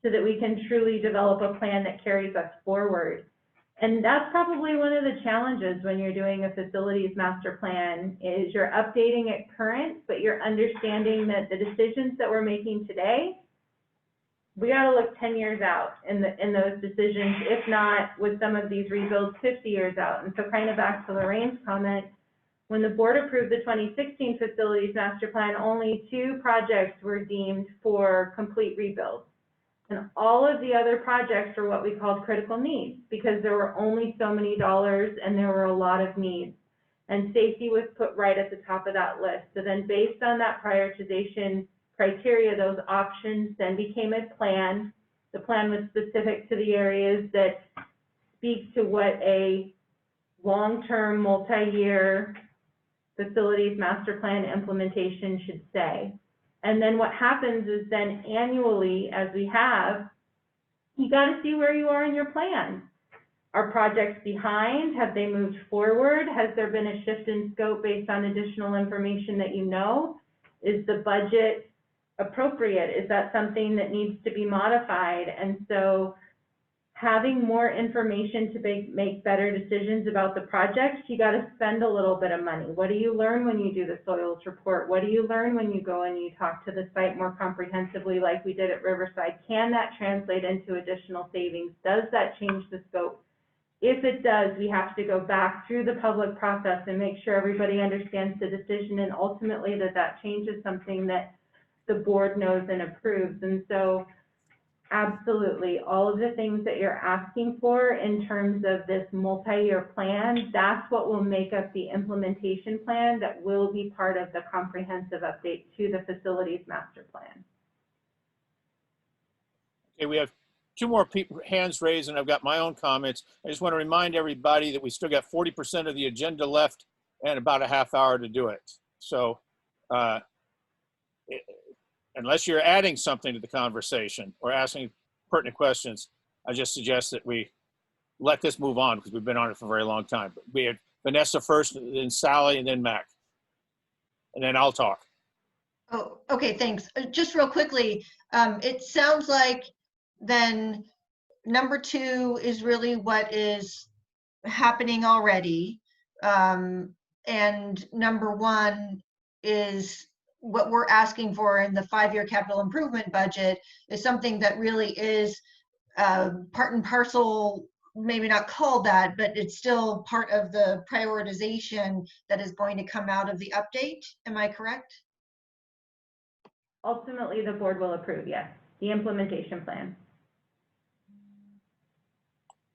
so that we can truly develop a plan that carries us forward. And that's probably one of the challenges when you're doing a facilities master plan, is you're updating it current, but you're understanding that the decisions that we're making today, we got to look 10 years out in those decisions, if not with some of these rebuilds 50 years out. And so kind of back to Lorraine's comment, when the board approved the 2016 facilities master plan, only 2 projects were deemed for complete rebuild. And all of the other projects are what we called critical needs, because there were only so many dollars and there were a lot of needs. And safety was put right at the top of that list. So then based on that prioritization criteria, those options then became a plan. The plan was specific to the areas that speak to what a long-term, multi-year facilities master plan implementation should say. And then what happens is then annually, as we have, you got to see where you are in your plan. Are projects behind? Have they moved forward? Has there been a shift in scope based on additional information that you know? Is the budget appropriate? Is that something that needs to be modified? And so having more information to make better decisions about the projects, you got to spend a little bit of money. What do you learn when you do the soils report? What do you learn when you go and you talk to the site more comprehensively like we did at Riverside? Can that translate into additional savings? Does that change the scope? If it does, we have to go back through the public process and make sure everybody understands the decision, and ultimately that change is something that the board knows and approves. And so absolutely, all of the things that you're asking for in terms of this multi-year plan, that's what will make up the implementation plan that will be part of the comprehensive update to the facilities master plan. Okay, we have 2 more hands raised, and I've got my own comments. I just want to remind everybody that we still got 40% of the agenda left and about a half hour to do it. So unless you're adding something to the conversation or asking pertinent questions, I just suggest that we let this move on because we've been on it for a very long time. But we had Vanessa first, then Sally, and then Mac. And then I'll talk. Oh, okay, thanks. Just real quickly, it sounds like then number 2 is really what is happening already. And number 1 is what we're asking for in the 5-year capital improvement budget is something that really is part and parcel, maybe not called that, but it's still part of the prioritization that is going to come out of the update. Am I correct? Ultimately, the board will approve, yes, the implementation plan.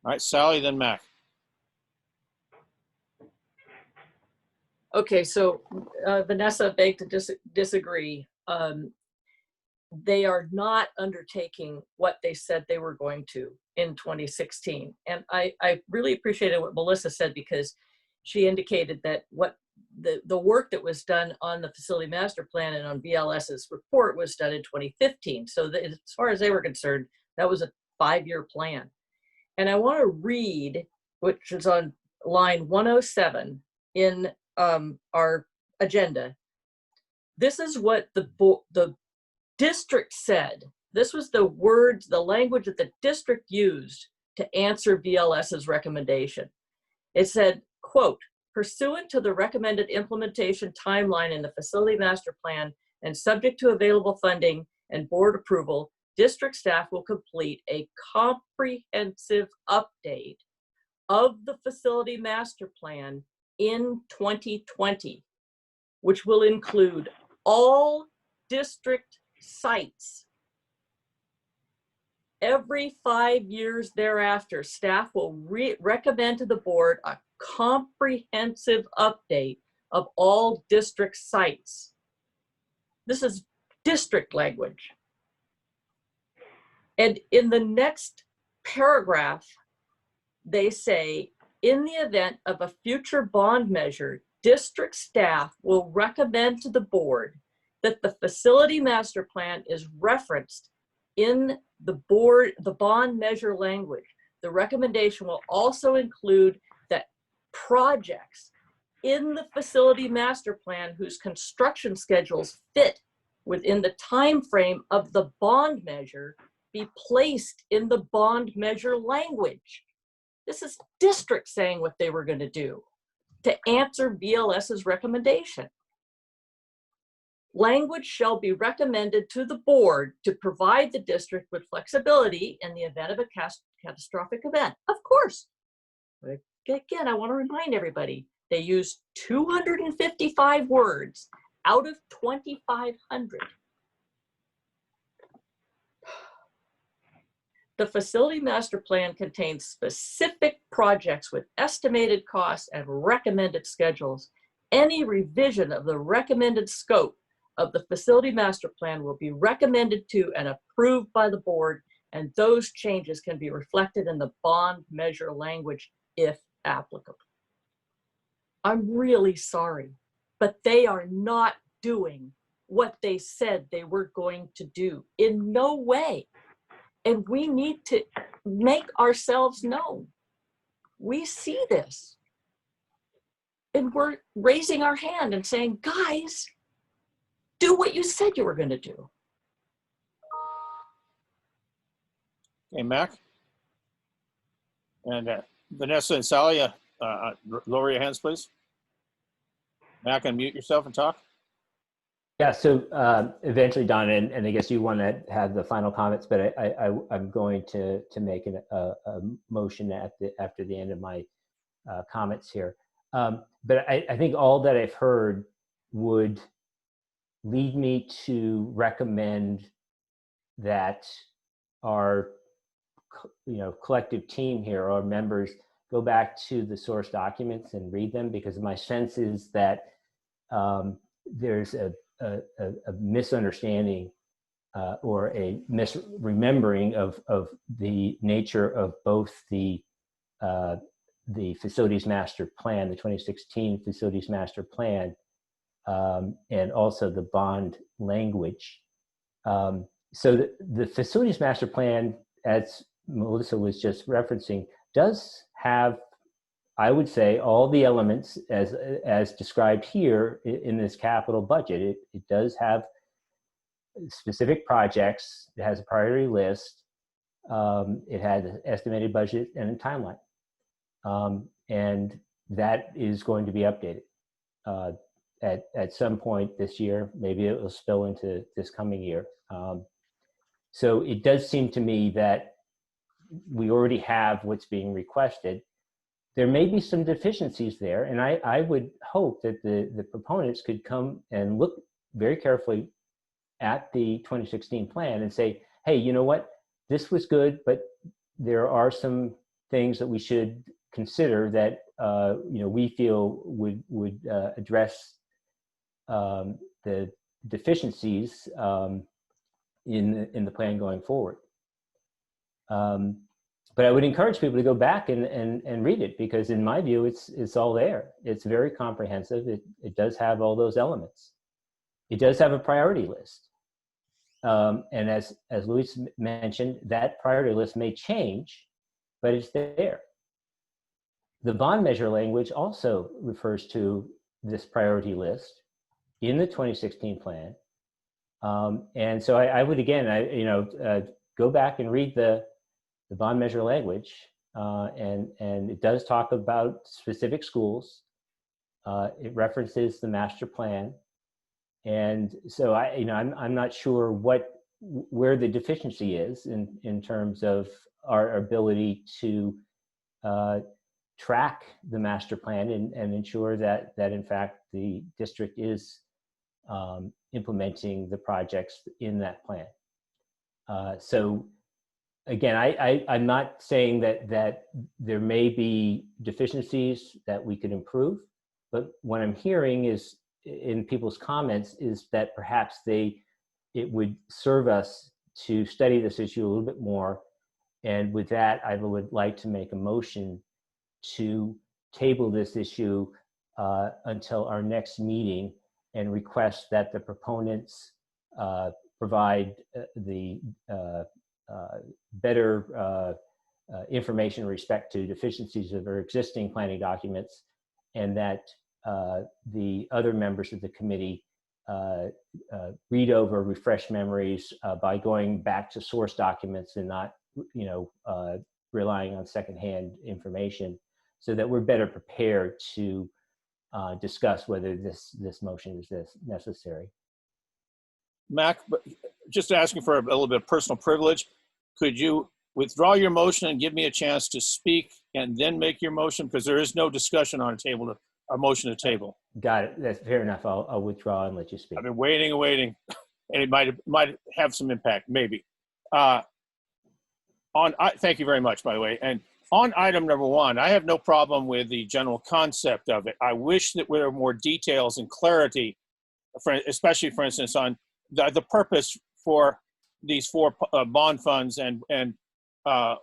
All right, Sally, then Mac. Okay, so Vanessa begged to disagree. They are not undertaking what they said they were going to in 2016. And I really appreciated what Melissa said, because she indicated that what the work that was done on the facility master plan and on BLS's report was done in 2015. So that, as far as they were concerned, that was a 5-year plan. And I want to read, which is on line 107 in our agenda. This is what the district said. This was the words, the language that the district used to answer BLS's recommendation. It said, quote, Pursuant to the recommended implementation timeline in the facility master plan and subject to available funding and board approval, district staff will complete a comprehensive update of the facility master plan in 2020, which will include all district sites. Every 5 years thereafter, staff will recommend to the board a comprehensive update of all district sites. This is district language. And in the next paragraph, they say, in the event of a future bond measure, district staff will recommend to the board that the facility master plan is referenced in the bond measure language. The recommendation will also include that projects in the facility master plan whose construction schedules fit within the time frame of the bond measure be placed in the bond measure language. This is district saying what they were going to do to answer VLS's recommendation. Language shall be recommended to the board to provide the district with flexibility in the event of a catastrophic event. Of course. But again, I want to remind everybody, they used 255 words out of 2,500. The facility master plan contains specific projects with estimated costs and recommended schedules. Any revision of the recommended scope of the facility master plan will be recommended to and approved by the board, and those changes can be reflected in the bond measure language if applicable. I'm really sorry, but they are not doing what they said they were going to do in no way. And we need to make ourselves known. We see this. And we're raising our hand and saying, guys, do what you said you were going to do. Okay, Mac? And Vanessa and Sally, lower your hands, please. Mac, unmute yourself and talk. Yeah, so eventually, Don, and I guess you want to have the final comments, but I'm going to make a motion after the end of my comments here. But I think all that I've heard would lead me to recommend that our collective team here, our members, go back to the source documents and read them, because my sense is that there's a misunderstanding or a misremembering of the nature of both the facilities master plan, the 2016 facilities master plan, and also the bond language. So the facilities master plan, as Melissa was just referencing, does have, I would say, all the elements as described here in this capital budget. It does have specific projects. It has a priority list. It has an estimated budget and a timeline. And that is going to be updated at some point this year. Maybe it will spill into this coming year. So it does seem to me that we already have what's being requested. There may be some deficiencies there, and I would hope that the proponents could come and look very carefully at the 2016 plan and say, hey, you know what? This was good, but there are some things that we should consider that we feel would address the deficiencies in the plan going forward. But I would encourage people to go back and read it, because in my view, it's all there. It's very comprehensive. It does have all those elements. It does have a priority list. And as Luis mentioned, that priority list may change, but it's there. The bond measure language also refers to this priority list in the 2016 plan. And so I would, again, go back and read the bond measure language, and it does talk about specific schools. It references the master plan. And so I'm not sure where the deficiency is in terms of our ability to track the master plan and ensure that in fact the district is implementing the projects in that plan. So again, I'm not saying that there may be deficiencies that we could improve, but what I'm hearing is in people's comments is that perhaps it would serve us to study this issue a little bit more. And with that, I would like to make a motion to table this issue until our next meeting and request that the proponents provide the better information in respect to deficiencies of our existing planning documents, and that the other members of the committee read over, refresh memories by going back to source documents and not, relying on secondhand information, so that we're better prepared to discuss whether this motion is necessary. Mac, just asking for a little bit of personal privilege, could you withdraw your motion and give me a chance to speak and then make your motion? Because there is no discussion on a motion to table. Got it. That's fair enough. I'll withdraw and let you speak. I've been waiting and waiting, and it might have some impact, maybe. Thank you very much, by the way. And on item number 1, I have no problem with the general concept of it. I wish that there were more details and clarity, especially, for instance, on the purpose for these 4 bond funds and how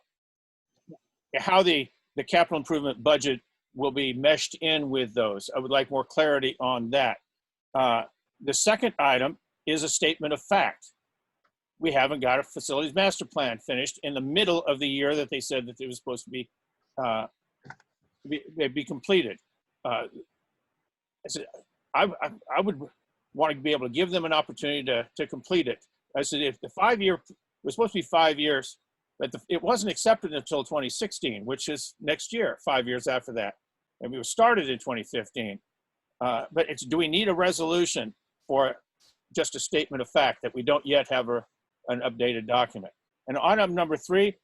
the capital improvement budget will be meshed in with those. I would like more clarity on that. The second item is a statement of fact. We haven't got a facilities master plan finished in the middle of the year that they said that it was supposed to be completed. I would want to be able to give them an opportunity to complete it. I said, if the 5-year was supposed to be 5 years, but it wasn't accepted until 2016, which is next year, 5 years after that. And we were started in 2015. But do we need a resolution for just a statement of fact that we don't yet have an updated document? And item number 3,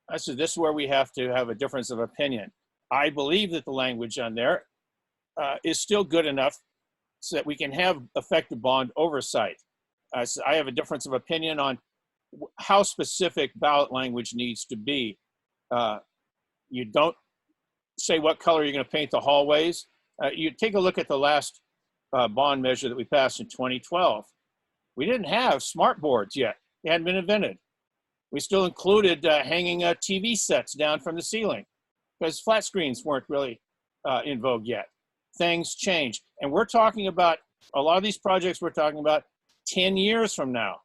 I said, this is where we have to have a difference of opinion. I believe that the language on there is still good enough so that we can have effective bond oversight. So I have a difference of opinion on how specific ballot language needs to be. You don't say what color you're going to paint the hallways. You take a look at the last bond measure that we passed in 2012. We didn't have smart boards yet. They hadn't been invented. We still included hanging TV sets down from the ceiling because flat screens weren't really in vogue yet. Things change. And we're talking about, a lot of these projects we're talking about 10 years from now.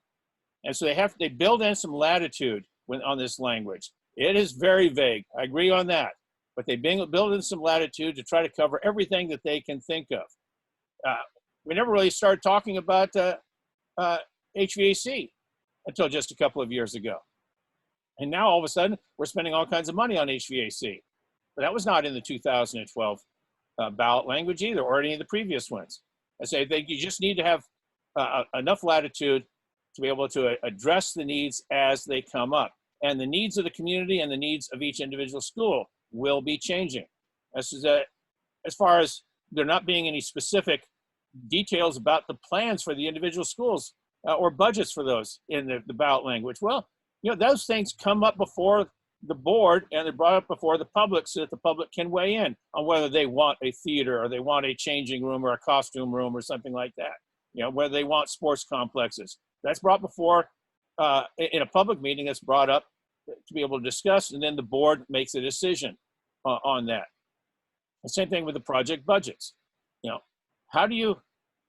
And so they build in some latitude on this language. It is very vague. I agree on that. But they build in some latitude to try to cover everything that they can think of. We never really started talking about HVAC until just a couple of years ago. And now all of a sudden, we're spending all kinds of money on HVAC. But that was not in the 2012 ballot language either, or any of the previous ones. I say that you just need to have enough latitude to be able to address the needs as they come up. And the needs of the community and the needs of each individual school will be changing. As far as there not being any specific details about the plans for the individual schools or budgets for those in the ballot language. Well, those things come up before the board and they're brought up before the public so that the public can weigh in on whether they want a theater or they want a changing room or a costume room or something like that. Whether they want sports complexes. That's brought before in a public meeting. That's brought up to be able to discuss, and then the board makes a decision on that. The same thing with the project budgets. How do you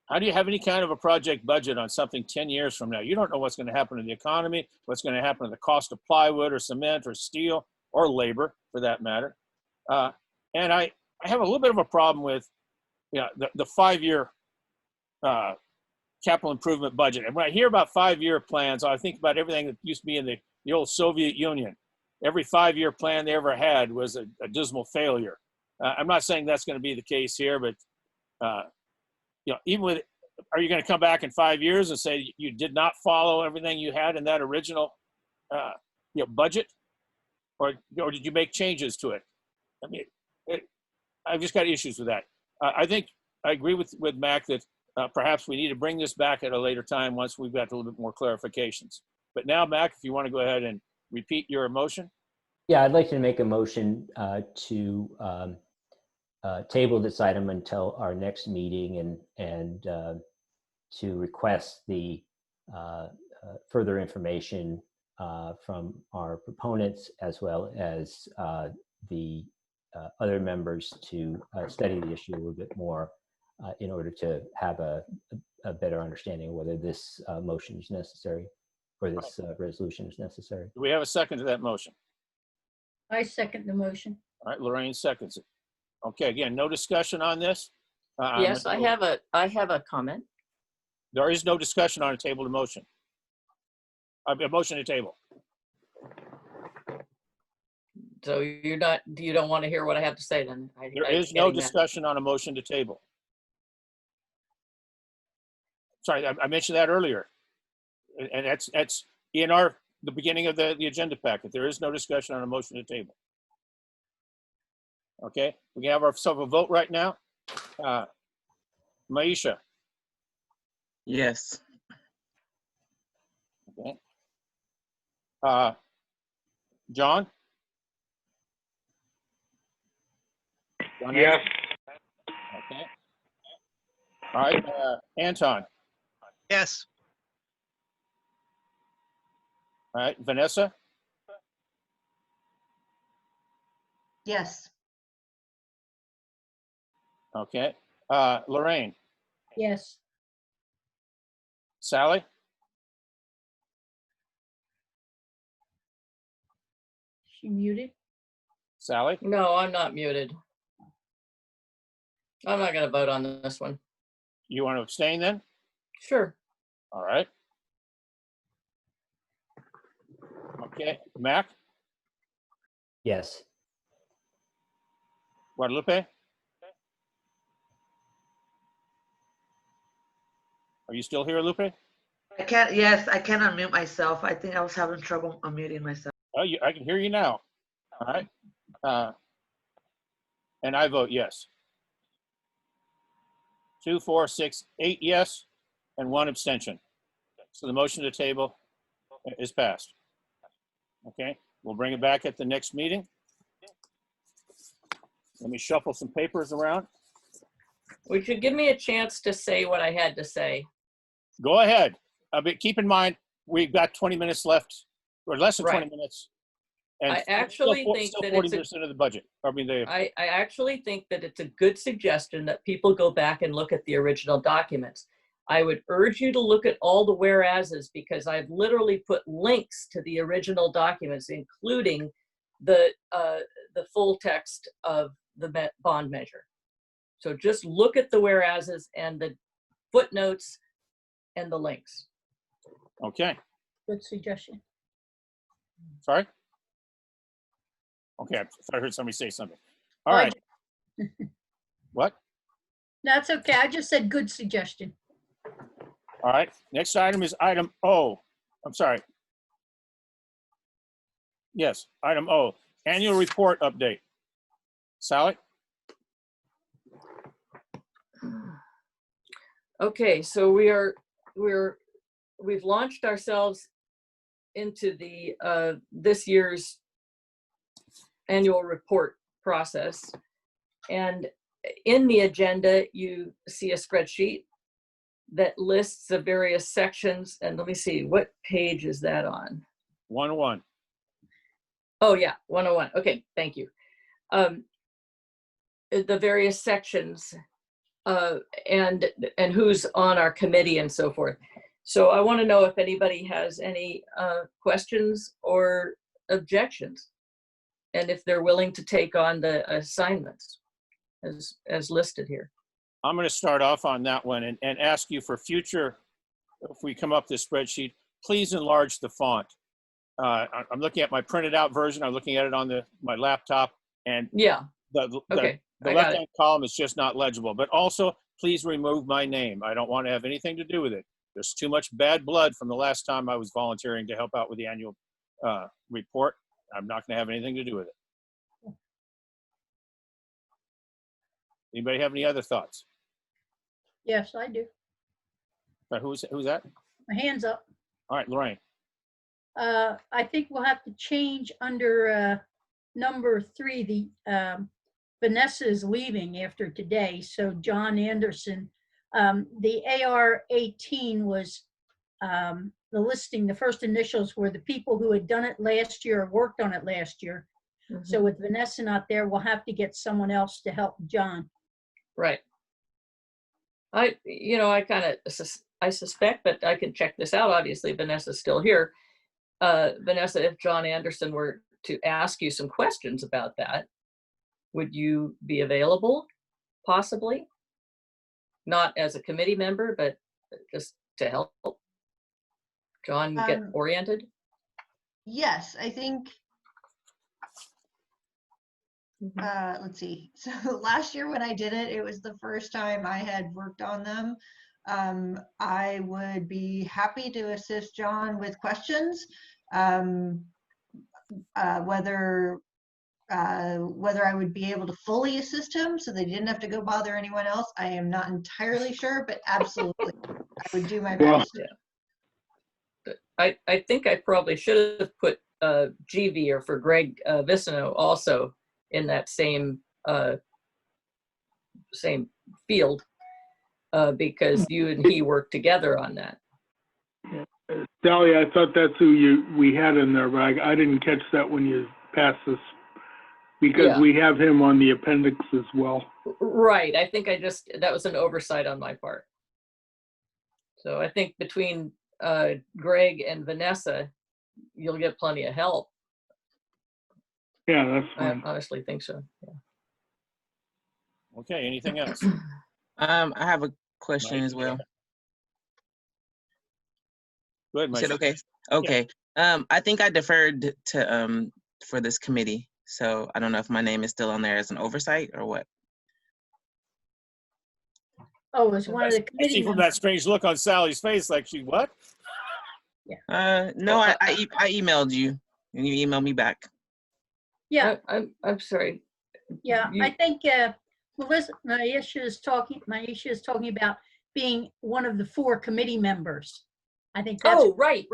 have any kind of a project budget on something 10 years from now? You don't know what's going to happen to the economy, what's going to happen to the cost of plywood or cement or steel or labor, for that matter. And I have a little bit of a problem with the 5-year capital improvement budget. And when I hear about 5-year plans, I think about everything that used to be in the old Soviet Union. Every 5-year plan they ever had was a dismal failure. I'm not saying that's going to be the case here, but even with, are you going to come back in 5 years and say you did not follow everything you had in that original, budget, or did you make changes to it? I mean, I've just got issues with that. I think I agree with Mac that perhaps we need to bring this back at a later time once we've got a little bit more clarifications. But now, Mac, if you want to go ahead and repeat your motion. Yeah, I'd like to make a motion to table this item until our next meeting and to request the further information from our proponents as well as the other members to study the issue a little bit more in order to have a better understanding of whether this motion is necessary or this resolution is necessary. Do we have a second to that motion? I second the motion. All right, Lorraine seconds it. Okay, again, no discussion on this? Yes, I have a comment. There is no discussion on a table to motion. A motion to table. So you don't want to hear what I have to say then? There is no discussion on a motion to table. Sorry, I mentioned that earlier. And that's in the beginning of the agenda packet. There is no discussion on a motion to table. Okay, we can have ourselves a vote right now. Maisha. Yes. Okay. John? John? Yes. Okay. All right, Anton. Yes. All right, Vanessa? Yes. Okay. Lorraine? Yes. Sally? She muted? Sally? No, I'm not muted. I'm not going to vote on this one. You want to abstain then? Sure. All right. Okay, Mac? Yes. Guadalupe? Are you still here, Lupe? I can't, yes, I can unmute myself. I think I was having trouble unmuting myself. Oh, I can hear you now. All right. And I vote yes. 2, 4, 6, 8 yes, and 1 abstention. So the motion to table is passed. Okay, we'll bring it back at the next meeting. Let me shuffle some papers around. Would you give me a chance to say what I had to say? Go ahead. But keep in mind, we've got 20 minutes left, or less than 20 minutes. And I actually think still that 40% of the budget. I actually think that it's a good suggestion that people go back and look at the original documents. I would urge you to look at all the whereases because I've literally put links to the original documents, including the full text of the bond measure. So just look at the whereases and the footnotes and the links. Okay. Good suggestion. Sorry? Okay, I thought I heard somebody say something. All right. What? That's okay. I just said good suggestion. All right. Next item is item O. I'm sorry. Yes, item O. Annual report update. Sally? Okay, so we've launched ourselves into the this year's annual report process. And in the agenda, you see a spreadsheet that lists the various sections. And let me see, what page is that on? 101. Oh yeah, 101. Okay, thank you. The various sections and who's on our committee and so forth. So I want to know if anybody has any questions or objections, and if they're willing to take on the assignments as listed here. I'm going to start off on that one and ask you for future, if we come up this spreadsheet, please enlarge the font. I'm looking at my printed out version. I'm looking at it on my laptop, and yeah, the okay. left-hand column is just not legible. But also, please remove my name. I don't want to have anything to do with it. There's too much bad blood from the last time I was volunteering to help out with the annual report. I'm not going to have anything to do with it. Anybody have any other thoughts? Yes, I do. Who's that? My hand's up. All right, Lorraine. I think we'll have to change under number 3. Vanessa is leaving after today, so John Anderson. The AR 18 was the listing. The first initials were the people who had done it last year or worked on it last year. So with Vanessa not there, we'll have to get someone else to help John. Right. I suspect, but I can check this out. Obviously, Vanessa's still here. Vanessa, if John Anderson were to ask you some questions about that, would you be available, possibly? Not as a committee member, but just to help John get oriented? Yes, I think, let's see. So last year when I did it, it was the first time I had worked on them. I would be happy to assist John with questions, whether I would be able to fully assist him so they didn't have to go bother anyone else. I am not entirely sure, but absolutely, I would do my best. I think I probably should have put GV or for Greg Vicino also in that same field because you and he worked together on that. Sally, I thought that's who we had in there, but I didn't catch that when you passed this because we have him on the appendix as well. Right. I think that was an oversight on my part. So I think between Greg and Vanessa, you'll get plenty of help. Yeah, that's fine. I honestly think so. Yeah. Okay, anything else? I have a question as well. Go ahead, Mike. Is it okay? Okay. Yeah. I think I deferred to for this committee, so I don't know if my name is still on there as an oversight or what. Oh, it was one of the I committee see from members. that strange look on Sally's face, like she what? Yeah. No, I emailed you, and you emailed me back. Yeah. I'm sorry. Yeah, I think Maisha is talking about being one of the 4 committee members. I think that's. Oh, right.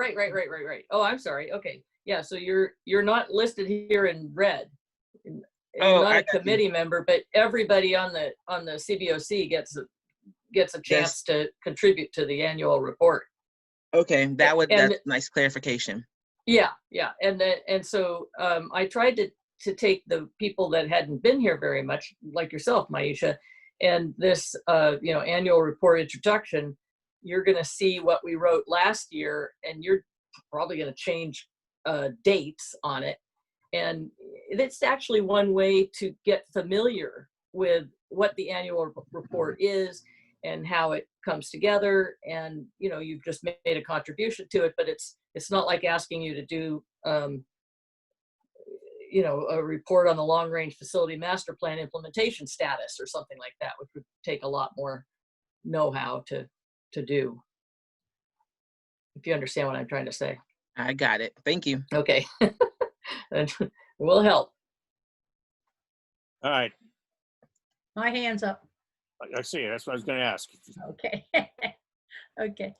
Oh, I'm sorry. Okay. Yeah, so you're not listed here in red. You're not a committee member, but everybody on the CBOC gets a chance to contribute to the annual report. Okay, that's nice clarification. Yeah, and so I tried to take the people that hadn't been here very much, like yourself, Maisha, and this annual report introduction. You're going to see what we wrote last year, and you're probably going to change dates on it. And it's actually one way to get familiar with what the annual report is and how it comes together. And, you've just made a contribution to it, but it's not like asking you to do, a report on the long-range facility master plan implementation status or something like that, which would take a lot more know-how to do. If you understand what I'm trying to say. I got it. Thank you. Okay. We'll help. All right. My hand's up. I see. That's what I was going to ask. Okay. Okay.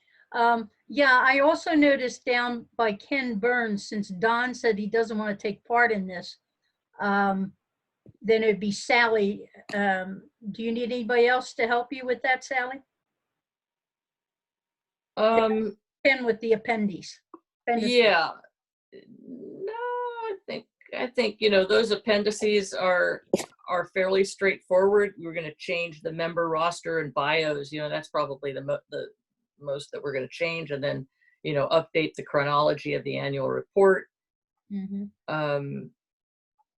Yeah, I also noticed down by Ken Burns, since Don said he doesn't want to take part in this, then it'd be Sally. Do you need anybody else to help you with that, Sally? Ken with the appendices. Yeah. No, I think those appendices are fairly straightforward. We're going to change the member roster and bios. That's probably the most that we're going to change, and then update the chronology of the annual report. Mm-hmm.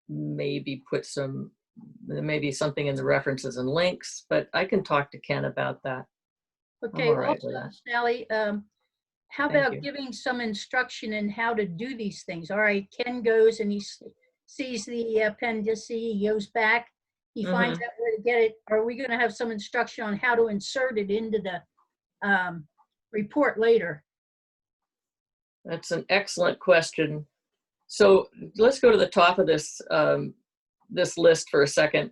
Maybe put maybe something in the references and links, but I can talk to Ken about that. Okay. Also, Sally, how about giving some instruction in how to do these things? All right, Ken goes and he sees the appendix, he goes back he finds out where to get it, are we gonna have some instruction on how to insert it into the report later? That's an excellent question. So let's go to the top of this, this list for a second.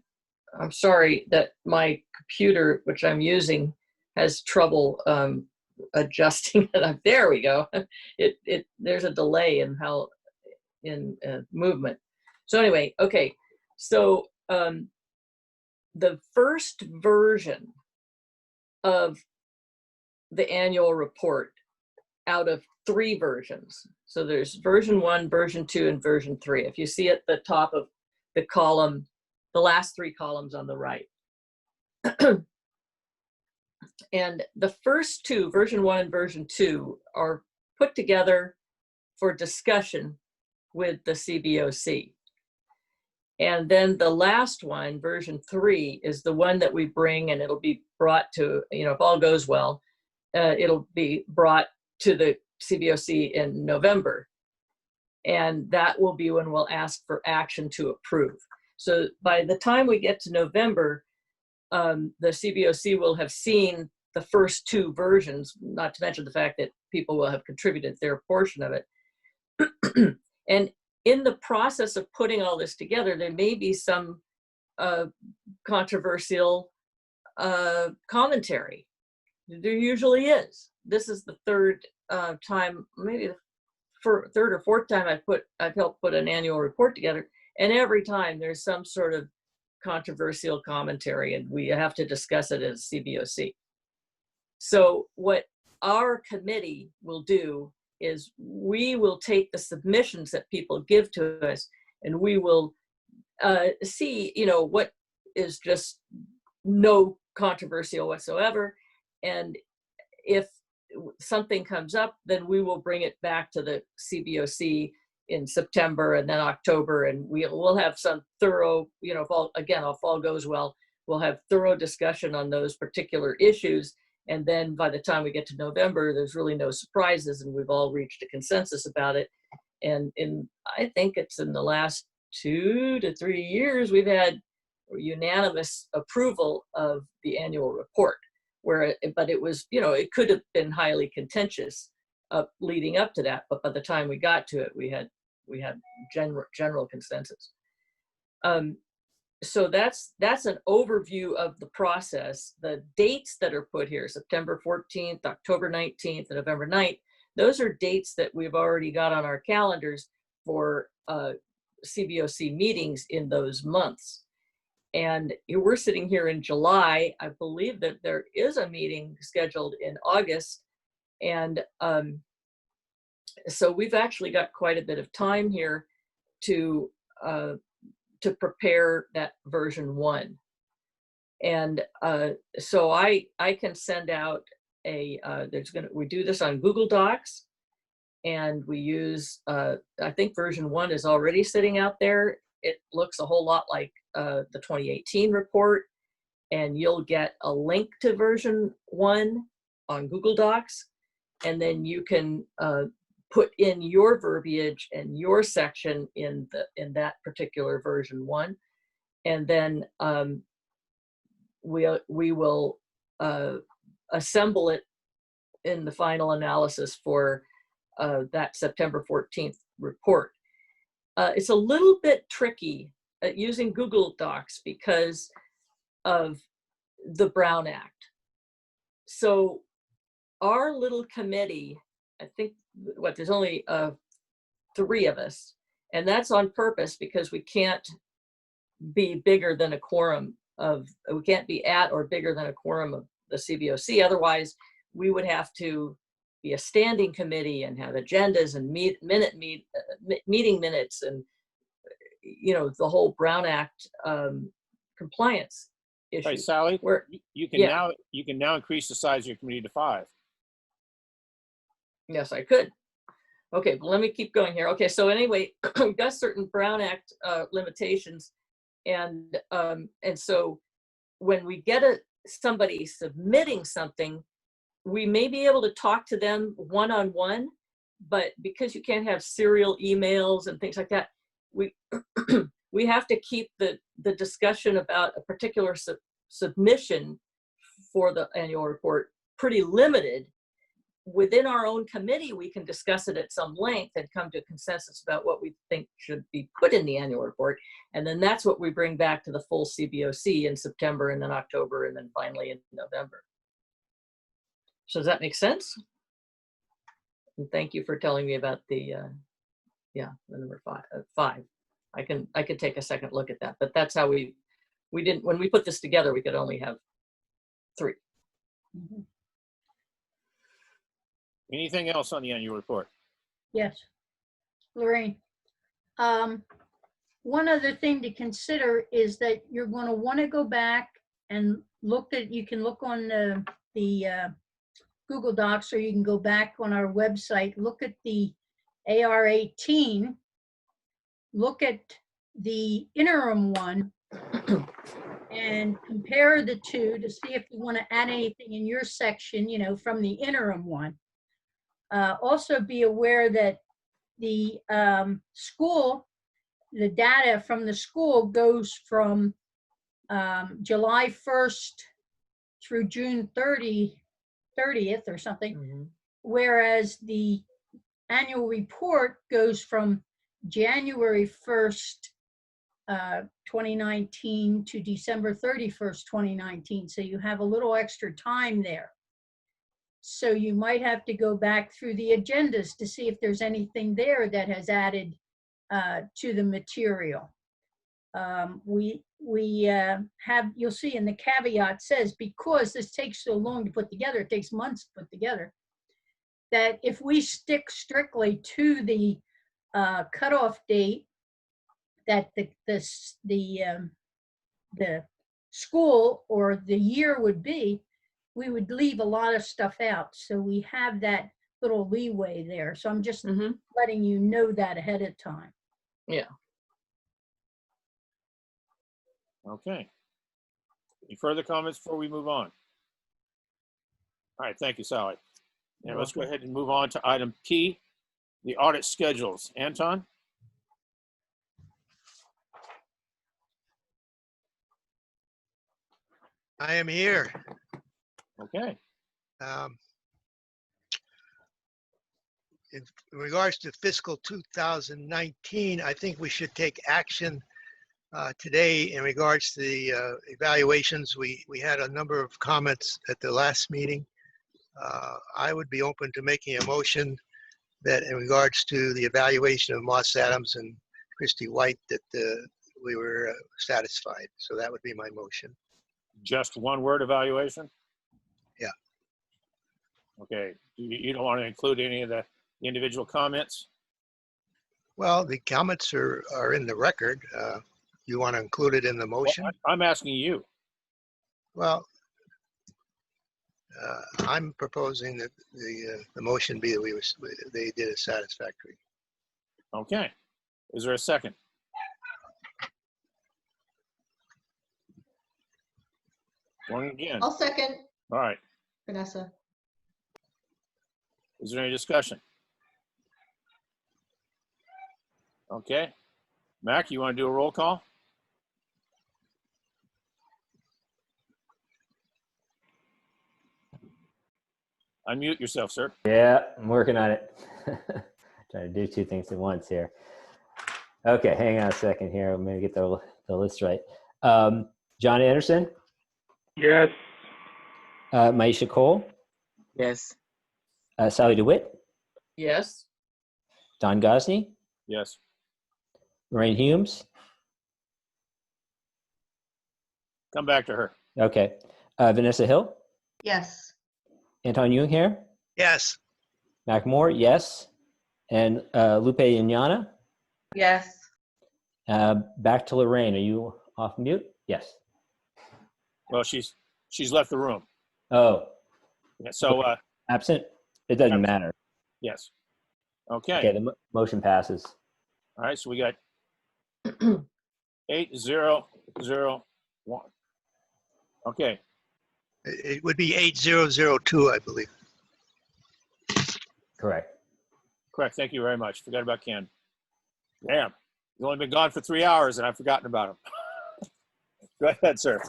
I'm sorry that my computer, which I'm using, has trouble adjusting it. There we go. There's a delay in how in movement. So anyway, okay. So the first version of the annual report out of 3 versions. So there's version 1, version 2, and version 3. If you see at the top of the column, the last 3 columns on the right. And the first 2, version 1 and version 2, are put together for discussion with the CBOC. And then the last one, version 3, is the one that we bring, and it'll be brought to, you know, if all goes well, it'll be brought to the CBOC in November. And that will be when we'll ask for action to approve. So by the time we get to November, the CBOC will have seen the first 2 versions, not to mention the fact that people will have contributed their portion of it. And in the process of putting all this together, there may be some controversial commentary. There usually is. This is the 3rd time, maybe the 3rd or 4th time I've helped put an annual report together, and every time there's some sort of controversial commentary, and we have to discuss it as CBOC. So what our committee will do is we will take the submissions that people give to us, and we will see, you know, what is just no controversial whatsoever. And if something comes up, then we will bring it back to the CBOC in September and then October, and we'll have some thorough, you know, if all goes well, we'll have thorough discussion on those particular issues. And then by the time we get to November, there's really no surprises, and we've all reached a consensus about it. And I think it's in the last 2 to 3 years, we've had unanimous approval of the annual report, but it was, you know, it could have been highly contentious leading up to that, but by the time we got to it, we had general consensus. So that's an overview of the process. The dates that are put here, September 14th, October 19th, and November 9th, those are dates that we've already got on our calendars for CBOC meetings in those months. And we're sitting here in July. I believe that there is a meeting scheduled in August. And so we've actually got quite a bit of time here to prepare that version 1. And so I can send out we do this on Google Docs, and we use, I think version 1 is already sitting out there. It looks a whole lot like the 2018 report, and you'll get a link to version 1 on Google Docs, and then you can put in your verbiage and your section in that particular version 1, and then we will assemble it in the final analysis for that September 14th report. It's a little bit tricky using Google Docs because of the Brown Act. So our little committee, I think, there's only 3 of us, and that's on purpose because we can't be bigger than a quorum we can't be at or bigger than a quorum of the CBOC. Otherwise, we would have to be a standing committee and have agendas and meeting minutes and, you know, the whole Brown Act compliance issue. Right, Sally, you can now increase the size of your committee to 5. Yes, I could. Okay, well, let me keep going here. Okay, so anyway, we've got certain Brown Act limitations, and so when we get somebody submitting something, we may be able to talk to them one-on-one, but because you can't have serial emails and things like that, we have to keep the discussion about a particular submission for the annual report pretty limited. Within our own committee, we can discuss it at some length and come to a consensus about what we think should be put in the annual report. And then that's what we bring back to the full CBOC in September and then October and then finally in November. So does that make sense? And thank you for telling me about the, the number five. I could take a second look at that, but that's how we didn't, when we put this together, we could only have 3. Mhm. Anything else on the annual report? Yes. Lorraine, one other thing to consider is that you're going to want to go back and look at, you can look on the Google Docs, or you can go back on our website, look at the AR-18, look at the interim one, and compare the two to see if you want to add anything in your section, you know, from the interim one. Also be aware that the school, the data from the school goes from July 1st through June 30th or something, whereas the annual report goes from January 1st, 2019 to December 31st, 2019. So you have a little extra time there. So you might have to go back through the agendas to see if there's anything there that has added to the material. We have, you'll see in the caveat says, because this takes so long to put together, it takes months to put together, that if we stick strictly to the cutoff date that the school or the year would be, we would leave a lot of stuff out. So we have that little leeway there. So I'm just letting you know that ahead of time. Yeah. Okay. Any further comments before we move on? All right, thank you, Sally. Now let's go ahead and move on to item P, the audit schedules. Anton? I am here. Okay. In regards to fiscal 2019, I think we should take action today in regards to the evaluations. We had a number of comments at the last meeting. I would be open to making a motion that in regards to the evaluation of Moss Adams and Christy White, that we were satisfied. So that would be my motion. Just one word evaluation? Yeah. Okay. You don't want to include any of the individual comments? Well, the comments are in the record. You want to include it in the motion? Well, I'm asking you. Well, I'm proposing that the motion be that they did a satisfactory. Okay. Is there a second? One again. I'll second, All right. Vanessa. Is there any discussion? Okay. Mac, you want to do a roll call? Unmute yourself, sir. Yeah, I'm working on it. Trying to do 2 things at once here. Okay, hang on a second here. I'm going to get the list right. John Anderson? Yes. Maisha Cole? Yes. Sally DeWitt? Yes. Don Gosney? Yes. Lorraine Humes? Come back to her. Okay. Vanessa Hill? Yes. Anton Jung here? Yes. Mac Moore? Yes. And Lupe Inyana? Yes. Back to Lorraine. Are you off mute? Yes. Well, she's left the room. Oh. Yeah, so Absent? It doesn't absent. matter. Yes. Okay. Okay, the motion passes. All right, so we got 8001. Okay. It would be 8002, I believe. Correct. Correct. Thank you very much. Forgot about Ken. Damn. He's only been gone for 3 hours and I've forgotten about him. Go ahead, sir.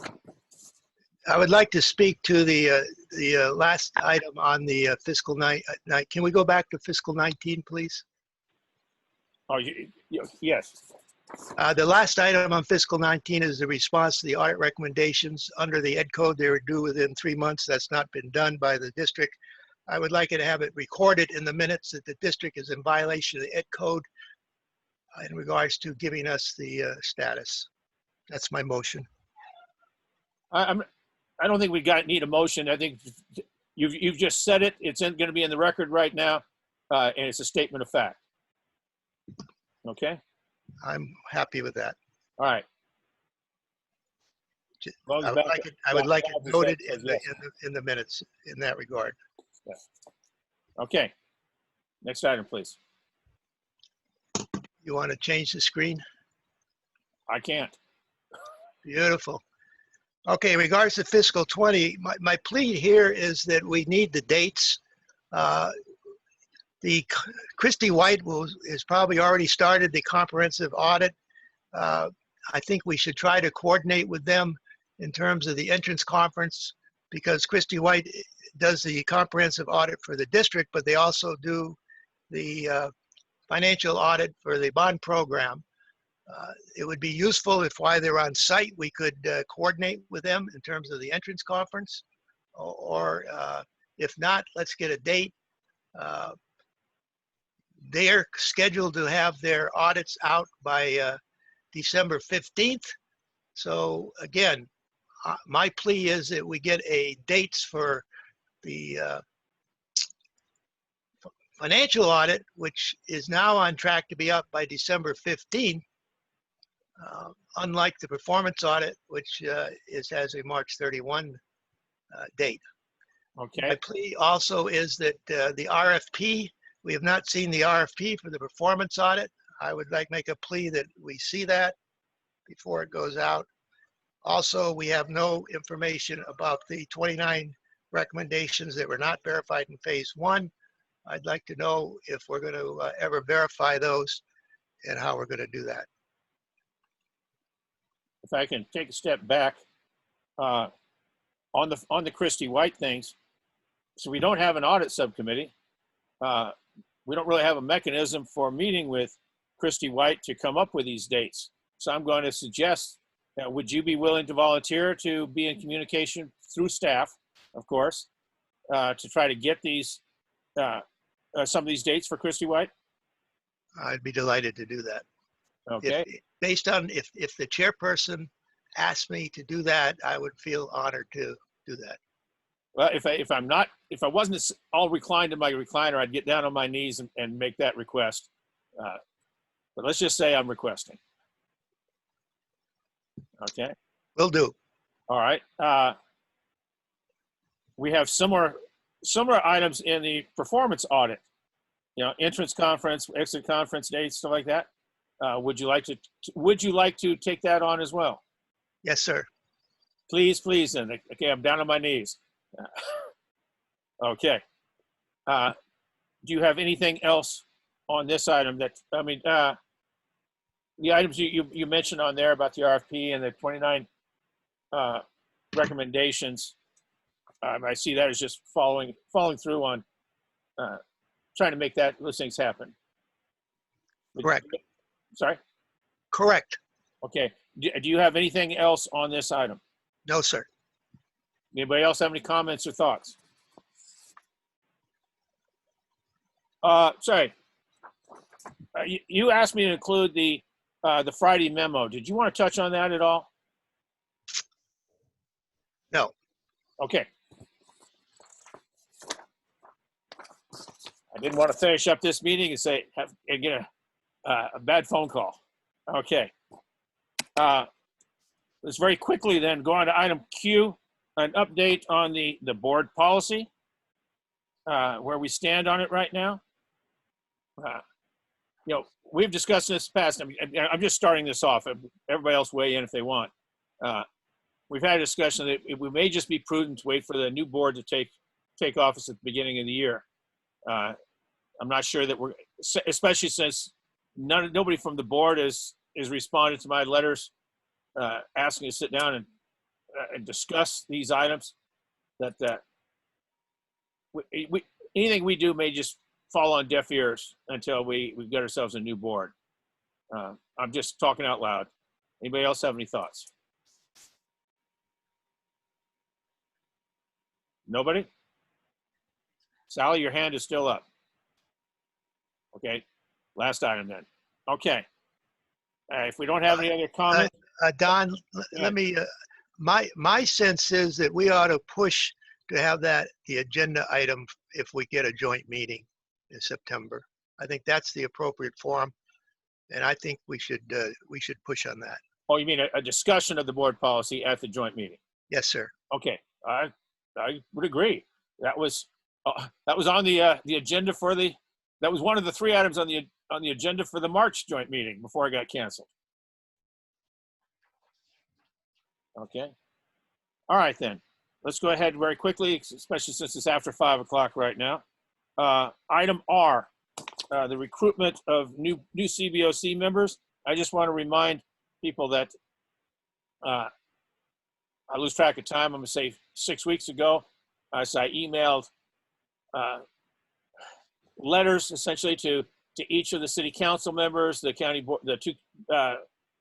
I would like to speak to the last item on the fiscal night. Can we go back to fiscal 19, please? Oh, yes. The last item on fiscal 19 is the response to the audit recommendations. Under the Ed Code, they were due within 3 months. That's not been done by the district. I would like to have it recorded in the minutes that the district is in violation of the Ed Code in regards to giving us the status. That's my motion. I don't think we need a motion. I think you've just said it. It's going to be in the record right now, and it's a statement of fact. Okay. I'm happy with that. All right. I would like it noted in the minutes in that regard. Yeah. Okay. Next item, please. You want to change the screen? I can't. Beautiful. Okay, in regards to fiscal 20, my plea here is that we need the dates. The Christy White is probably already started the comprehensive audit. I think we should try to coordinate with them in terms of the entrance conference, because Christy White does the comprehensive audit for the district, but they also do the financial audit for the bond program. It would be useful if while they're on site, we could coordinate with them in terms of the entrance conference, or if not, let's get a date. They're scheduled to have their audits out by December 15th. So again, my plea is that we get dates for the financial audit, which is now on track to be up by December 15th, unlike the performance audit, which has a March 31 date. Okay. My plea also is that the RFP, we have not seen the RFP for the performance audit. I would like to make a plea that we see that before it goes out. Also, we have no information about the 29 recommendations that were not verified in phase 1. I'd like to know if we're going to ever verify those and how we're going to do that. If I can take a step back on the Christy White things, so we don't have an audit subcommittee. We don't really have a mechanism for meeting with Christy White to come up with these dates. So I'm going to suggest, would you be willing to volunteer to be in communication through staff, of course, to try to get these some of these dates for Christy White? I'd be delighted to do that. Okay. If the chairperson asked me to do that, I would feel honored to do that. Well, if I wasn't all reclined in my recliner, I'd get down on my knees and make that request. But let's just say I'm requesting. Okay. Will do. All right. We have similar items in the performance audit. Entrance conference, exit conference dates, stuff like that. Would you like to take that on as well? Yes, sir. Please, then. Okay, I'm down on my knees. Okay. Do you have anything else on this item the items you mentioned on there about the RFP and the 29 recommendations, I see that as just following through on trying to make those things happen. Correct. Sorry? Correct. Okay. Do you have anything else on this item? No, sir. Anybody else have any comments or thoughts? Sorry. You asked me to include the Friday memo. Did you want to touch on that at all? No. Okay. I didn't want to finish up this meeting and get a bad phone call. Okay. Let's very quickly then go on to item Q, an update on the board policy, where we stand on it right now. We've discussed this past. I'm just starting this off. Everybody else weigh in if they want. We've had a discussion that we may just be prudent to wait for the new board to take office at the beginning of the year. I'm not sure that especially since nobody from the board has is responded to my letters asking to sit down and discuss these items, that anything we do may just fall on deaf ears until we've got ourselves a new board. I'm just talking out loud. Anybody else have any thoughts? Nobody? Sally, your hand is still up. Okay, last item then. Okay. If we don't have any other comments. Don, let me, my sense is that we ought to push to have that the agenda item if we get a joint meeting in September. I think that's the appropriate forum, and I think we should push on that. Oh, you mean a discussion of the board policy at the joint meeting? Yes, sir. Okay, I would agree. That was on the agenda for the. That was one of the 3 items on the agenda for the March joint meeting before it got canceled. Okay. All right then. Let's go ahead very quickly, especially since it's after 5 o'clock right now. Item R, the recruitment of new CBOC members. I just want to remind people that I lose track of time. I'm going to say 6 weeks ago, so I emailed letters essentially to each of the city council members, the county board, the 2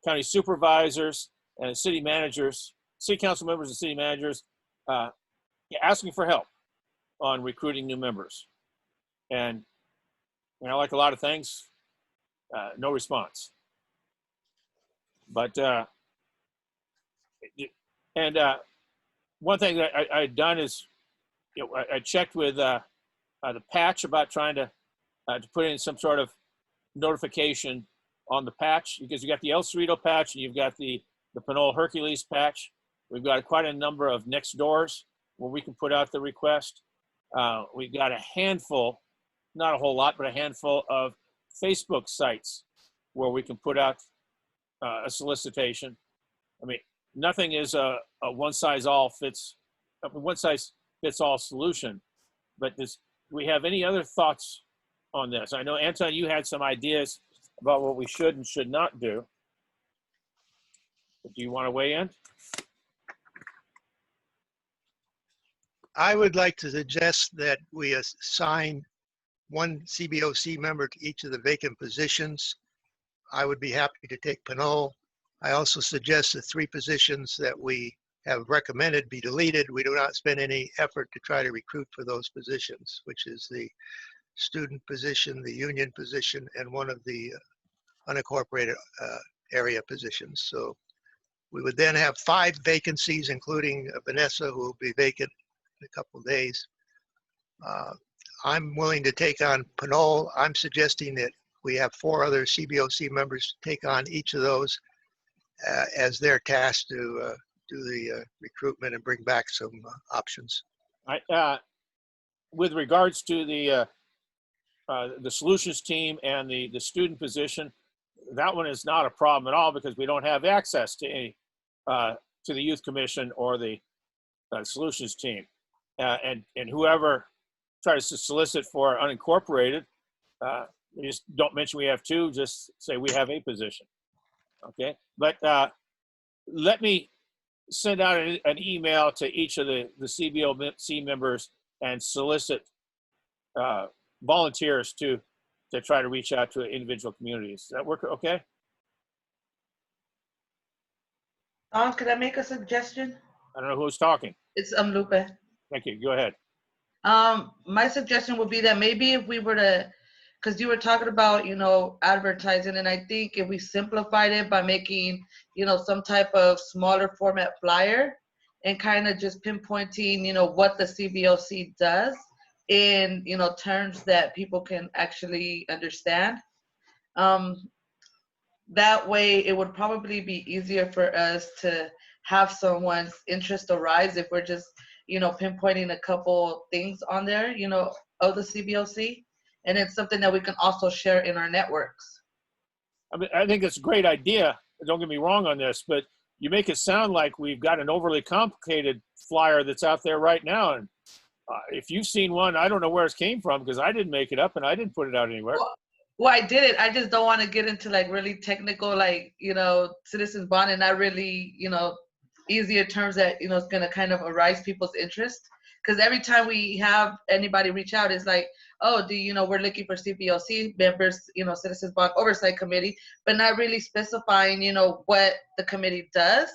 county supervisors, and city managers, city council members and city managers, asking for help on recruiting new members. And like a lot of things, no response. But one thing that I had done is, I checked with the patch about trying to put in some sort of notification on the patch, because you got the El Cerrito patch and you've got the Pinole Hercules patch. We've got quite a number of next doors where we can put out the request. We've got a handful, not a whole lot, but a handful of Facebook sites where we can put out a solicitation. I mean, nothing is a one size fits all solution, but do we have any other thoughts on this? I know, Anton, you had some ideas about what we should and should not do. Do you want to weigh in? I would like to suggest that we assign 1 CBOC member to each of the vacant positions. I would be happy to take Pinole. I also suggest the 3 positions that we have recommended be deleted. We do not spend any effort to try to recruit for those positions, which is the student position, the union position, and one of the unincorporated area positions. So we would then have 5 vacancies, including Vanessa, who will be vacant in a couple of days. I'm willing to take on Pinole. I'm suggesting that we have 4 other CBOC members take on each of those as their task to do the recruitment and bring back some options. With regards to the solutions team and the student position, that one is not a problem at all, because we don't have access to any to the youth commission or the solutions team, and whoever tries to solicit for unincorporated, you just don't mention we have 2, just say we have a position. Okay, but let me send out an email to each of the CBOC members and solicit volunteers to try to reach out to individual communities. Does that work okay? Could I make a suggestion? I don't know who's talking. It's Lupe. Thank you. Go ahead. My suggestion would be that maybe if we were to, because you were talking about, advertising, and I think if we simplified it by making, some type of smaller format flyer and kind of just pinpointing, what the CBOC does in, terms that people can actually understand. That way it would probably be easier for us to have someone's interest arise if we're just, pinpointing a couple things on there, of the CBOC. And it's something that we can also share in our networks. I mean, I think it's a great idea. Don't get me wrong on this, but you make it sound like we've got an overly complicated flyer that's out there right now. And if you've seen one, I don't know where it came from, because I didn't make it up and I didn't put it out anywhere. Well, I did it. I just don't want to get into like really technical, like, Citizens Bond and not really, easier terms that, it's going to kind of arise people's interest. Because every time we have anybody reach out, it's like, oh, we're looking for CBOC members, Citizens Bond Oversight Committee, but not really specifying, what the committee does.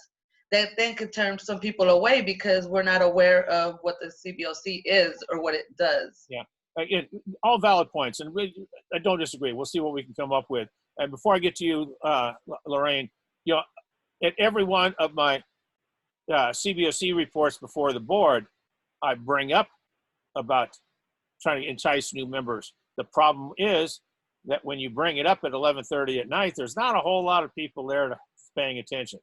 That then could turn some people away because we're not aware of what the CBOC is or what it does. Yeah. Again, all valid points, and I don't disagree. We'll see what we can come up with. And before I get to you, Lorraine, at every one of my CBOC reports before the board, I bring up about trying to entice new members. The problem is that when you bring it up at 11:30 at night, there's not a whole lot of people there paying attention,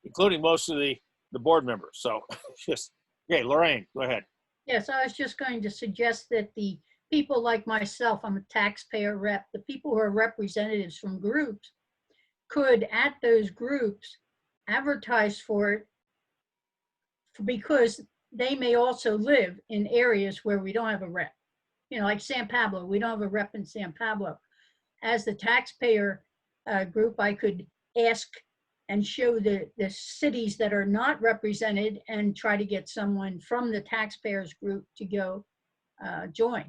including most of the board members. So just, okay, Lorraine, go ahead. Yes, I was just going to suggest that the people like myself, I'm a taxpayer rep, the people who are representatives from groups could, at those groups, advertise for it because they may also live in areas where we don't have a rep. Like San Pablo, we don't have a rep in San Pablo. As the taxpayer group, I could ask and show the cities that are not represented and try to get someone from the taxpayers group to go join.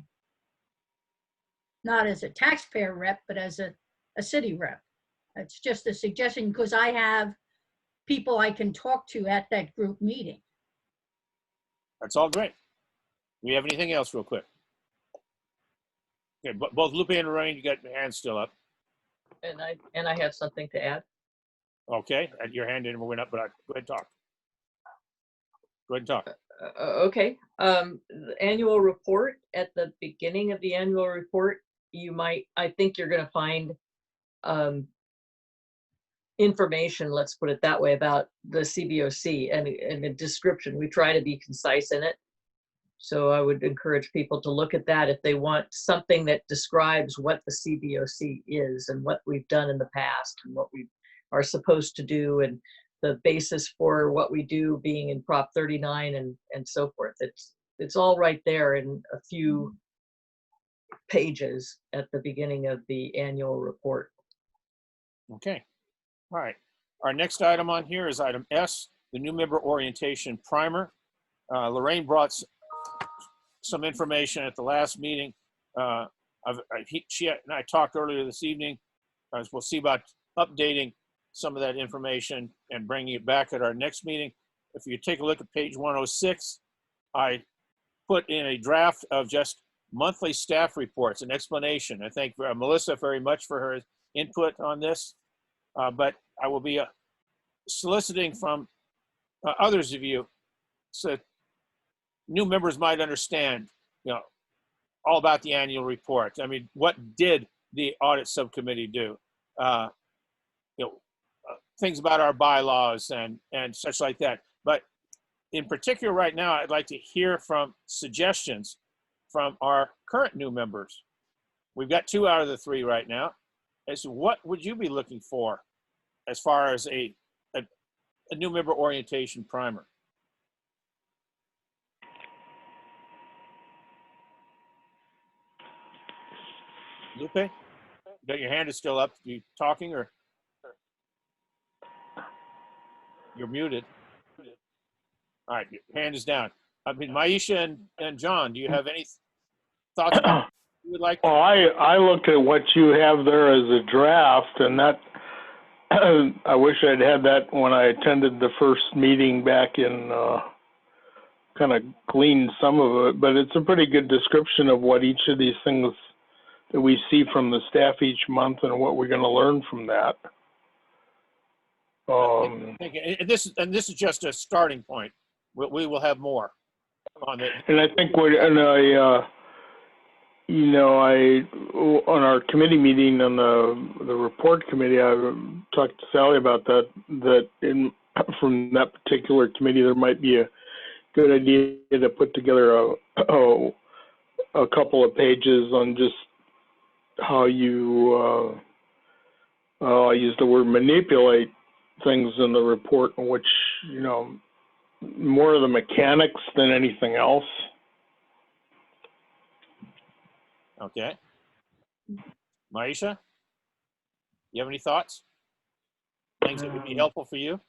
Not as a taxpayer rep, but as a city rep. It's just a suggestion because I have people I can talk to at that group meeting. That's all great. Do we have anything else real quick? Okay, both Lupe and Lorraine, you got your hands still up. And I have something to add. Okay, your hand didn't went up, but go ahead and talk. Go ahead and talk. Okay. The annual report, at the beginning of the annual report, I think you're going to find information, let's put it that way, about the CBOC and a description. We try to be concise in it. So I would encourage people to look at that if they want something that describes what the CBOC is and what we've done in the past and what we are supposed to do and the basis for what we do being in Prop 39 and so forth. It's all right there in a few pages at the beginning of the annual report. Okay. All right. Our next item on here is item S, the new member orientation primer. Lorraine brought some information at the last meeting. She and I talked earlier this evening. We'll see about updating some of that information and bringing it back at our next meeting. If you take a look at page 106, I put in a draft of just monthly staff reports, an explanation. I thank Melissa very much for her input on this, but I will be soliciting from others of you so new members might understand, all about the annual report. I mean, what did the audit subcommittee do? Things about our bylaws and such like that. But in particular right now, I'd like to hear from suggestions from our current new members. We've got 2 out of the 3 right now. As to what would you be looking for as far as a new member orientation primer? Lupe, your hand is still up. You talking or? You're muted. All right, your hand is down. I mean, Maisha and John, do you have any thoughts about what you would like? Well, I looked at what you have there as a draft, and that I wish I'd had that when I attended the first meeting back in, kind of gleaned some of it, but it's a pretty good description of what each of these things that we see from the staff each month and what we're going to learn from that. Thank you. And this is just a starting point. We will have more on it. And I think on our committee meeting on the report committee, I talked to Sally about that from that particular committee, there might be a good idea to put together a couple of pages on just how you, I use the word manipulate things in the report, in which, more of the mechanics than anything else. Okay. Maisha, you have any thoughts? Things that would be helpful for you?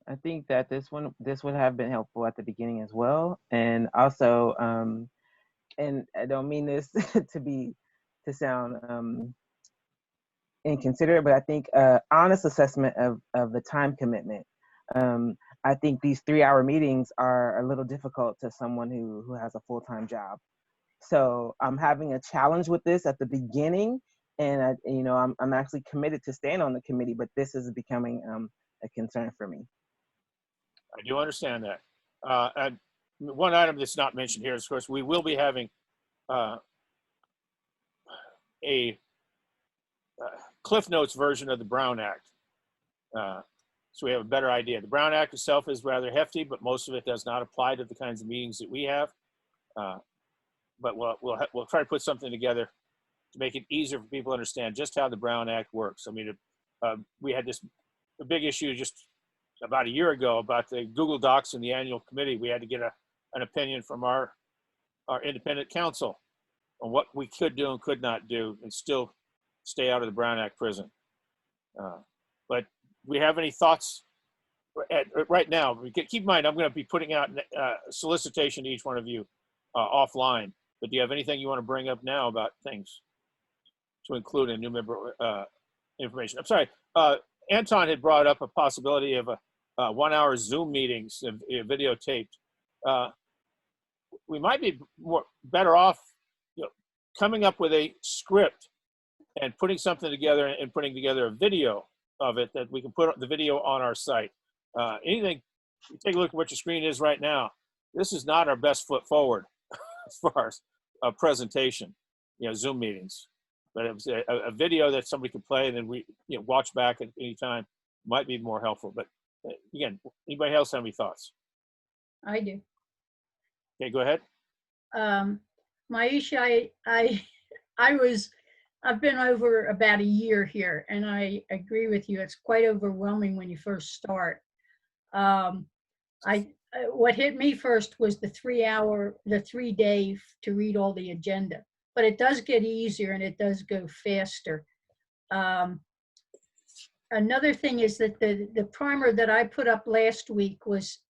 I think that this would have been helpful at the beginning as well, and also, and I don't mean this to sound inconsiderate, but I think honest assessment of the time commitment. I think these 3-hour meetings are a little difficult to someone who has a full-time job. So I'm having a challenge with this at the beginning, and I'm actually committed to staying on the committee, but this is becoming a concern for me. I do understand that. And one item that's not mentioned here is, of course, we will be having a Cliff Notes version of the Brown Act. So we have a better idea. The Brown Act itself is rather hefty, but most of it does not apply to the kinds of meetings that we have. But we'll try to put something together to make it easier for people to understand just how the Brown Act works. I mean, we had a big issue just about a year ago about the Google Docs and the annual committee. We had to get an opinion from our independent counsel on what we could do and could not do and still stay out of the Brown Act prison. But we have any thoughts right now? Keep in mind, I'm going to be putting out solicitation to each one of you offline. But do you have anything you want to bring up now about things to include in new member information? I'm sorry, Anton had brought up a possibility of a 1-hour Zoom meetings videotaped. We might be better off, coming up with a script and putting something together and putting together a video of it that we can put the video on our site. Anything, take a look at what your screen is right now. This is not our best foot forward as far as a presentation, Zoom meetings. But it was a video that somebody could play and then we watch back at any time might be more helpful. But again, anybody else have any thoughts? I do. Okay, go ahead. Maisha, I've been over about a year here, and I agree with you. It's quite overwhelming when you first start. What hit me first was the 3 day to read all the agenda, but it does get easier and it does go faster. Another thing is that the primer that I put up last week was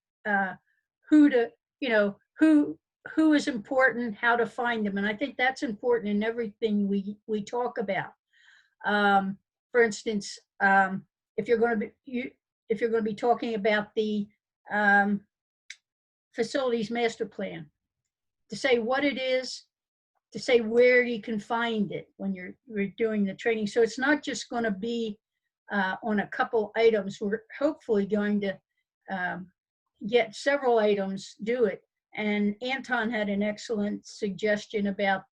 who is important, how to find them. And I think that's important in everything we talk about. For instance, if you're going to be talking about the facilities master plan, to say what it is, to say where you can find it when you're doing the training. So it's not just going to be on a couple items. We're hopefully going to get several items, do it. And Anton had an excellent suggestion about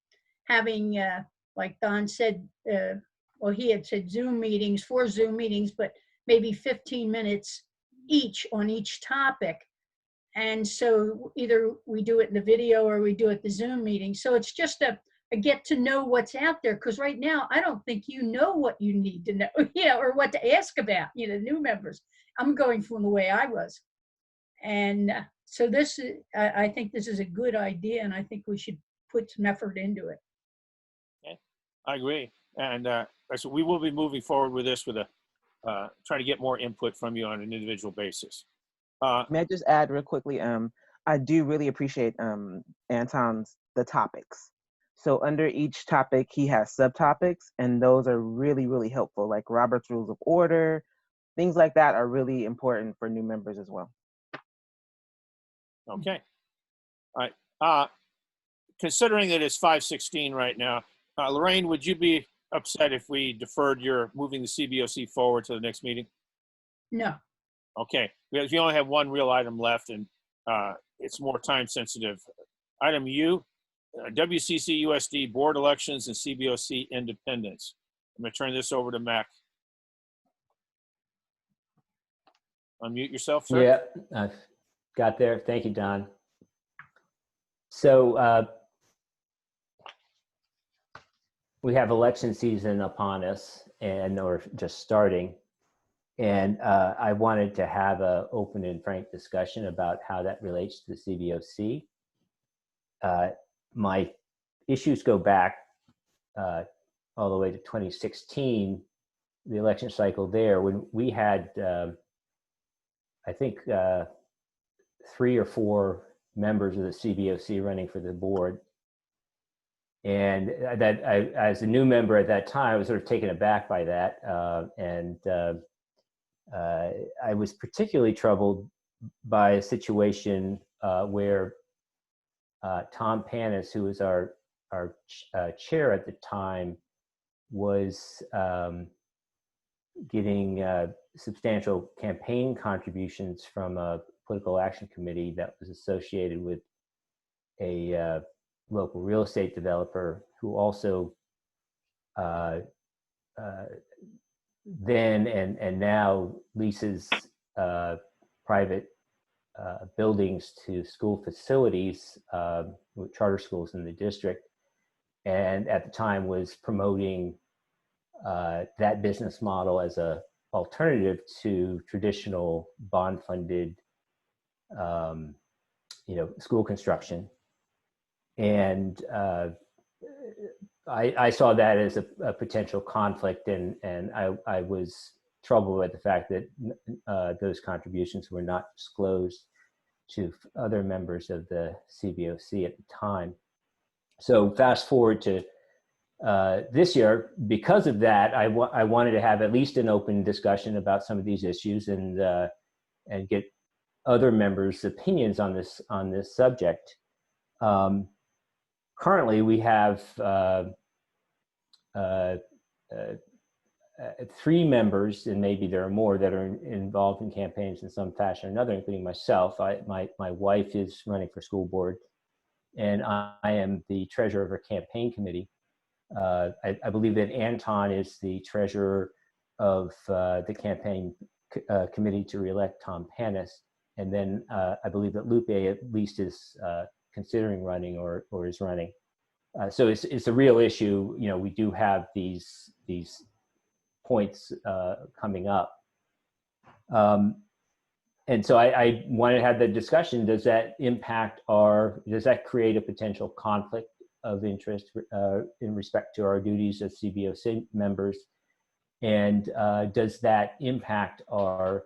having, like Don said, he had said 4 Zoom meetings, but maybe 15 minutes each on each topic. And so either we do it in the video or we do it the Zoom meeting. So it's just a get to know what's out there. Because right now, I don't think you know what you need to know, or what to ask about, new members. I'm going from the way I was. And so I think this is a good idea, and I think we should put some effort into it. Okay. I agree. And so we will be moving forward with this with trying to get more input from you on an individual basis. May I just add real quickly? I do really appreciate Anton's the topics. So under each topic, he has subtopics, and those are really, really helpful. Like Robert's Rules of Order, things like that are really important for new members as well. Okay. All right. Considering that it's 5:16 right now, Lorraine, would you be upset if we deferred your moving the CBOC forward to the next meeting? No. Okay. Because we only have one real item left, and it's more time sensitive. Item U, WCCUSD board elections and CBOC independence. I'm going to turn this over to Mac. Unmute yourself, sir. Yeah, I've got there. Thank you, Don. So we have election season upon us, or just starting. And I wanted to have an open and frank discussion about how that relates to the CBOC. My issues go back all the way to 2016, the election cycle there, when we had, I think, 3 or 4 members of the CBOC running for the board. And that as a new member at that time, I was sort of taken aback by that. I was particularly troubled by a situation where Tom Panis, who was our chair at the time, was getting substantial campaign contributions from a political action committee that was associated with a local real estate developer who also then and now leases private buildings to school facilities, with charter schools in the district, and at the time was promoting that business model as a alternative to traditional bond-funded, school construction. And I saw that as a potential conflict, and I was troubled by the fact that those contributions were not disclosed to other members of the CBOC at the time. So fast forward to this year, because of that, I wanted to have at least an open discussion about some of these issues and get other members' opinions on this subject. Currently, we have 3 members, and maybe there are more, that are involved in campaigns in some fashion or another, including myself. My wife is running for school board, and I am the treasurer of her campaign committee. I believe that Anton is the treasurer of the campaign committee to reelect Tom Panis. And then I believe that Lupe at least is considering running or is running. So it's a real issue. We do have these points coming up. And so I wanted to have the discussion, does that create a potential conflict of interest in respect to our duties as CBOC members? And does that impact our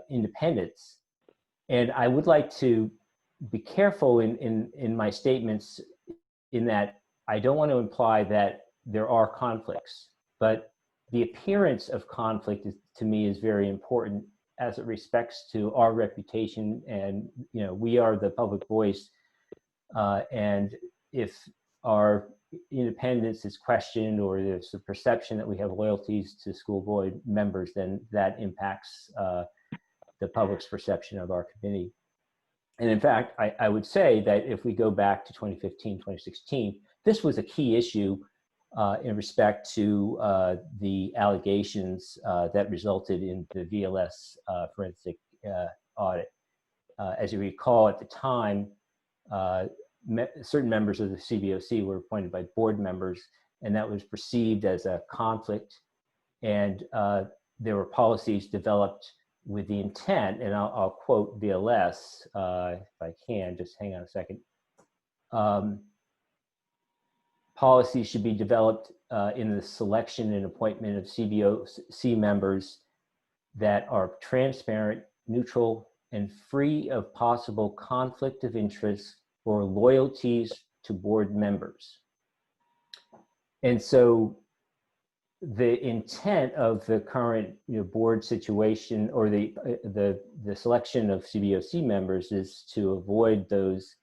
independence? And I would like to be careful in my statements, in that I don't want to imply that there are conflicts, but the appearance of conflict to me is very important as it respects to our reputation. And we are the public voice, and if our independence is questioned, or there's a perception that we have loyalties to school board members, then that impacts the public's perception of our committee. And in fact, I would say that if we go back to 2015, 2016, this was a key issue in respect to the allegations that resulted in the VLS forensic audit. As you recall, at the time, certain members of the CBOC were appointed by board members, and that was perceived as a conflict. And there were policies developed with the intent, and I'll quote VLS if I can, just hang on a second. Policies should be developed in the selection and appointment of CBOC members that are transparent, neutral, and free of possible conflict of interest or loyalties to board members. And so the intent of the current board situation, or the selection of CBOC members, is to avoid those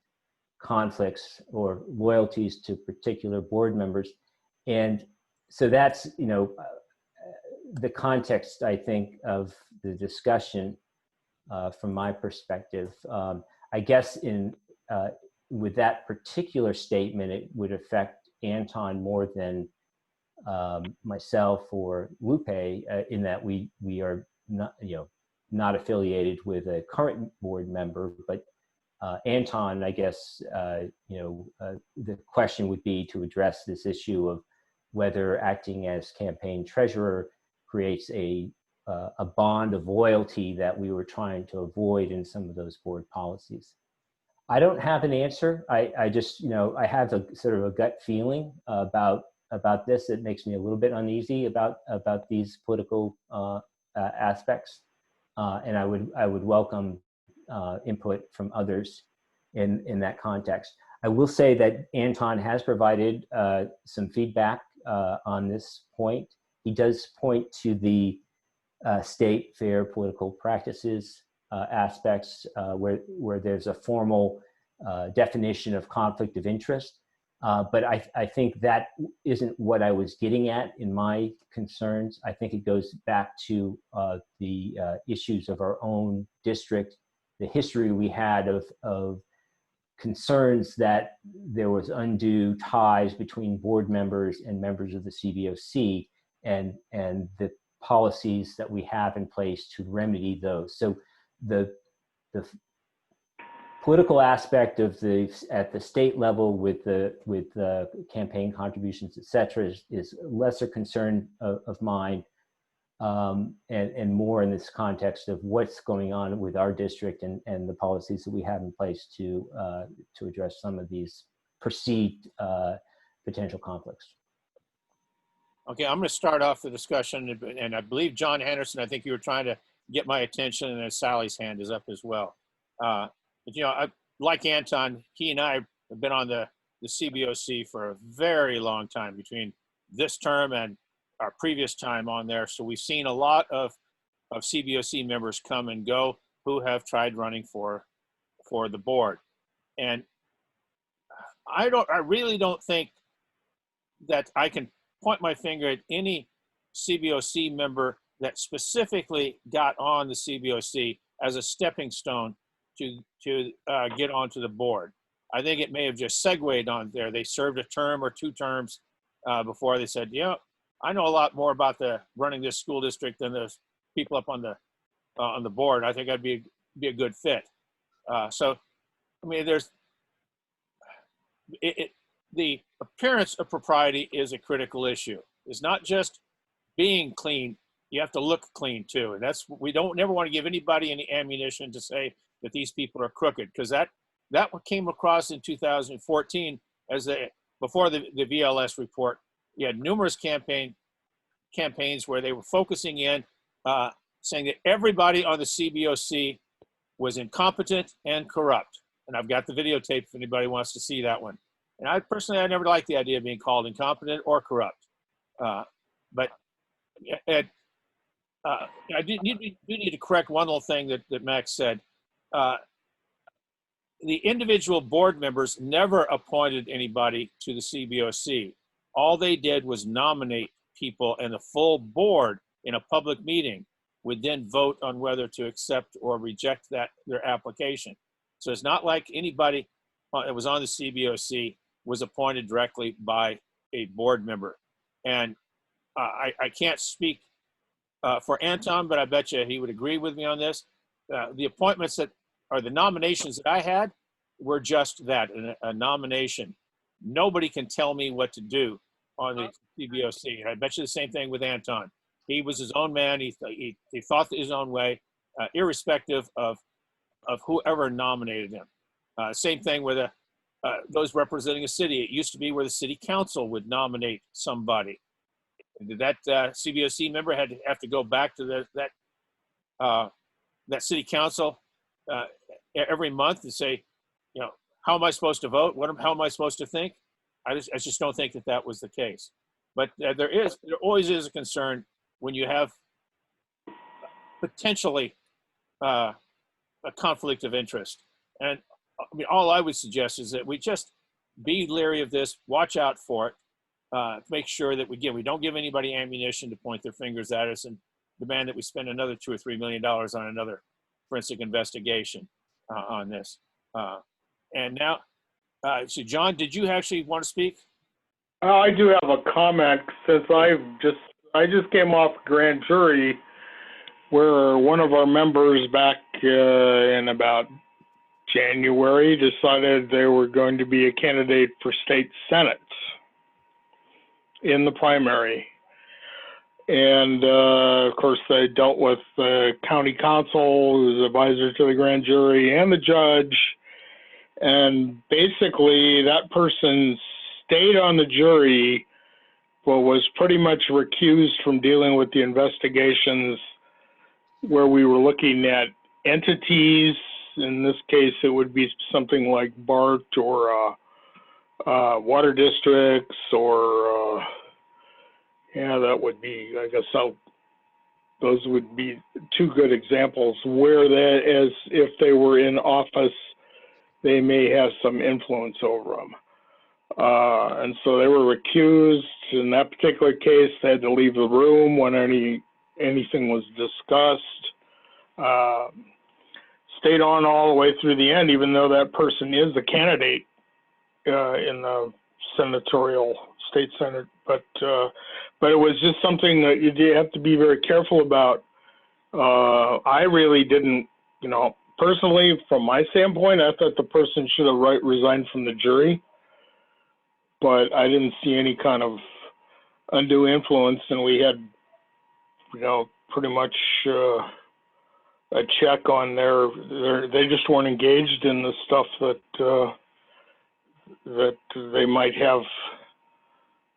conflicts or loyalties to particular board members. And so that's the context, I think, of the discussion from my perspective. I guess with that particular statement, it would affect Anton more than myself or Lupe, in that we are not affiliated with a current board member, but Anton, I guess, the question would be to address this issue of whether acting as campaign treasurer creates a bond of loyalty that we were trying to avoid in some of those board policies. I don't have an answer. I just, I have a sort of a gut feeling about about this that makes me a little bit uneasy about these political aspects, and I would welcome input from others in that context. I will say that Anton has provided some feedback on this point. He does point to the state fair political practices aspects where there's a formal definition of conflict of interest. But I think that isn't what I was getting at in my concerns. I think it goes back to the issues of our own district, the history we had of concerns that there was undue ties between board members and members of the CBOC, and the policies that we have in place to remedy those. So the political aspect of at the state level with the campaign contributions, et cetera, is lesser concern of mine, and more in this context of what's going on with our district and the policies that we have in place to address some of these perceived potential conflicts. Okay, I'm going to start off the discussion, and I believe John Henderson, I think you were trying to get my attention, and then Sally's hand is up as well. But, you know, like Anton, he and I have been on the CBOC for a very long time, between this term and our previous time on there. So we've seen a lot of CBOC members come and go who have tried running for the board. And I really don't think that I can point my finger at any CBOC member that specifically got on the CBOC as a stepping stone to get onto the board. I think it may have just segued on there. They served a term or two terms before they said, yeah, I know a lot more about running this school district than those people up on the board. I think I'd be a good fit. So, I mean, the appearance of propriety is a critical issue. It's not just being clean. You have to look clean too. And we never want to give anybody any ammunition to say that these people are crooked, because that came across in 2014 before the VLS report. You had numerous campaigns where they were focusing in, saying that everybody on the CBOC was incompetent and corrupt. And I've got the videotape if anybody wants to see that one. And I never liked the idea of being called incompetent or corrupt. But I do need to correct one little thing that Max said. The individual board members never appointed anybody to the CBOC. All they did was nominate people, and the full board in a public meeting would then vote on whether to accept or reject their application. So it's not like anybody that was on the CBOC was appointed directly by a board member. And I can't speak for Anton, but I bet you he would agree with me on this. The appointments the nominations that I had were just that, a nomination. Nobody can tell me what to do on the CBOC. And I bet you the same thing with Anton. He was his own man. He thought his own way, irrespective of whoever nominated him. Same thing with those representing a city. It used to be where the city council would nominate somebody. That CBOC member had to have to go back to that city council every month and say, you know, how am I supposed to vote? How am I supposed to think? I just don't think that was the case. But there always is a concern when you have potentially a conflict of interest. And I mean, all I would suggest is that we just be leery of this, watch out for it, make sure that we don't give anybody ammunition to point their fingers at us and demand that we spend another $2 or $3 million on another forensic investigation on this. And now, so John, did you actually want to speak? I do have a comment, since I just came off grand jury where one of our members back in about January decided they were going to be a candidate for state senates in the primary. And of course, they dealt with the county council, who's advisor to the grand jury, and the judge. And basically, that person stayed on the jury was pretty much recused from dealing with the investigations where we were looking at entities. In this case, it would be something like BART or water districts, or yeah, that would be, I guess those would be two good examples where that, as if they were in office, they may have some influence over them. And so they were recused. In that particular case, they had to leave the room when anything was discussed. Stayed on all the way through the end, even though that person is the candidate in the senatorial state senate. But it was just something that you have to be very careful about. I really didn't, personally, from my standpoint, I thought the person should have resigned from the jury. But I didn't see any kind of undue influence, and we had, pretty much a check on they just weren't engaged in the stuff that they might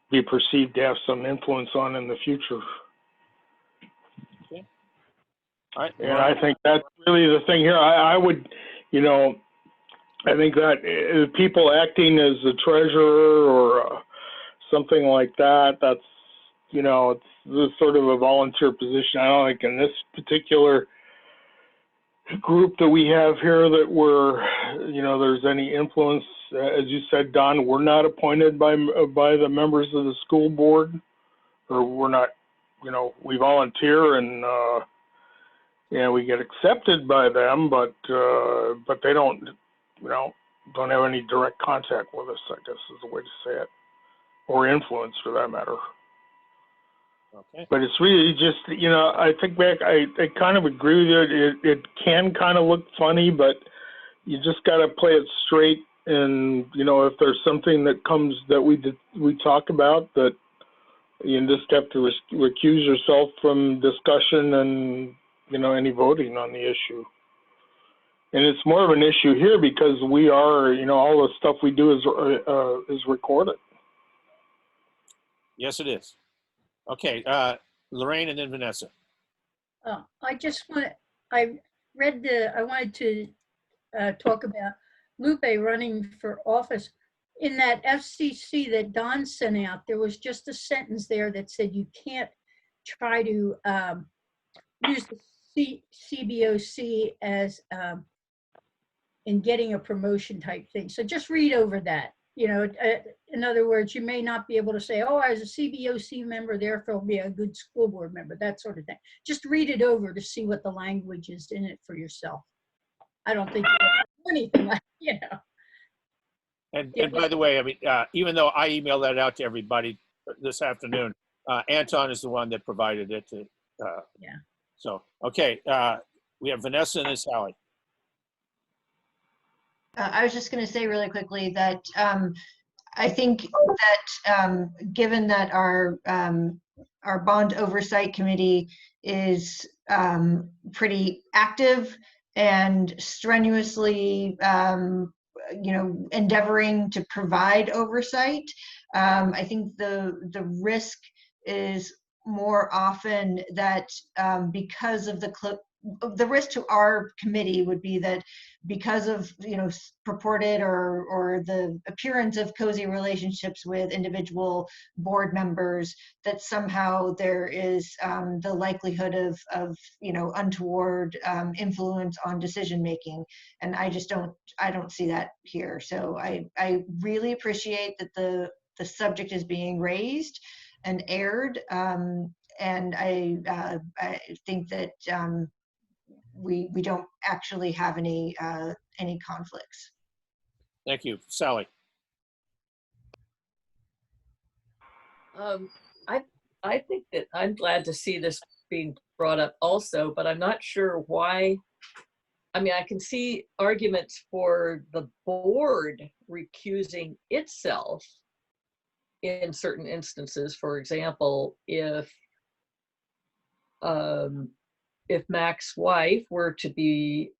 be perceived to have some influence on in the future. Okay. All right. And I think that's really the thing here. I would, I think that people acting as a treasurer or something like that, that's, it's this sort of a volunteer position. I don't think in this particular group that we have here that there's any influence. As you said, Don, we're not appointed by the members of the school board, or we're not, we volunteer and we get accepted by them, but they don't have any direct contact with us, I guess is the way to say it, or influence for that matter. Okay. But it's really just, I think back, I kind of agree with you. It can kind of look funny, but you just got to play it straight. And, if there's something that comes that we talk about, that you just have to recuse yourself from discussion and, any voting on the issue. And it's more of an issue here because we are, all the stuff we do is recorded. Yes, it is. Okay, Lorraine and then Vanessa. I wanted to talk about Lupe running for office. In that FCC that Don sent out, there was just a sentence there that said you can't try to use the CBOC as in getting a promotion type thing. So just read over that. In other words, you may not be able to say, oh, I was a CBOC member, therefore I'll be a good school board member, that sort of thing. Just read it over to see what the language is in it for yourself. I don't think you do anything like, And by the way, I mean, even though I emailed that out to everybody this afternoon, Anton is the one that provided it to. Yeah. So, okay, we have Vanessa and then Sally. I was just going to say really quickly that I think that given that our bond oversight committee is pretty active and strenuously, endeavoring to provide oversight, I think the risk is more often that because of the risk to our committee would be that because of purported or the appearance of cozy relationships with individual board members, that somehow there is the likelihood of untoward influence on decision making, and I don't see that here. So I really appreciate that the subject is being raised and aired, and I think that we don't actually have any conflicts. Thank you. Sally. I think that I'm glad to see this being brought up also, but I'm not sure why. I mean, I can see arguments for the board recusing itself in certain instances. For example, if Mac's wife were to be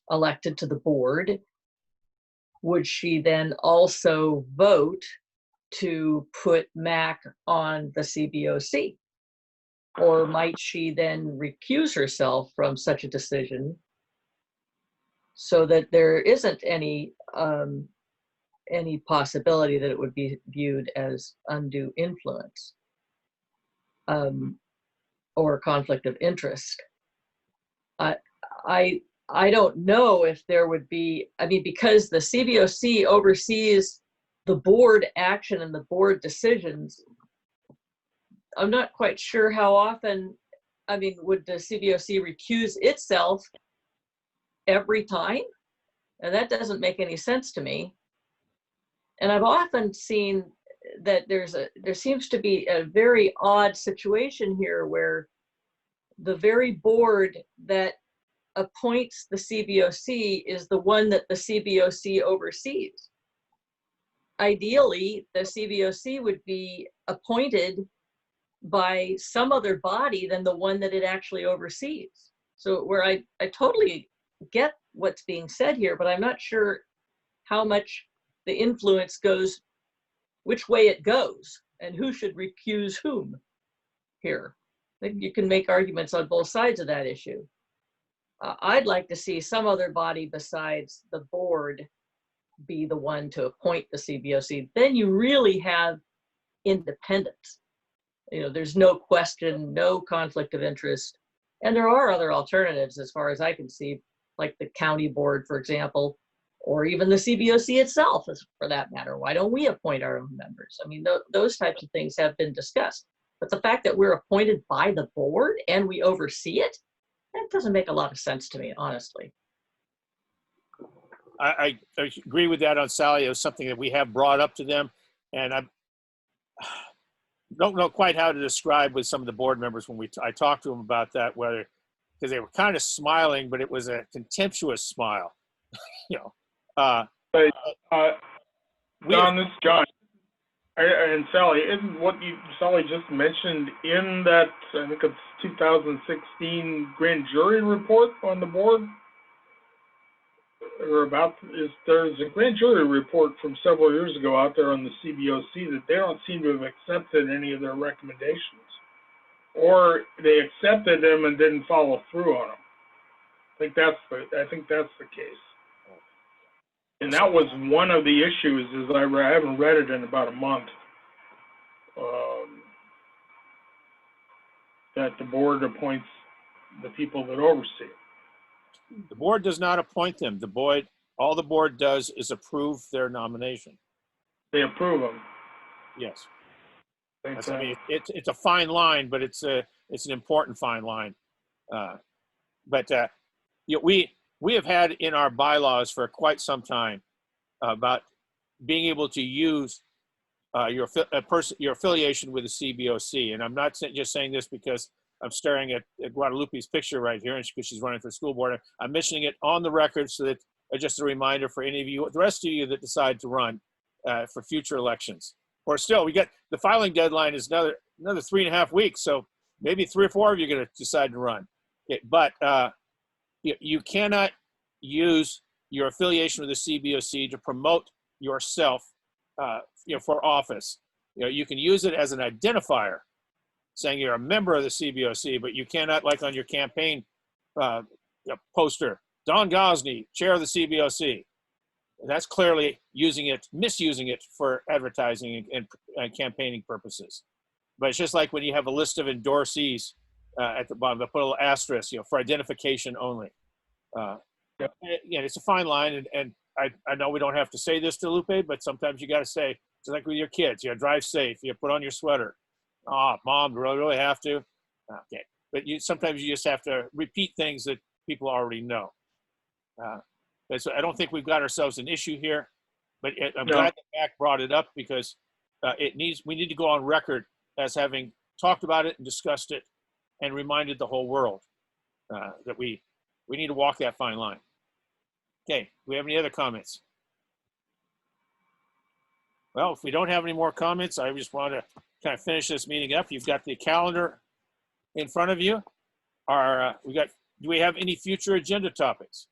elected to the board, would she then also vote to put Mac on the CBOC? Or might she then recuse herself from such a decision so that there isn't any possibility that it would be viewed as undue influence or conflict of interest? I don't know if there would be, I mean, because the CBOC oversees the board action and the board decisions, I'm not quite sure how often, I mean, would the CBOC recuse itself every time? And that doesn't make any sense to me. And I've often seen that there seems to be a very odd situation here where the very board that appoints the CBOC is the one that the CBOC oversees. Ideally, the CBOC would be appointed by some other body than the one that it actually oversees. So where I totally get what's being said here, but I'm not sure how much the influence goes, which way it goes, and who should recuse whom here. I think you can make arguments on both sides of that issue. I'd like to see some other body besides the board be the one to appoint the CBOC. Then you really have independence. You know, there's no question, no conflict of interest. And there are other alternatives as far as I can see, like the county board, for example, or even the CBOC itself, for that matter. Why don't we appoint our own members? I mean, those types of things have been discussed. But the fact that we're appointed by the board and we oversee it, that doesn't make a lot of sense to me, honestly. I agree with that on Sally. It was something that we have brought up to them, and I don't know quite how to describe with some of the board members when I talked to them about that, whether, because they were kind of smiling, but it was a contemptuous smile, you know. John, this is John. And Sally, isn't what Sally just mentioned in that, I think it's 2016 grand jury report on the board? Or there's a grand jury report from several years ago out there on the CBOC that they don't seem to have accepted any of their recommendations. Or they accepted them and didn't follow through on them. I think that's the case. And that was one of the issues, is I haven't read it in about a month, that the board appoints the people that oversee it. The board does not appoint them. All the board does is approve their nomination. They approve them. Yes. I mean, it's a fine line, but it's an important fine line. You know, we have had in our bylaws for quite some time about being able to use your affiliation with the CBOC. And I'm not just saying this because I'm staring at Guadalupe's picture right here, and because she's running for school board. I'm mentioning it on the record so that just a reminder for any of you, the rest of you that decide to run for future elections. Or still, we got the filing deadline is another 3.5 weeks, so maybe 3 or 4 of you are going to decide to run. Okay, but you cannot use your affiliation with the CBOC to promote yourself, for office. You can use it as an identifier, saying you're a member of the CBOC, but you cannot, like on your campaign poster, Don Gosney, chair of the CBOC. That's clearly misusing it for advertising and campaigning purposes. But it's just like when you have a list of endorsees at the bottom, they put a little asterisk, for identification only. It's a fine line, and I know we don't have to say this to Lupe, but sometimes you got to say, just like with your kids, drive safe, put on your sweater. Oh, Mom, do I really have to? Okay, but sometimes you just have to repeat things that people already know. So I don't think we've got ourselves an issue here, but I'm glad that Mac brought it up, because we need to go on record as having talked about it and discussed it and reminded the whole world that we need to walk that fine line. Okay, do we have any other comments? Well, if we don't have any more comments, I just want to kind of finish this meeting up. You've got the calendar in front of you. Do we have any future agenda topics?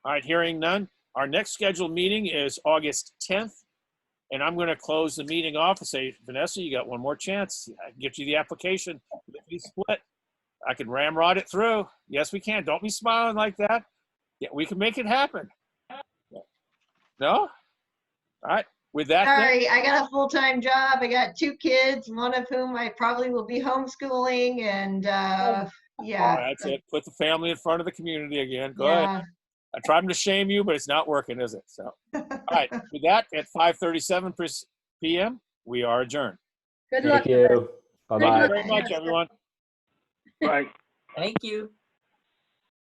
All right, hearing none, Our next scheduled meeting is August 10th. And I'm going to close the meeting off and say, Vanessa, you got one more chance. I can get you the application. If we split, I can ramrod it through. Yes, we can. Don't be smiling like that. Yeah, we can make it happen. No? All right. With that, then, Sorry, I got a full-time job. I got 2 kids, one of whom I probably will be homeschooling, and yeah. that's it. Put the family in front of the community again. Go ahead. Yeah. I tried to shame you, but it's not working, is it? So, all right. With that, at 5:37 p.m., we are adjourned. Good luck. Thank you. Thank Bye-bye. you very much, everyone. Right. Thank you.